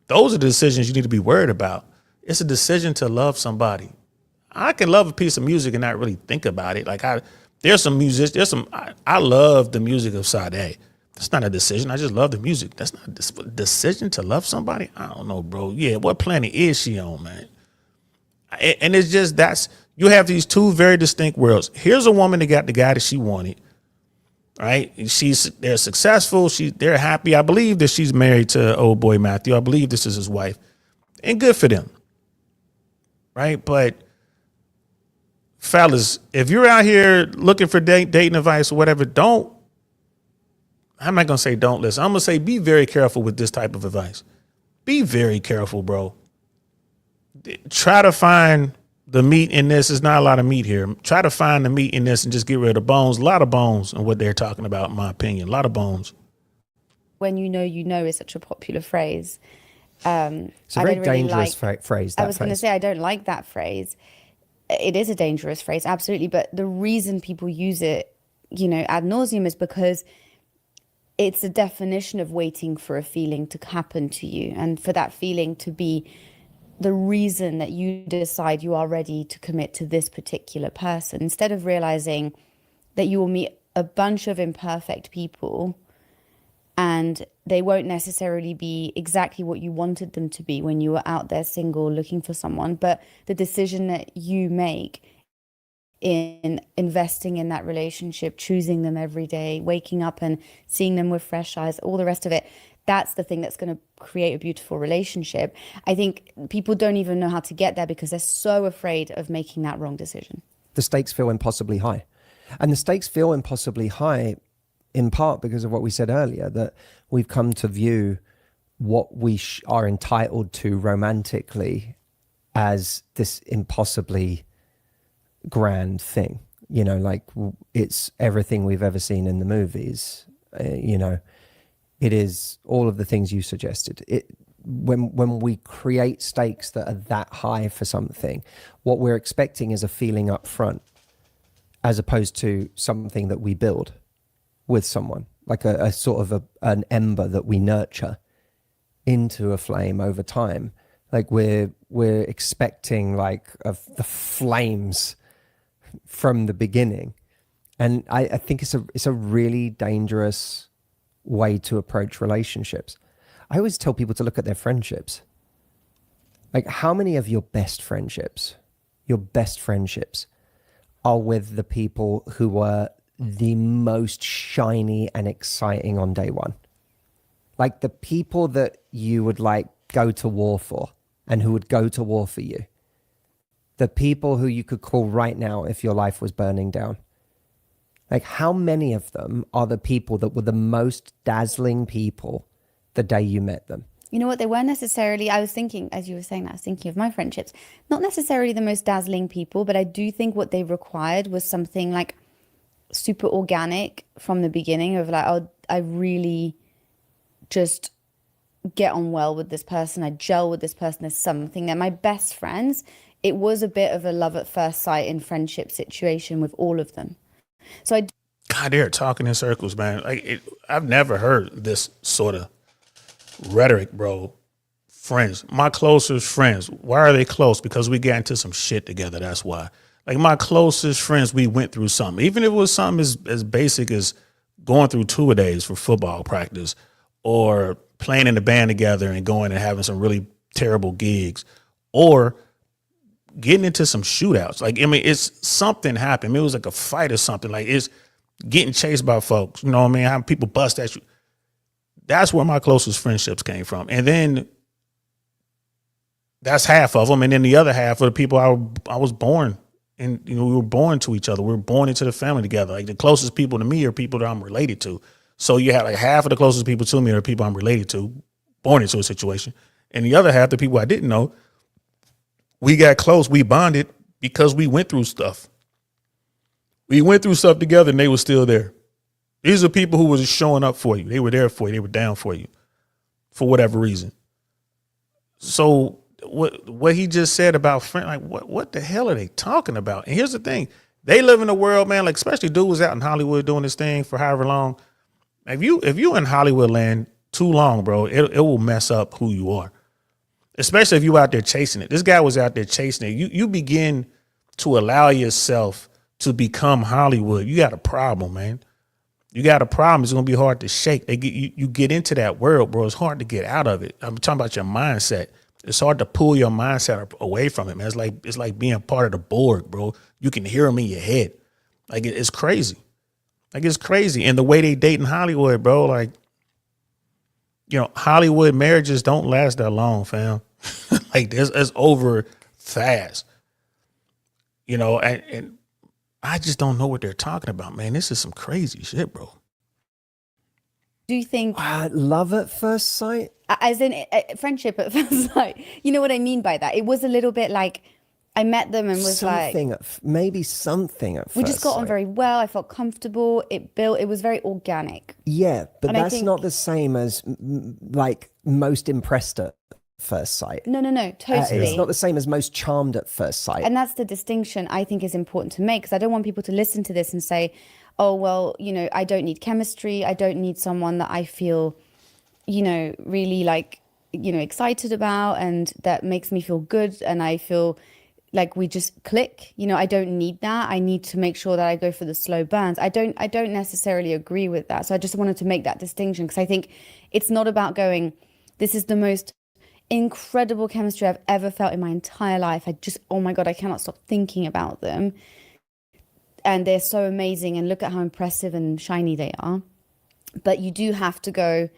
Speaker 1: Those are the decisions you need to be worried about. It's a decision to love somebody. I can love a piece of music and not really think about it. Like, I love the music of Sade. That's not a decision. I just love the music. That's not a decision to love somebody. I don't know, bro. Yeah, what planet is she on, man? And it's just, you have these two very distinct worlds. Here's a woman that got the guy that she wanted, right? They're successful. They're happy. I believe that she's married to old boy Matthew. I believe this is his wife, and good for them, right? But fellas, if you're out here looking for dating advice or whatever, I'm not going to say don't listen. I'm going to say be very careful with this type of advice. Be very careful, bro. Try to find the meat in this. There's not a lot of meat here. Try to find the meat in this and just get rid of the bones. A lot of bones in what they're talking about, in my opinion. A lot of bones.
Speaker 3: When you know is such a popular phrase.
Speaker 2: It's a very dangerous phrase.
Speaker 3: I was going to say, I don't like that phrase. It is a dangerous phrase, absolutely. But the reason people use it, ad nauseum, is because it's a definition of waiting for a feeling to happen to you, and for that feeling to be the reason that you decide you are ready to commit to this particular person, instead of realizing that you will meet a bunch of imperfect people and they won't necessarily be exactly what you wanted them to be when you were out there single looking for someone. But the decision that you make in investing in that relationship, choosing them every day, waking up and seeing them with fresh eyes, all the rest of it, that's the thing that's going to create a beautiful relationship. I think people don't even know how to get there because they're so afraid of making that wrong decision.
Speaker 2: The stakes feel impossibly high. And the stakes feel impossibly high in part because of what we said earlier, that we've come to view what we are entitled to romantically as this impossibly grand thing. Like it's everything we've ever seen in the movies. It is all of the things you suggested. When we create stakes that are that high for something, what we're expecting is a feeling up front, as opposed to something that we build with someone, like a sort of an ember that we nurture into a flame over time. Like we're expecting the flames from the beginning, and I think it's a really dangerous way to approach relationships. I always tell people to look at their friendships. Like, how many of your best friendships are with the people who were the most shiny and exciting on day one? Like the people that you would go to war for and who would go to war for you. The people who you could call right now if your life was burning down. Like, how many of them are the people that were the most dazzling people the day you met them?
Speaker 3: You know what? They weren't necessarily, I was thinking, as you were saying that, I was thinking of my friendships, not necessarily the most dazzling people, but I do think what they required was something like super organic from the beginning of I really just get on well with this person. I gel with this person. There's something there. My best friends, it was a bit of a love at first sight in friendship situation with all of them. So
Speaker 1: God, they're talking in circles, man. I've never heard this sort of rhetoric, bro. Friends, my closest friends. Why are they close? Because we got into some shit together. That's why. Like, my closest friends, we went through something. Even if it was something as basic as going through 2-a-days for football practice, or playing in the band together and going and having some really terrible gigs, or getting into some shootouts. It's something happened. It was like a fight or something. Like, it's getting chased by folks. You know what I mean? Having people bust at you. That's where my closest friendships came from. And then that's half of them. And then the other half of the people I was born And we were born to each other. We were born into the family together. Like the closest people to me are people that I'm related to. So you have like half of the closest people to me are people I'm related to, born into a situation. And the other half, the people I didn't know, we got close, we bonded because we went through stuff. We went through stuff together and they were still there. These are people who were just showing up for you. They were there for you. They were down for you for whatever reason. So what he just said about friend, like what the hell are they talking about? And here's the thing. They live in a world, man, like especially dudes out in Hollywood doing this thing for however long. If you in Hollywood land too long, bro, it will mess up who you are. Especially if you out there chasing it. This guy was out there chasing it. You begin to allow yourself to become Hollywood. You got a problem, man. You got a problem. It's gonna be hard to shake. You get into that world, bro. It's hard to get out of it. I'm talking about your mindset. It's hard to pull your mindset away from it, man. It's like being part of the board, bro. You can hear them in your head. Like it's crazy. Like it's crazy. And the way they date in Hollywood, bro, like, Hollywood marriages don't last that long, fam. Like it's over fast. And I just don't know what they're talking about, man. This is some crazy shit, bro.
Speaker 3: Do you think
Speaker 2: love at first sight?
Speaker 3: as in friendship at first sight? You know what I mean by that? It was a little bit like I met them and was
Speaker 2: maybe something at first.
Speaker 3: We just got on
Speaker 2: sight.
Speaker 3: very well. I felt comfortable. It was very organic.
Speaker 2: Yeah, but
Speaker 3: And I
Speaker 2: that's
Speaker 3: think-
Speaker 2: not the same as like most impressed at first sight.
Speaker 3: No, totally.
Speaker 2: It's not the same as most charmed at first sight.
Speaker 3: And that's the distinction I think is important to make, because I don't want people to listen to this and say, oh, well, I don't need chemistry. I don't need someone that I feel, really like, excited about and that makes me feel good. And I feel like we just click. I don't need that. I need to make sure that I go for the slow burns. I don't necessarily agree with that. So I just wanted to make that distinction, because I think it's not about going, this is the most incredible chemistry I've ever felt in my entire life. Oh my God, I cannot stop thinking about them. And they're so amazing and look at how impressive and shiny they are. But you do have to go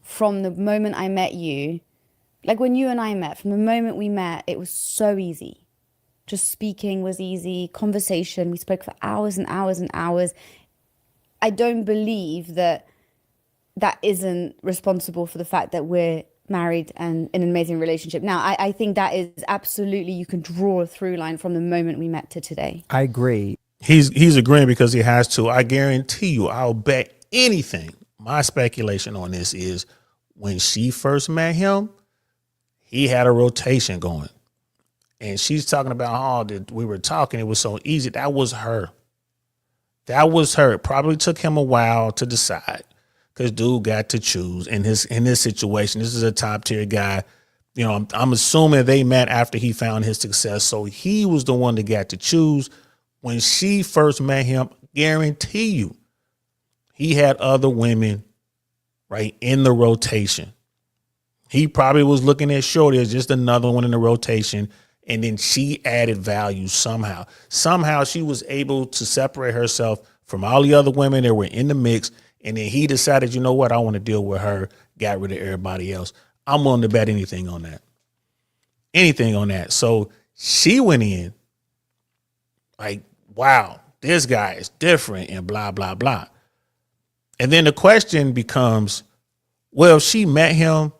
Speaker 3: from the moment I met you, like when you and I met, from the moment we met, it was so easy. Just speaking was easy. Conversation, we spoke for hours and hours and hours. I don't believe that isn't responsible for the fact that we're married and in an amazing relationship. Now, I think that is absolutely, you can draw a through line from the moment we met to today.
Speaker 2: I agree.
Speaker 1: He's agreeing because he has to. I guarantee you, I'll bet anything. My speculation on this is when she first met him, he had a rotation going. And she's talking about how that we were talking. It was so easy. That was her. It probably took him a while to decide, because dude got to choose in this situation. This is a top tier guy. I'm assuming they met after he found his success. So he was the one that got to choose. When she first met him, guarantee you, he had other women right in the rotation. He probably was looking at Shorty as just another one in the rotation. And then she added value somehow. Somehow she was able to separate herself from all the other women that were in the mix. And then he decided, you know what, I want to deal with her, got rid of everybody else. I'm willing to bet anything on that. Anything on that. So she went in like, wow, this guy is different and blah, blah, blah. And then the question becomes, well, she met him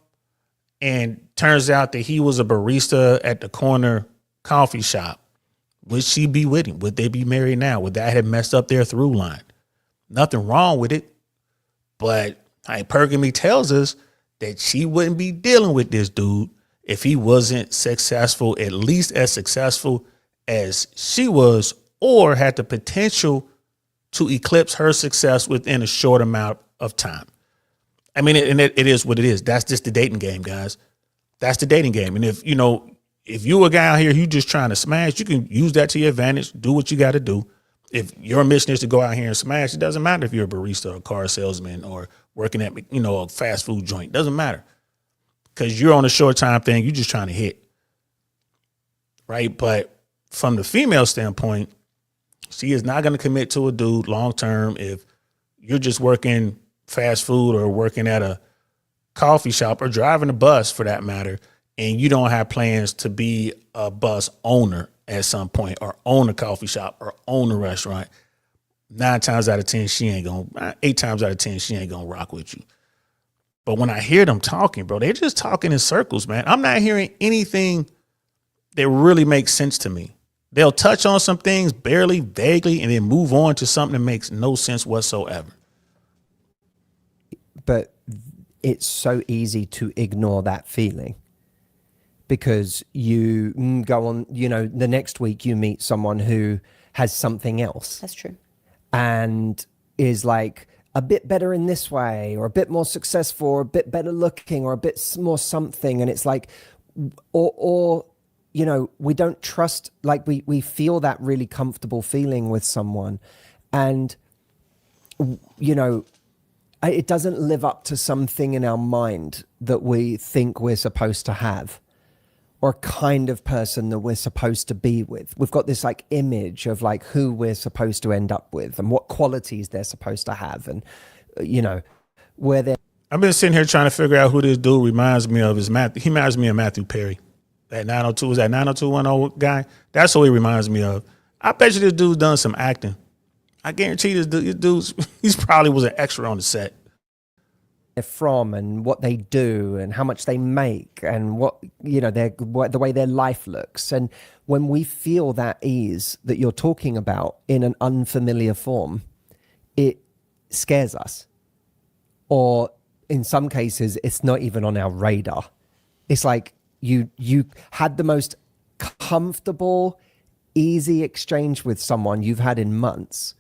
Speaker 1: and turns out that he was a barista at the corner coffee shop. Would she be with him? Would they be married now? Would that have messed up their through line? Nothing wrong with it. But hypergamy tells us that she wouldn't be dealing with this dude if he wasn't successful, at least as successful as she was, or had the potential to eclipse her success within a short amount of time. I mean, it is what it is. That's just the dating game, guys. That's the dating game. And if you a guy out here, you just trying to smash, you can use that to your advantage. Do what you got to do. If your mission is to go out here and smash, it doesn't matter if you're a barista or a car salesman or working at, a fast food joint. It doesn't matter, because you're on a short time thing. You're just trying to hit. Right. But from the female standpoint, she is not going to commit to a dude long term if you're just working fast food or working at a coffee shop or driving a bus for that matter, and you don't have plans to be a bus owner at some point, or own a coffee shop, or own a restaurant. 9 times out of 10, she ain't gonna. 8 times out of 10, she ain't gonna rock with you. But when I hear them talking, bro, they're just talking in circles, man. I'm not hearing anything that really makes sense to me. They'll touch on some things barely, vaguely, and then move on to something that makes no sense whatsoever.
Speaker 2: But it's so easy to ignore that feeling, because you go on, the next week you meet someone who has something else.
Speaker 3: That's true.
Speaker 2: And is like a bit better in this way, or a bit more successful, or a bit better looking, or a bit more something. And it's like, or we don't trust, like we feel that really comfortable feeling with someone. And, it doesn't live up to something in our mind that we think we're supposed to have, or kind of person that we're supposed to be with. We've got this like image of like who we're supposed to end up with and what qualities they're supposed to have. And, where they're.
Speaker 1: I've been sitting here trying to figure out who this dude reminds me of. He reminds me of Matthew Perry. That 902, is that 90210 guy? That's who he reminds me of. I bet you this dude's done some acting. I guarantee this dude's, he's probably was an extra on the set.
Speaker 2: They're from, and what they do, and how much they make, and what the way their life looks. And when we feel that ease that you're talking about in an unfamiliar form, it scares us. Or in some cases, it's not even on our radar. It's like you had the most comfortable, easy exchange with someone you've had in months,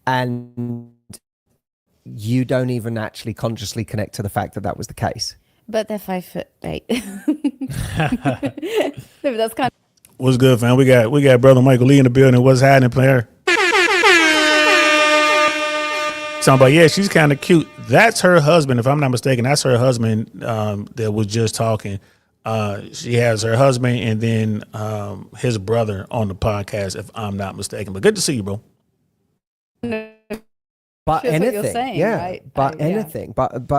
Speaker 2: and you don't even actually consciously connect to the fact that that was the case.
Speaker 3: But they're 5'8". No, but that's kind of.
Speaker 1: What's good, fam? We got brother Michael Lee in the building. What's happening, player? Talking about, yeah, she's kind of cute. That's her husband, if I'm not mistaken. That's her husband that was just talking. She has her husband and then his brother on the podcast, if I'm not mistaken. But good to see you, bro.
Speaker 2: But
Speaker 3: Sure, that's what you're
Speaker 2: anything,
Speaker 3: saying,
Speaker 2: yeah.
Speaker 3: right?
Speaker 2: But
Speaker 3: Yeah.
Speaker 2: anything, but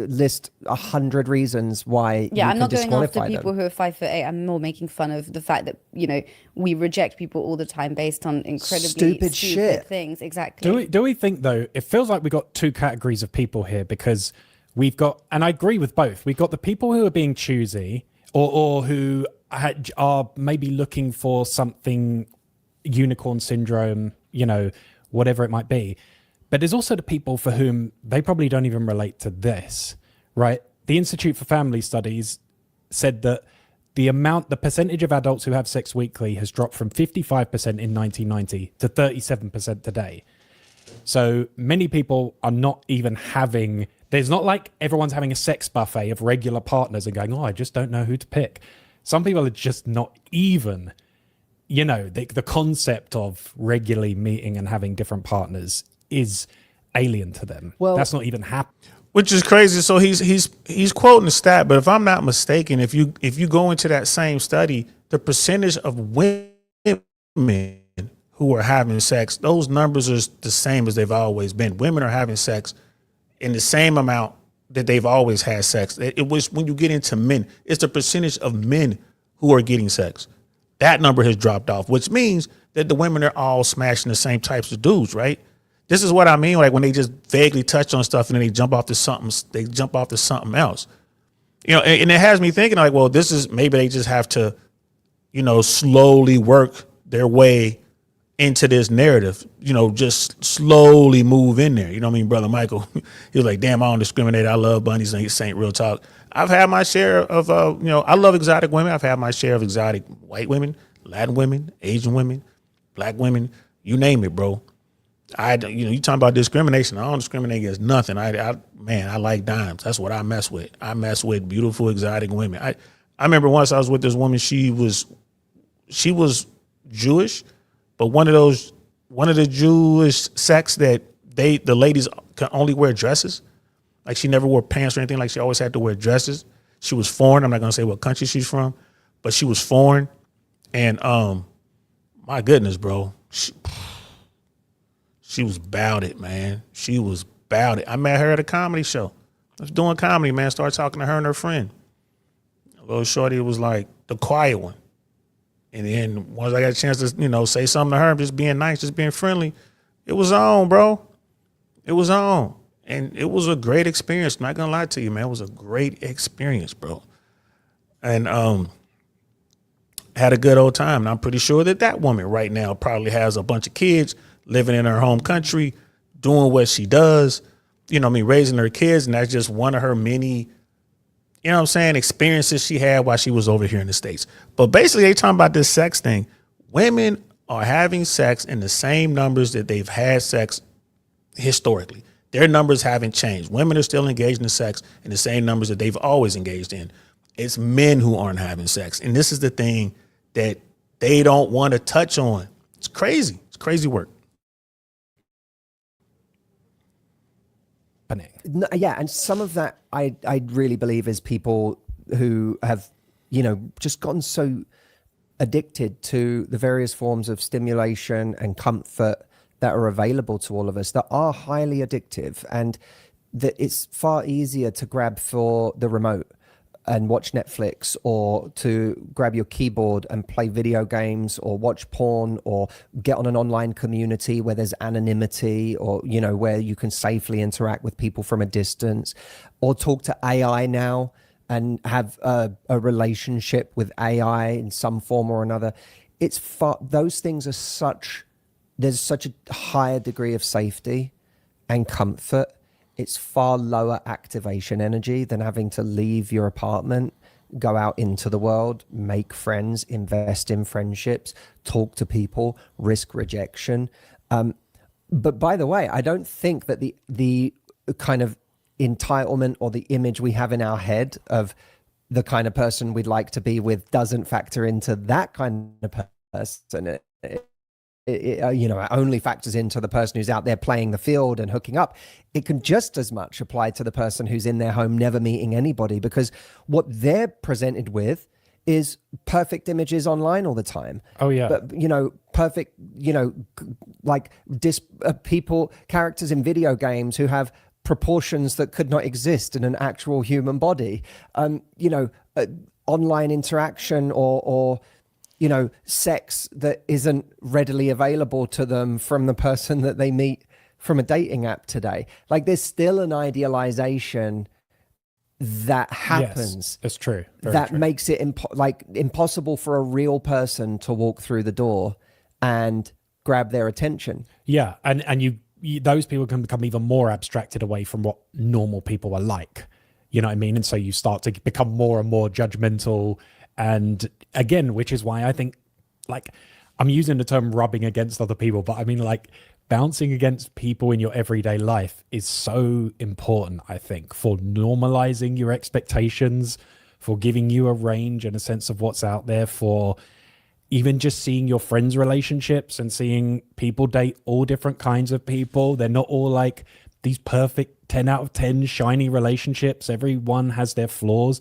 Speaker 2: list 100 reasons why.
Speaker 3: Yeah,
Speaker 2: you
Speaker 3: I'm
Speaker 2: can
Speaker 3: not going after
Speaker 2: disqualify
Speaker 3: people
Speaker 2: them.
Speaker 3: who are 5'8". I'm more making fun of the fact that we reject people all the time based on incredibly
Speaker 2: Stupid shit.
Speaker 3: things. Exactly.
Speaker 4: Do we think though? It feels like we got two categories of people here, because we've got, and I agree with both. We've got the people who are being choosy, or who are maybe looking for something, unicorn syndrome, whatever it might be. But there's also the people for whom they probably don't even relate to this, right? The Institute for Family Studies said that the percentage of adults who have sex weekly has dropped from 55% in 1990 to 37% today. So many people are not even having, there's not like everyone's having a sex buffet of regular partners and going, oh, I just don't know who to pick. Some people are just not even, the concept of regularly meeting and having different partners is alien to them.
Speaker 2: Well,
Speaker 4: that's not even happening.
Speaker 1: Which is crazy. So he's quoting the stat, but if I'm not mistaken, if you go into that same study, the percentage of women who are having sex, those numbers are the same as they've always been. Women are having sex in the same amount that they've always had sex. It was when you get into men, it's the percentage of men who are getting sex. That number has dropped off, which means that the women are all smashing the same types of dudes, right? This is what I mean, like when they just vaguely touch on stuff and then they jump off to something else. And it has me thinking like, well, this is, maybe they just have to, slowly work their way into this narrative, just slowly move in there. You know what I mean? Brother Michael, he was like, damn, I don't discriminate. I love bunnies. And Saint real talk. I've had my share of, I love exotic women. I've had my share of exotic white women, Latin women, Asian women, black women, you name it, bro. You talking about discrimination. I don't discriminate against nothing. I like dimes. That's what I mess with. I mess with beautiful, exotic women. I remember once I was with this woman. She was Jewish, but one of the Jewish sects that the ladies can only wear dresses. Like she never wore pants or anything. Like she always had to wear dresses. She was foreign. I'm not gonna say what country she's from, but she was foreign. And my goodness, bro. She was about it, man. She was about it. I met her at a comedy show. I was doing comedy, man. Started talking to her and her friend. A little shorty was like the quiet one. And then once I got a chance to, say something to her, just being nice, just being friendly, it was on, bro. It was on. And it was a great experience. I'm not gonna lie to you, man. It was a great experience, bro. And had a good old time. And I'm pretty sure that woman right now probably has a bunch of kids living in her home country, doing what she does, raising her kids. And that's just one of her many, experiences she had while she was over here in the States. But basically, they talking about this sex thing. Women are having sex in the same numbers that they've had sex historically. Their numbers haven't changed. Women are still engaged in sex in the same numbers that they've always engaged in. It's men who aren't having sex. And this is the thing that they don't want to touch on. It's crazy. It's crazy work.
Speaker 2: No, yeah, and some of that I really believe is people who have, just gotten so addicted to the various forms of stimulation and comfort that are available to all of us that are highly addictive, and that it's far easier to grab for the remote and watch Netflix, or to grab your keyboard and play video games, or watch porn, or get on an online community where there's anonymity, or, where you can safely interact with people from a distance, or talk to AI now and have a relationship with AI in some form or another. It's far, those things are there's such a higher degree of safety and comfort. It's far lower activation energy than having to leave your apartment, go out into the world, make friends, invest in friendships, talk to people, risk rejection. But by the way, I don't think that the kind of entitlement or the image we have in our head of the kind of person we'd like to be with doesn't factor into that kind of person. It only factors into the person who's out there playing the field and hooking up. It can just as much apply to the person who's in their home never meeting anybody, because what they're presented with is perfect images online all the time.
Speaker 4: Oh yeah.
Speaker 2: But perfect, people, characters in video games who have proportions that could not exist in an actual human body. Online interaction or sex that isn't readily available to them from the person that they meet from a dating app today. Like, there's still an idealization that happens.
Speaker 4: Yes, it's true.
Speaker 2: That
Speaker 4: true.
Speaker 2: makes it impossible for a real person to walk through the door and grab their attention.
Speaker 4: Yeah, and you those people can become even more abstracted away from what normal people are like. You know what I mean? And so you start to become more and more judgmental. And again, which is why I think, I'm using the term rubbing against other people, but I mean, bouncing against people in your everyday life is so important, I think, for normalizing your expectations, for giving you a range and a sense of what's out there, for even just seeing your friends' relationships and seeing people date all different kinds of people. They're not all like these perfect 10 out of 10 shiny relationships. Everyone has their flaws.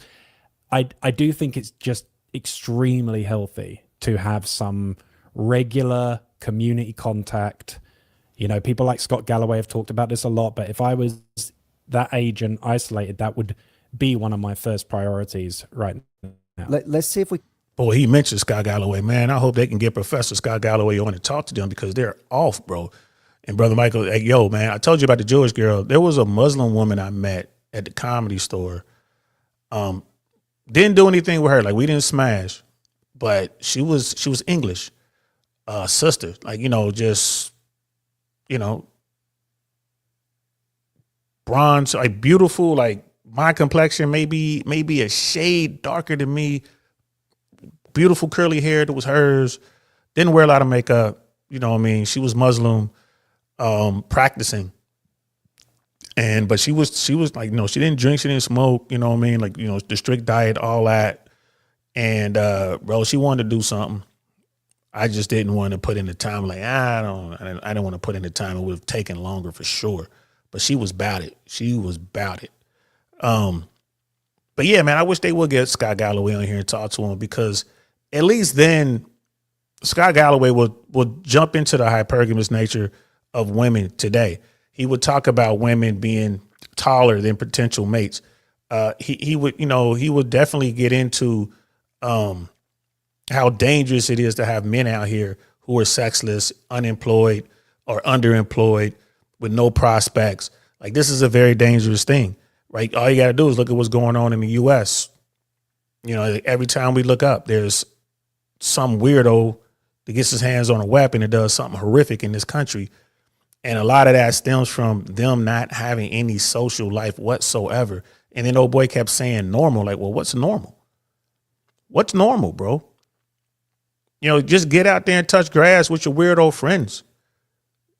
Speaker 4: I do think it's just extremely healthy to have some regular community contact. People like Scott Galloway have talked about this a lot, but if I was that age and isolated, that would be one of my first priorities right now.
Speaker 2: Let's see if we...
Speaker 1: Boy, he mentioned Scott Galloway, man. I hope they can get Professor Scott Galloway on and talk to them, because they're off, bro. And Brother Michael, hey, yo, man, I told you about the Jewish girl. There was a Muslim woman I met at the Comedy Store. Didn't do anything with her. We didn't smash, but she was English, sister. Bronze, beautiful, my complexion, maybe a shade darker than me. Beautiful curly hair that was hers. Didn't wear a lot of makeup. She was Muslim, practicing. But she was she didn't drink, she didn't smoke, the strict diet, all that. And bro, she wanted to do something. I just didn't want to put in the time. I didn't want to put in the time. It would have taken longer for sure. But she was about it. But yeah, man, I wish they would get Scott Galloway on here and talk to him, because at least then Scott Galloway would jump into the hypergamous nature of women today. He would talk about women being taller than potential mates. He would definitely get into how dangerous it is to have men out here who are sexless, unemployed, or underemployed with no prospects. Like, this is a very dangerous thing, right? All you got to do is look at what's going on in the U.S. You know, every time we look up, there's some weirdo that gets his hands on a weapon and does something horrific in this country. And a lot of that stems from them not having any social life whatsoever. And then old boy kept saying normal. Like, well, what's normal? What's normal, bro? You know, just get out there and touch grass with your weirdo friends.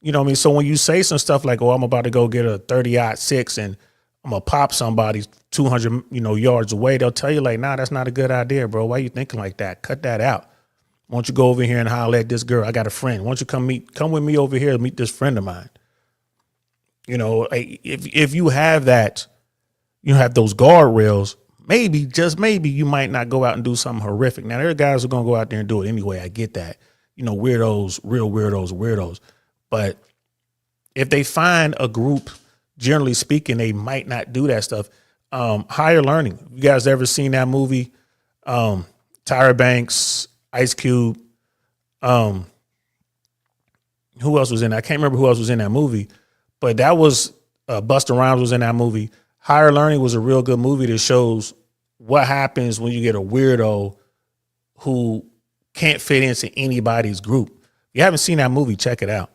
Speaker 1: You know what I mean? So when you say some stuff like, oh, I'm about to go get a 30-06 and I'm going to pop somebody 200, yards away, they'll tell you like, nah, that's not a good idea, bro. Why are you thinking like that? Cut that out. Why don't you go over here and holler at this girl? I got a friend. Why don't you come with me over here and meet this friend of mine? You know, if you have that, you have those guardrails, maybe, just maybe, you might not go out and do something horrific. Now, there are guys who are going to go out there and do it anyway. I get that. You know, weirdos, real weirdos. But if they find a group, generally speaking, they might not do that stuff. Higher Learning. You guys ever seen that movie? Tyra Banks, Ice Cube. Who else was in that? I can't remember who else was in that movie, but that was Busta Rhymes was in that movie. Higher Learning was a real good movie that shows what happens when you get a weirdo who can't fit into anybody's group. If you haven't seen that movie, check it out.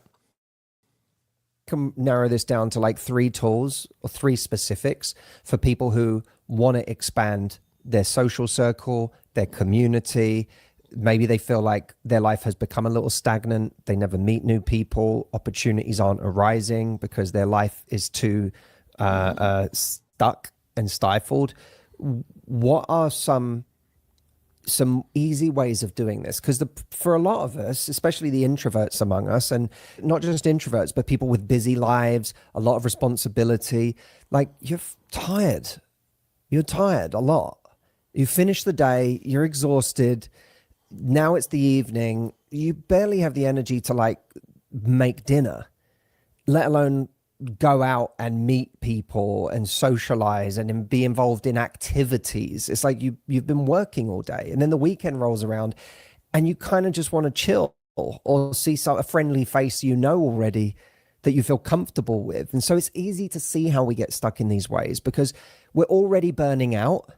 Speaker 2: Can narrow this down to like 3 tools or 3 specifics for people who want to expand their social circle, their community. Maybe they feel like their life has become a little stagnant. They never meet new people. Opportunities aren't arising because their life is too stuck and stifled. What are some easy ways of doing this? Because for a lot of us, especially the introverts among us, and not just introverts, but people with busy lives, a lot of responsibility, like you're tired a lot. You finish the day, you're exhausted. Now it's the evening. You barely have the energy to like make dinner, let alone go out and meet people and socialize and be involved in activities. It's like you've been working all day, and then the weekend rolls around and you kind of just want to chill or see a friendly face already that you feel comfortable with. And so it's easy to see how we get stuck in these ways because we're already burning out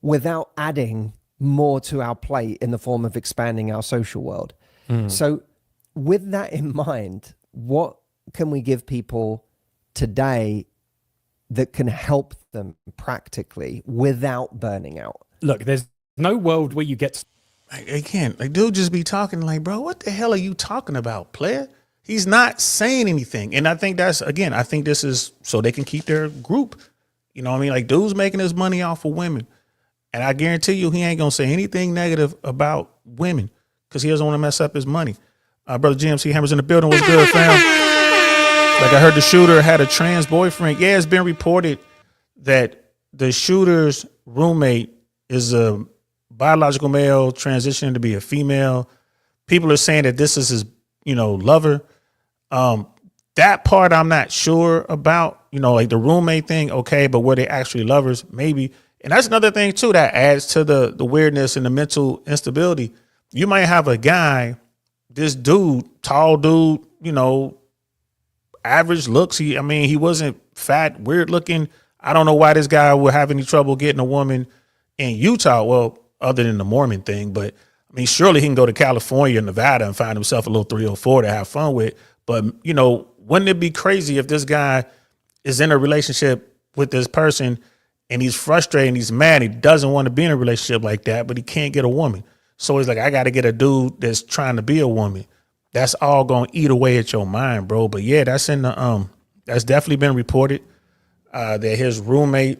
Speaker 2: without adding more to our plate in the form of expanding our social world. So with that in mind, what can we give people today that can help them practically without burning out?
Speaker 4: Look, there's no world where you get.
Speaker 1: I can't. Like, dude just be talking like, bro, what the hell are you talking about, player? He's not saying anything. And I think this is so they can keep their group. You know what I mean? Like, dude's making his money off of women. And I guarantee you he ain't going to say anything negative about women because he doesn't want to mess up his money. Brother GMC Hammer's in the building. What's good, fam? Like, I heard the shooter had a trans boyfriend. Yeah, it's been reported that the shooter's roommate is a biological male transitioning to be a female. People are saying that this is his, lover. That part I'm not sure about, like the roommate thing. Okay. But were they actually lovers? Maybe. And that's another thing too, that adds to the weirdness and the mental instability. You might have a guy, this dude, tall dude, average looks. He wasn't fat, weird looking. I don't know why this guy would have any trouble getting a woman in Utah. Well, other than the Mormon thing, but surely he can go to California or Nevada and find himself a little 304 to have fun with. But, wouldn't it be crazy if this guy is in a relationship with this person and he's frustrated and he's mad, he doesn't want to be in a relationship like that, but he can't get a woman. So he's like, I got to get a dude that's trying to be a woman. That's all going to eat away at your mind, bro. But yeah, that's that's definitely been reported that his roommate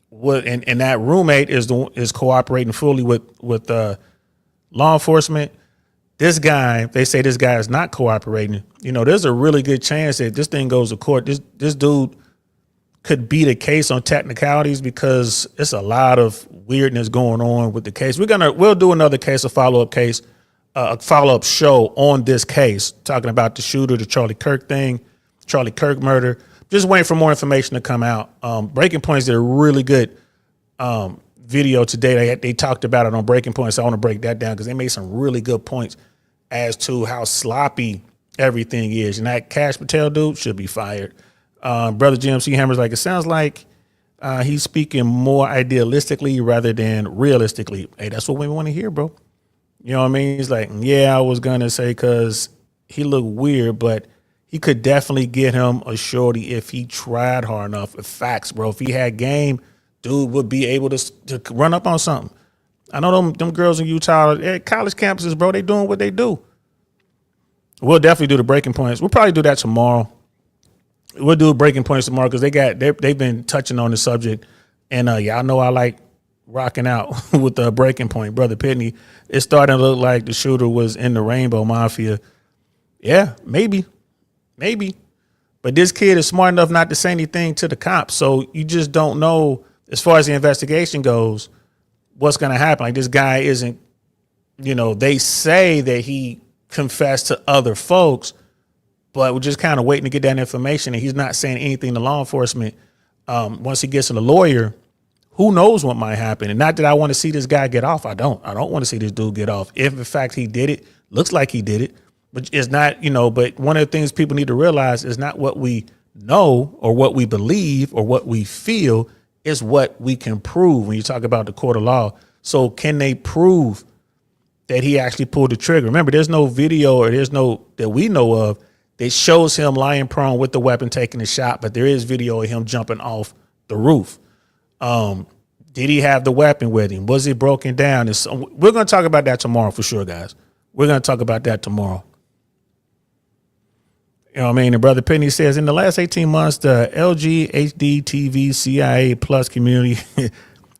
Speaker 1: would, and that roommate is cooperating fully with law enforcement. This guy, they say this guy is not cooperating. There's a really good chance that this thing goes to court. This dude could beat a case on technicalities because it's a lot of weirdness going on with the case. We'll do another case, a follow-up show on this case, talking about the shooter, the Charlie Kirk murder. Just waiting for more information to come out. Breaking Points did a really good video today. They talked about it on Breaking Point, so I want to break that down because they made some really good points as to how sloppy everything is. And that Cash Patel dude should be fired. Brother GMC Hammer's like, it sounds like he's speaking more idealistically rather than realistically. Hey, that's what we want to hear, bro. You know what I mean? He's like, yeah, I was going to say because he looked weird, but he could definitely get him a shorty if he tried hard enough. Facts, bro. If he had game, dude would be able to run up on something. I know them girls in Utah at college campuses, bro, they doing what they do. We'll definitely do the Breaking Points. We'll probably do that tomorrow. We'll do Breaking Points tomorrow because they've been touching on the subject. And y'all know I like rocking out with the Breaking Point. Brother Pitney, it's starting to look like the shooter was in the Rainbow Mafia. Yeah, maybe. But this kid is smart enough not to say anything to the cops. So you just don't know, as far as the investigation goes, what's going to happen. Like, this guy isn't, they say that he confessed to other folks, but we're just kind of waiting to get that information. And he's not saying anything to law enforcement. Once he gets to the lawyer, who knows what might happen. And not that I want to see this guy get off. I don't want to see this dude get off. If in fact he did it, looks like he did it, but it's not, but one of the things people need to realize is not what we know or what we believe or what we feel, is what we can prove when you talk about the court of law. So can they prove that he actually pulled the trigger? Remember, there's no video or there's no that we know of that shows him lying prone with the weapon taking the shot, but there is video of him jumping off the roof. Did he have the weapon with him? Was it broken down? We're going to talk about that tomorrow for sure, guys. We're going to talk about that tomorrow. You know what I mean? And Brother Penny says, in the last 18 months, the LG, HD, TV, CIA plus community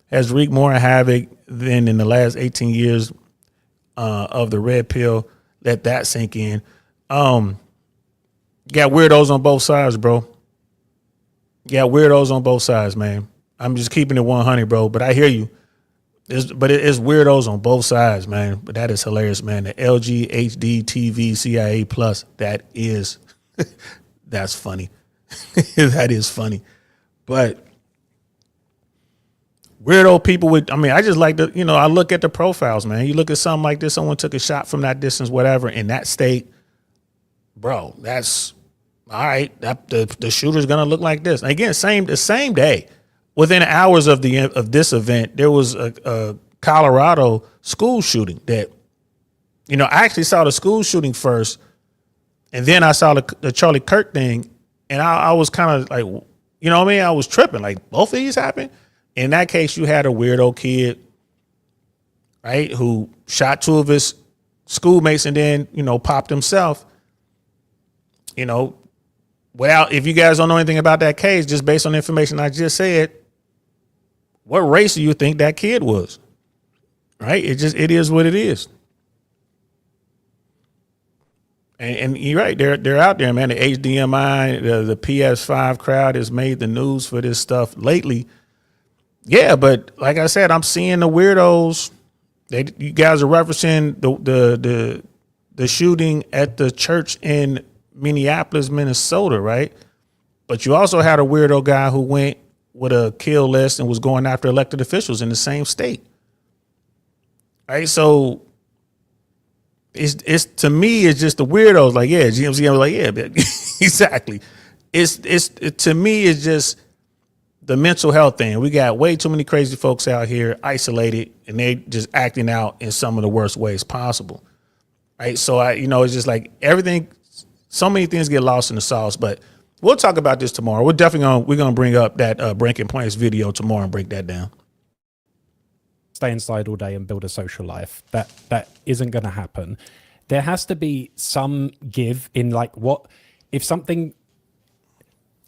Speaker 1: has wreaked more havoc than in the last 18 years of the red pill. Let that sink in. Got weirdos on both sides, bro. Got weirdos on both sides, man. I'm just keeping it 100, bro. But I hear you. It's weirdos on both sides, man. But that is hilarious, man. The LG, HD, TV, CIA plus, that is... that's funny. That is funny. But weirdo people I just like to, I look at the profiles, man. You look at something like this, someone took a shot from that distance, whatever, in that state, bro, that's all right. The shooter's going to look like this. And again, the same day, within hours of this event, there was a Colorado school shooting that, I actually saw the school shooting first. And then I saw the Charlie Kirk thing, and I was kind of like, I was tripping. Like, both of these happened. In that case, you had a weirdo kid, right, who shot two of his schoolmates and then, popped himself. If you guys don't know anything about that case, just based on the information I just said, what race do you think that kid was? Right? It is what it is. And you're right, they're out there, man. The HDMI, the PS5 crowd has made the news for this stuff lately. Yeah, but like I said, I'm seeing the weirdos. You guys are referencing the shooting at the church in Minneapolis, Minnesota, right? But you also had a weirdo guy who went with a kill list and was going after elected officials in the same state. Right, so. It's to me, it's just the weirdos. Like, yeah, GMC. I was like, yeah, exactly. To me, it's just the mental health thing. We got way too many crazy folks out here isolated, and they just acting out in some of the worst ways possible. Right. So it's just like everything. So many things get lost in the sauce. But we'll talk about this tomorrow. We're gonna bring up that Breaking Points video tomorrow and break that down.
Speaker 4: Stay inside all day and build a social life. That isn't going to happen. There has to be some give in, like, what if something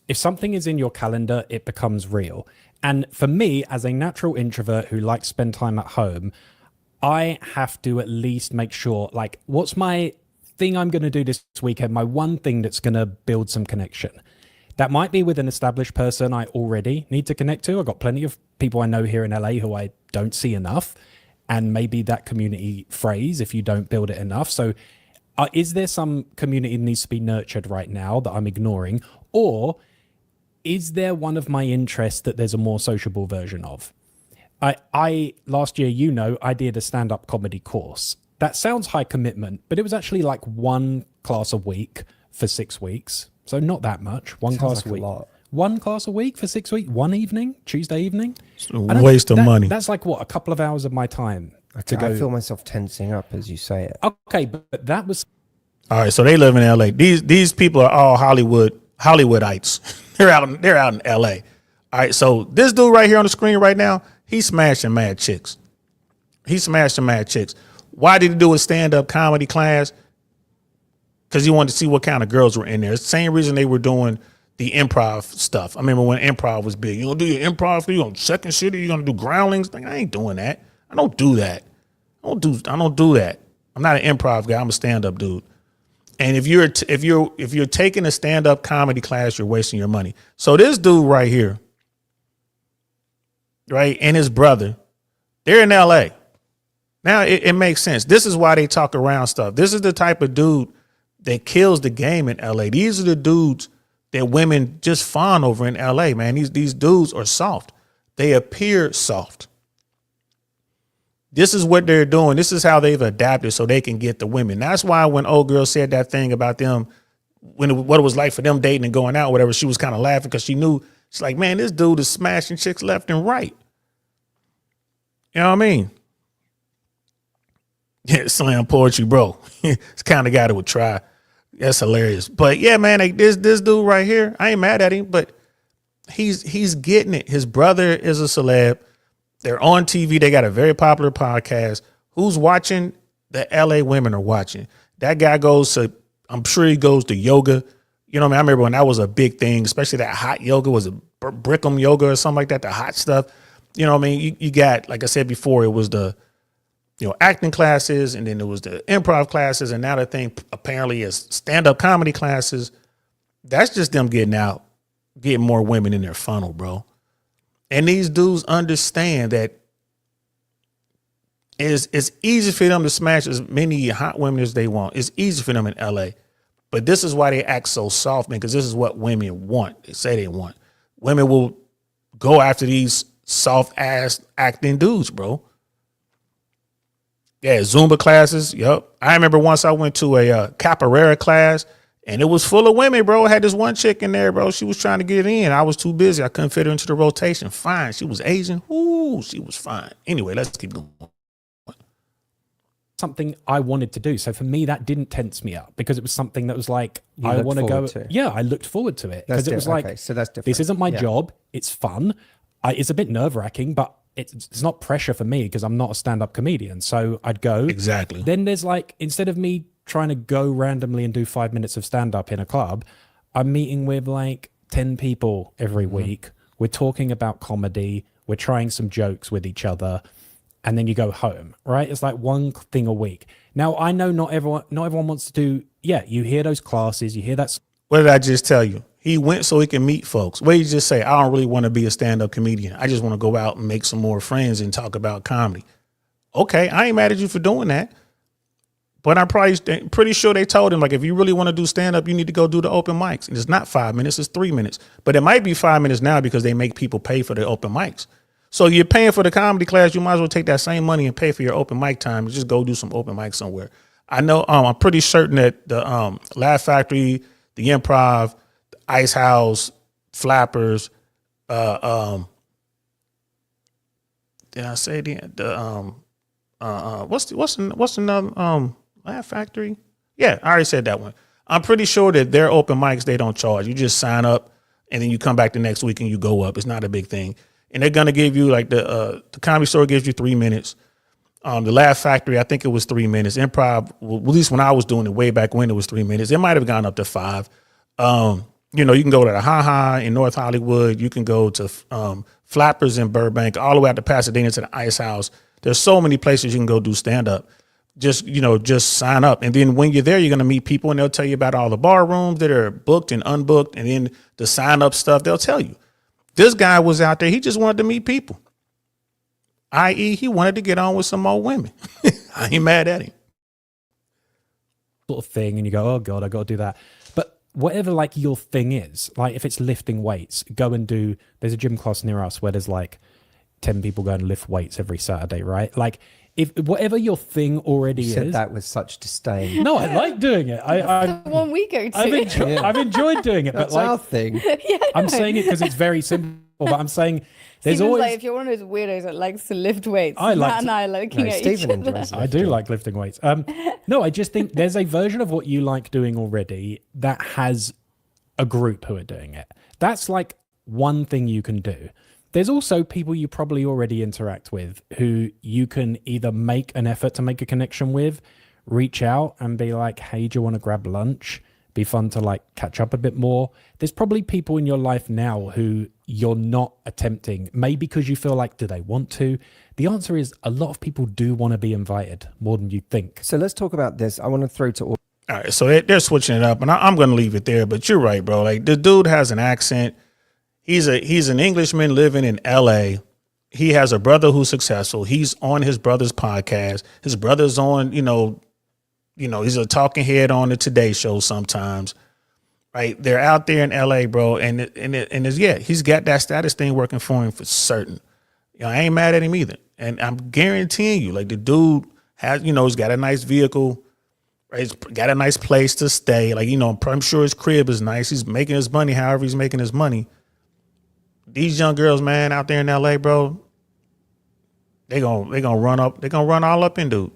Speaker 4: is in your calendar, it becomes real. And for me, as a natural introvert who likes to spend time at home, I have to at least make sure, like, what's my thing I'm going to do this weekend, my one thing that's going to build some connection. That might be with an established person I already need to connect to. I've got plenty of people I know here in LA who I don't see enough. And maybe that community phrase, if you don't build it enough. So is there some community that needs to be nurtured right now that I'm ignoring? Or is there one of my interests that there's a more sociable version of? I last year, I did a stand-up comedy course. That sounds high commitment, but it was actually like one class a week for 6 weeks. So not that much. One class
Speaker 2: like
Speaker 4: a week.
Speaker 2: a lot.
Speaker 4: One class a week for 6 weeks. One evening, Tuesday evening.
Speaker 1: It's a waste of money.
Speaker 4: That's like what, a couple of hours of my time to
Speaker 2: I
Speaker 4: go.
Speaker 2: feel myself tensing up as you say it.
Speaker 4: Okay, but that was
Speaker 1: All right, so they live in LA. These people are all Hollywoodites. they're out in LA. All right, so this dude right here on the screen right now, he's smashing mad chicks. Why did he do a stand-up comedy class? Because he wanted to see what kind of girls were in there. It's the same reason they were doing the improv stuff. I remember when improv was big. You gonna do your improv? You on Second City? You gonna do groundlings? Like, I ain't doing that. I don't do that. I don't do that. I'm not an improv guy. I'm a stand-up dude. And if you're taking a stand-up comedy class, you're wasting your money. So this dude right here, right, and his brother, they're in LA. Now it makes sense. This is why they talk around stuff. This is the type of dude that kills the game in LA. These are the dudes that women just fawn over in LA, man. These dudes are soft. They appear soft. This is what they're doing. This is how they've adapted so they can get the women. That's why when old girl said that thing about them, what it was like for them dating and going out, whatever, she was kind of laughing because she knew, she's like, man, this dude is smashing chicks left and right. You know what I mean? Yeah, slam poetry, bro. It's the kind of guy that would try. That's hilarious. But yeah, man, like this dude right here, I ain't mad at him, but he's getting it. His brother is a celeb. They're on TV. They got a very popular podcast. Who's watching? The LA women are watching. That guy I'm sure he goes to yoga. You know what I mean? I remember when that was a big thing, especially that hot yoga, was it Brick'em yoga or something like that, the hot stuff. You know what I mean? You got, like I said before, it was the, acting classes, and then there was the improv classes, and now the thing apparently is stand-up comedy classes. That's just them getting more women in their funnel, bro. And these dudes understand that it's easy for them to smash as many hot women as they want. It's easy for them in LA. But this is why they act so soft, man, because this is what women want. They say they want. Women will go after these soft-ass acting dudes, bro. Yeah, Zumba classes. Yep. I remember once I went to a capoeira class, and it was full of women, bro. I had this one chick in there, bro. She was trying to get in. I was too busy. I couldn't fit her into the rotation. Fine. She was Asian. Ooh, she was fine. Anyway, let's keep going.
Speaker 4: something I wanted to do. So for me, that didn't tense me up because it was something that was like,
Speaker 2: You
Speaker 4: I
Speaker 2: looked
Speaker 4: want to go.
Speaker 2: forward to.
Speaker 4: Yeah, I looked forward to it because it was like,
Speaker 2: okay, so that's different.
Speaker 4: this isn't my
Speaker 2: Yeah.
Speaker 4: job. It's fun. It's a bit nerve wracking, but it's not pressure for me because I'm not a stand-up comedian. So I'd go.
Speaker 1: Exactly.
Speaker 4: Then there's like, instead of me trying to go randomly and do 5 minutes of stand-up in a club, I'm meeting with like 10 people every week. We're talking about comedy. We're trying some jokes with each other. And then you go home, right? It's like one thing a week. Now, I know not everyone wants to do, you hear those classes, you hear that.
Speaker 1: What did I just tell you? He went so he can meet folks. What did you just say? I don't really want to be a stand-up comedian. I just want to go out and make some more friends and talk about comedy. Okay, I ain't mad at you for doing that. But I'm pretty sure they told him, like, if you really want to do stand-up, you need to go do the open mics. And it's not 5 minutes, it's 3 minutes. But it might be 5 minutes now because they make people pay for the open mics. So you're paying for the comedy class, you might as well take that same money and pay for your open mic time and just go do some open mic somewhere. I know, I'm pretty certain that the Laugh Factory, the Improv, the Ice House, Flappers, did I say what's another Laugh Factory? Yeah, I already said that one. I'm pretty sure that their open mics, they don't charge. You just sign up and then you come back the next week and you go up. It's not a big thing. And they're going to give you, like, the Comedy Store gives you 3 minutes. The Laugh Factory, I think it was 3 minutes. Improv, well, at least when I was doing it way back when, it was 3 minutes. It might have gone up to 5. You can go to the Ha Ha in North Hollywood. You can go to Flappers in Burbank, all the way out to Pasadena to the Ice House. There's so many places you can go do stand-up. Just sign up. And then when you're there, you're going to meet people, and they'll tell you about all the bar rooms that are booked and unbooked. And then the sign-up stuff, they'll tell you. This guy was out there. He just wanted to meet people, i.e. he wanted to get on with some more women. I ain't mad at him.
Speaker 4: Sort of thing, and you go, oh God, I got to do that. But whatever like your thing is, like if it's lifting weights, go and do, there's a gym class near us where there's like 10 people go and lift weights every Saturday, right? Like, if whatever your thing already
Speaker 2: You said
Speaker 4: is.
Speaker 2: that with such disdain.
Speaker 4: No, I like doing it.
Speaker 3: The one we go to.
Speaker 4: I've enjoyed doing it,
Speaker 2: That's
Speaker 4: but like,
Speaker 2: our thing.
Speaker 4: I'm saying it because it's very simple. But I'm saying there's
Speaker 3: Steven's
Speaker 4: always.
Speaker 3: like, if you're one of those weirdos that likes to lift weights,
Speaker 4: I like
Speaker 3: Matt and
Speaker 4: to-
Speaker 3: I are looking
Speaker 2: No,
Speaker 3: at
Speaker 2: Stephen
Speaker 3: each other.
Speaker 2: enjoys
Speaker 4: I do like lifting weights. No, I just think there's a version of what you like doing already that has a group who are doing it. That's like one thing you can do. There's also people you probably already interact with who you can either make an effort to make a connection with, reach out and be like, hey, do you want to grab lunch? Be fun to like catch up a bit more. There's probably people in your life now who you're not attempting, maybe because you feel like, do they want to? The answer is a lot of people do want to be invited more than you think.
Speaker 2: So let's talk about this. I want to throw to all.
Speaker 1: All right, so they're switching it up, and I'm going to leave it there. But you're right, bro. Like, the dude has an accent. He's an Englishman living in L.A. He has a brother who's successful. He's on his brother's podcast. His brother's on, he's a talking head on the Today Show sometimes. Right? They're out there in L.A., bro, and he's got that status thing working for him for certain. I ain't mad at him either, and I'm guaranteeing you, like, the dude has, he's got a nice vehicle. Right? He's got a nice place to stay. Like, I'm sure his crib is nice. He's making his money however he's making his money. These young girls, man, out there in LA, bro, they gonna run all up in dude.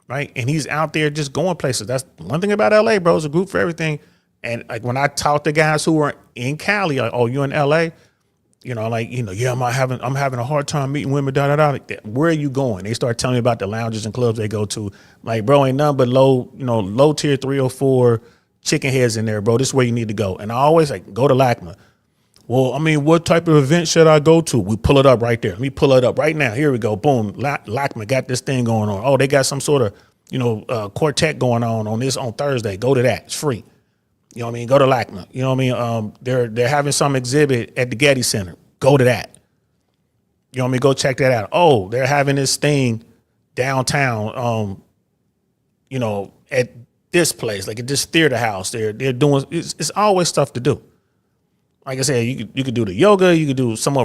Speaker 1: Right? And he's out there just going places. That's one thing about LA, bro. It's a group for everything. And like when I talk to guys who are in Cali, like, oh, you in LA? Yeah, I'm having a hard time meeting women, Like that. Where are you going? They start telling me about the lounges and clubs they go to. Like, bro, ain't nothing but low tier 3 or 4 chicken heads in there, bro. This is where you need to go. And I always like, go to LACMA. Well, I mean, what type of event should I go to? We pull it up right there. Let me pull it up right now. Here we go. Boom. LACMA got this thing going on. Oh, they got some sort of, quartet going on this on Thursday. Go to that. It's free. You know what I mean? Go to LACMA. You know what I mean? They're having some exhibit at the Getty Center. Go to that. You know what I mean? Go check that out. Oh, they're having this thing downtown, at this place, like at this theater house. They're doing, it's always stuff to do. Like I said, you could do the yoga, you could do some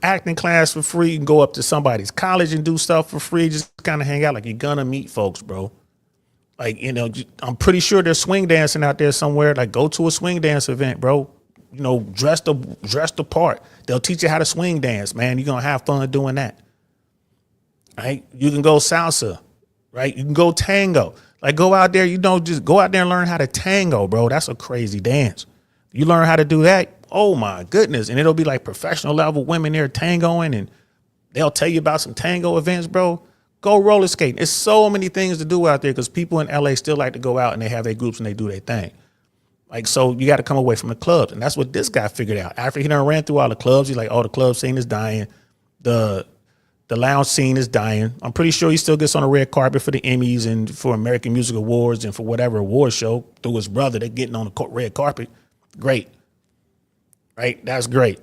Speaker 1: acting class for free. You can go up to somebody's college and do stuff for free. Just kind of hang out. Like, you're gonna meet folks, bro. Like, I'm pretty sure there's swing dancing out there somewhere. Like, go to a swing dance event, bro. Dress the part. They'll teach you how to swing dance, man. You're gonna have fun doing that. Right? You can go salsa, right? You can go tango. Like, go out there, just go out there and learn how to tango, bro. That's a crazy dance. You learn how to do that, oh my goodness. And it'll be like professional level women there tangoing, and they'll tell you about some tango events, bro. Go roller skating. There's so many things to do out there because people in LA still like to go out and they have their groups and they do their thing. Like, so you got to come away from the clubs. And that's what this guy figured out. After he done ran through all the clubs, he's like, oh, the club scene is dying. The lounge scene is dying. I'm pretty sure he still gets on the red carpet for the Emmys and for American Music Awards and for whatever award show through his brother. They're getting on the red carpet. Great. Right? That's great.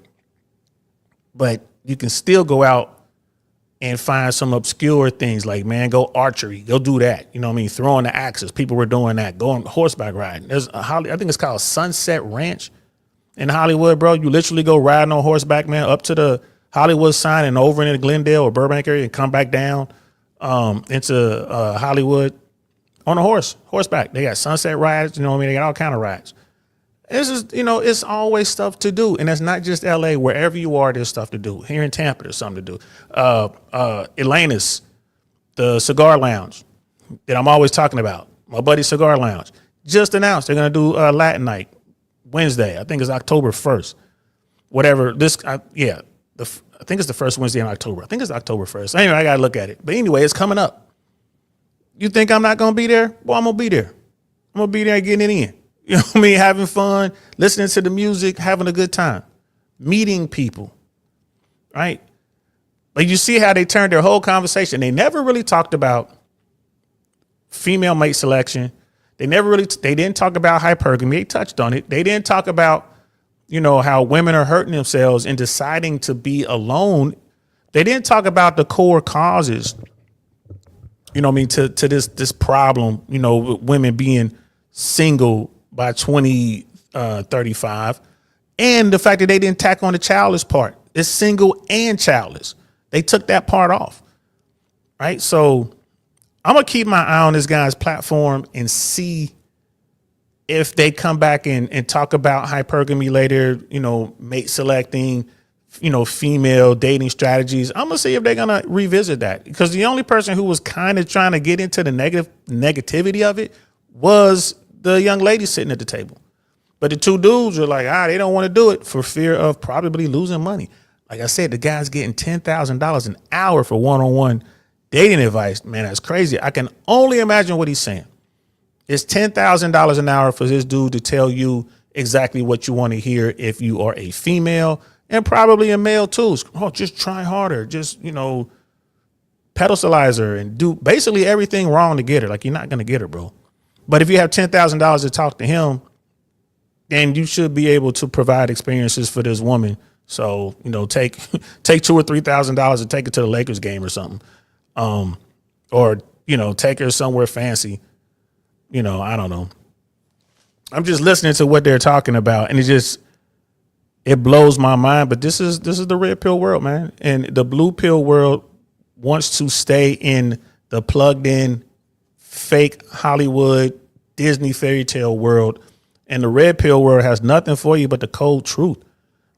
Speaker 1: But you can still go out and find some obscure things like, man, go archery. Go do that. You know what I mean? Throwing the axes. People were doing that. Going horseback riding. There's I think it's called Sunset Ranch in Hollywood, bro. You literally go riding on horseback, man, up to the Hollywood sign and over into Glendale or Burbank area and come back down into Hollywood on a horseback. They got sunset rides. You know what I mean? They got all kind of rides. This is, it's always stuff to do. And it's not just LA. Wherever you are, there's stuff to do. Here in Tampa, there's something to do. Elena's, the cigar lounge that I'm always talking about, my buddy's Cigar Lounge, just announced they're going to do Latin night Wednesday. I think it's October 1st. Whatever. I think it's the first Wednesday in October. I think it's October 1st. Anyway, I got to look at it. But anyway, it's coming up. You think I'm not going to be there? Well, I'm going to be there. I'm going to be there getting it in. You know what I mean? Having fun, listening to the music, having a good time, meeting people, right? But you see how they turned their whole conversation. They never really talked about female mate selection. They didn't talk about hypergamy. They touched on it. They didn't talk about, how women are hurting themselves and deciding to be alone. They didn't talk about the core causes, to this problem, with women being single by 2035, and the fact that they didn't tack on the childless part. It's single and childless. They took that part off. Right. So I'm going to keep my eye on this guy's platform and see if they come back and talk about hypergamy later, mate selecting, female dating strategies. I'm going to see if they're going to revisit that, because the only person who was kind of trying to get into the negativity of it was the young lady sitting at the table. But the two dudes are like, they don't want to do it for fear of probably losing money. Like I said, the guy's getting $10,000 an hour for one-on-one dating advice. Man, that's crazy. I can only imagine what he's saying. It's $10,000 an hour for this dude to tell you exactly what you want to hear if you are a female, and probably a male too. Oh, just try harder. Just, pedestalize her and do basically everything wrong to get her. Like, you're not going to get her, bro. But if you have $10,000 to talk to him, then you should be able to provide experiences for this woman. So, take $2,000 or $3,000 and take her to the Lakers game or something. Or, take her somewhere fancy. I don't know. I'm just listening to what they're talking about, and it blows my mind. But this is the red pill world, man. And the blue pill world wants to stay in the plugged in fake Hollywood Disney fairy tale world. And the red pill world has nothing for you but the cold truth.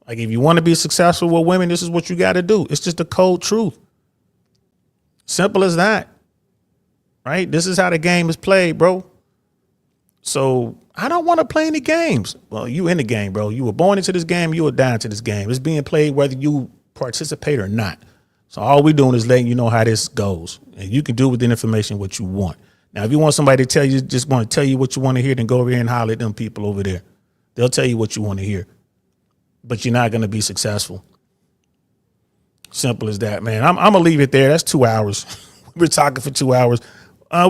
Speaker 1: Like, if you want to be successful with women, this is what you got to do. It's just the cold truth. Simple as that. Right? This is how the game is played, bro. So I don't want to play any games. Well, you in the game, bro. You were born into this game. You were dying to this game. It's being played whether you participate or not. So all we're doing is letting you know how this goes. And you can do with the information what you want. Now, if you want somebody to tell you, just want to tell you what you want to hear, then go over here and holler at them people over there. They'll tell you what you want to hear. But you're not going to be successful. Simple as that, man. I'm going to leave it there. That's 2 hours. We're talking for 2 hours.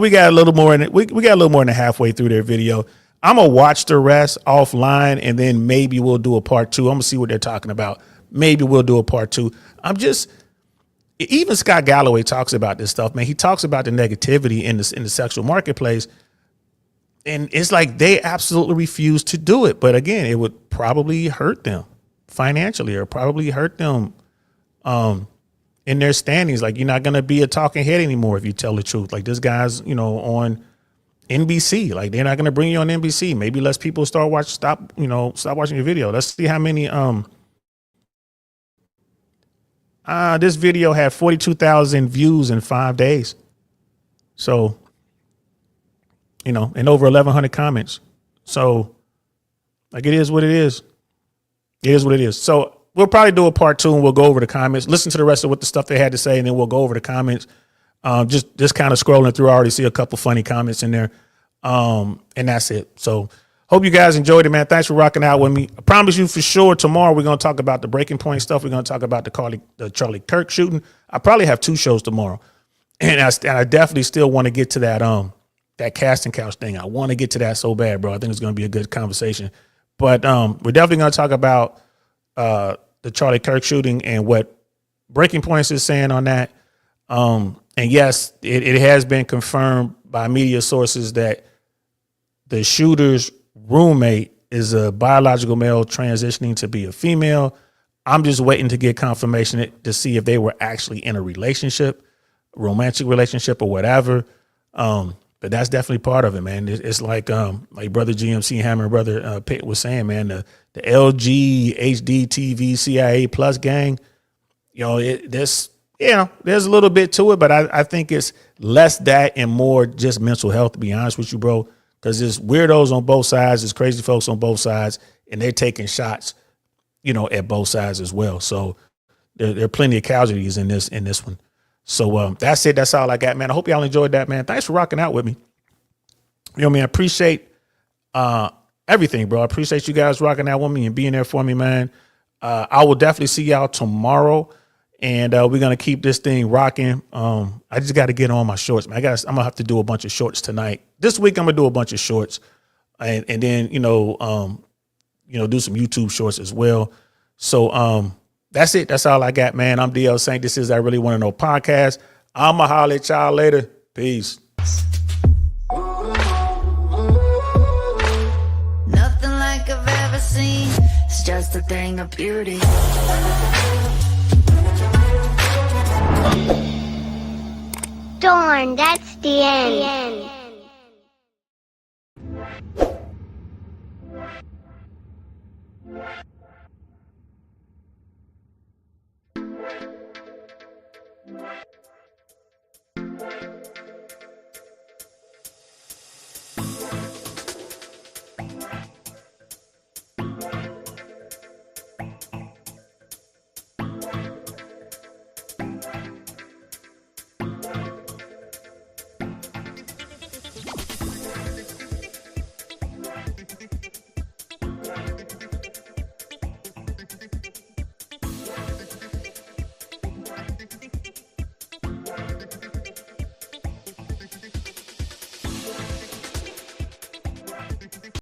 Speaker 1: We got a little more in it. We got a little more than halfway through their video. I'm going to watch the rest offline, and then maybe we'll do a part 2. I'm going to see what they're talking about. Maybe we'll do a part 2. Even Scott Galloway talks about this stuff, man. He talks about the negativity in the sexual marketplace. And it's like they absolutely refuse to do it. But again, it would probably hurt them financially, or probably hurt them in their standings. Like, you're not going to be a talking head anymore if you tell the truth. Like, this guy's, on NBC. Like, they're not going to bring you on NBC. Maybe less people stop watching your video. Let's see how many. This video had 42,000 views in 5 days. So, and over 1,100 comments. So, like, it is what it is. It is what it is. So we'll probably do a part 2, and we'll go over the comments, listen to the rest of what the stuff they had to say, and then we'll go over the comments. Just kind of scrolling through. I already see a couple funny comments in there. And that's it. So hope you guys enjoyed it, man. Thanks for rocking out with me. I promise you for sure tomorrow we're going to talk about the breaking point stuff. We're going to talk about the Charlie Kirk shooting. I probably have 2 shows tomorrow. And I definitely still want to get to that casting couch thing. I want to get to that so bad, bro. I think it's going to be a good conversation. But we're definitely going to talk about the Charlie Kirk shooting and what Breaking Points is saying on that. And yes, it has been confirmed by media sources that the shooter's roommate is a biological male transitioning to be a female. I'm just waiting to get confirmation to see if they were actually in a relationship, romantic relationship or whatever. But that's definitely part of it, man. It's like brother GMC Hammer, brother Pitt was saying, man, the LG HD TV CIA Plus gang, there's a little bit to it, but I think it's less that and more just mental health, to be honest with you, bro. Because there's weirdos on both sides, there's crazy folks on both sides, and they're taking shots, at both sides as well. So there are plenty of casualties in this one. So that's it. That's all I got, man. I hope y'all enjoyed that, man. Thanks for rocking out with me. I appreciate everything, bro. I appreciate you guys rocking out with me and being there for me, man. I will definitely see y'all tomorrow, and we're gonna keep this thing rocking. I just got to get on my shorts, man. I'm gonna have to do a bunch of shorts tonight. This week I'm gonna do a bunch of shorts, and then do some YouTube shorts as well. So that's it. That's all I got, man. I'm DL Saint. This is I Really Want to Know podcast. I'ma holler at y'all later. Peace.
Speaker 6: Nothing like I've ever seen. It's just a thing of beauty. And that's the end.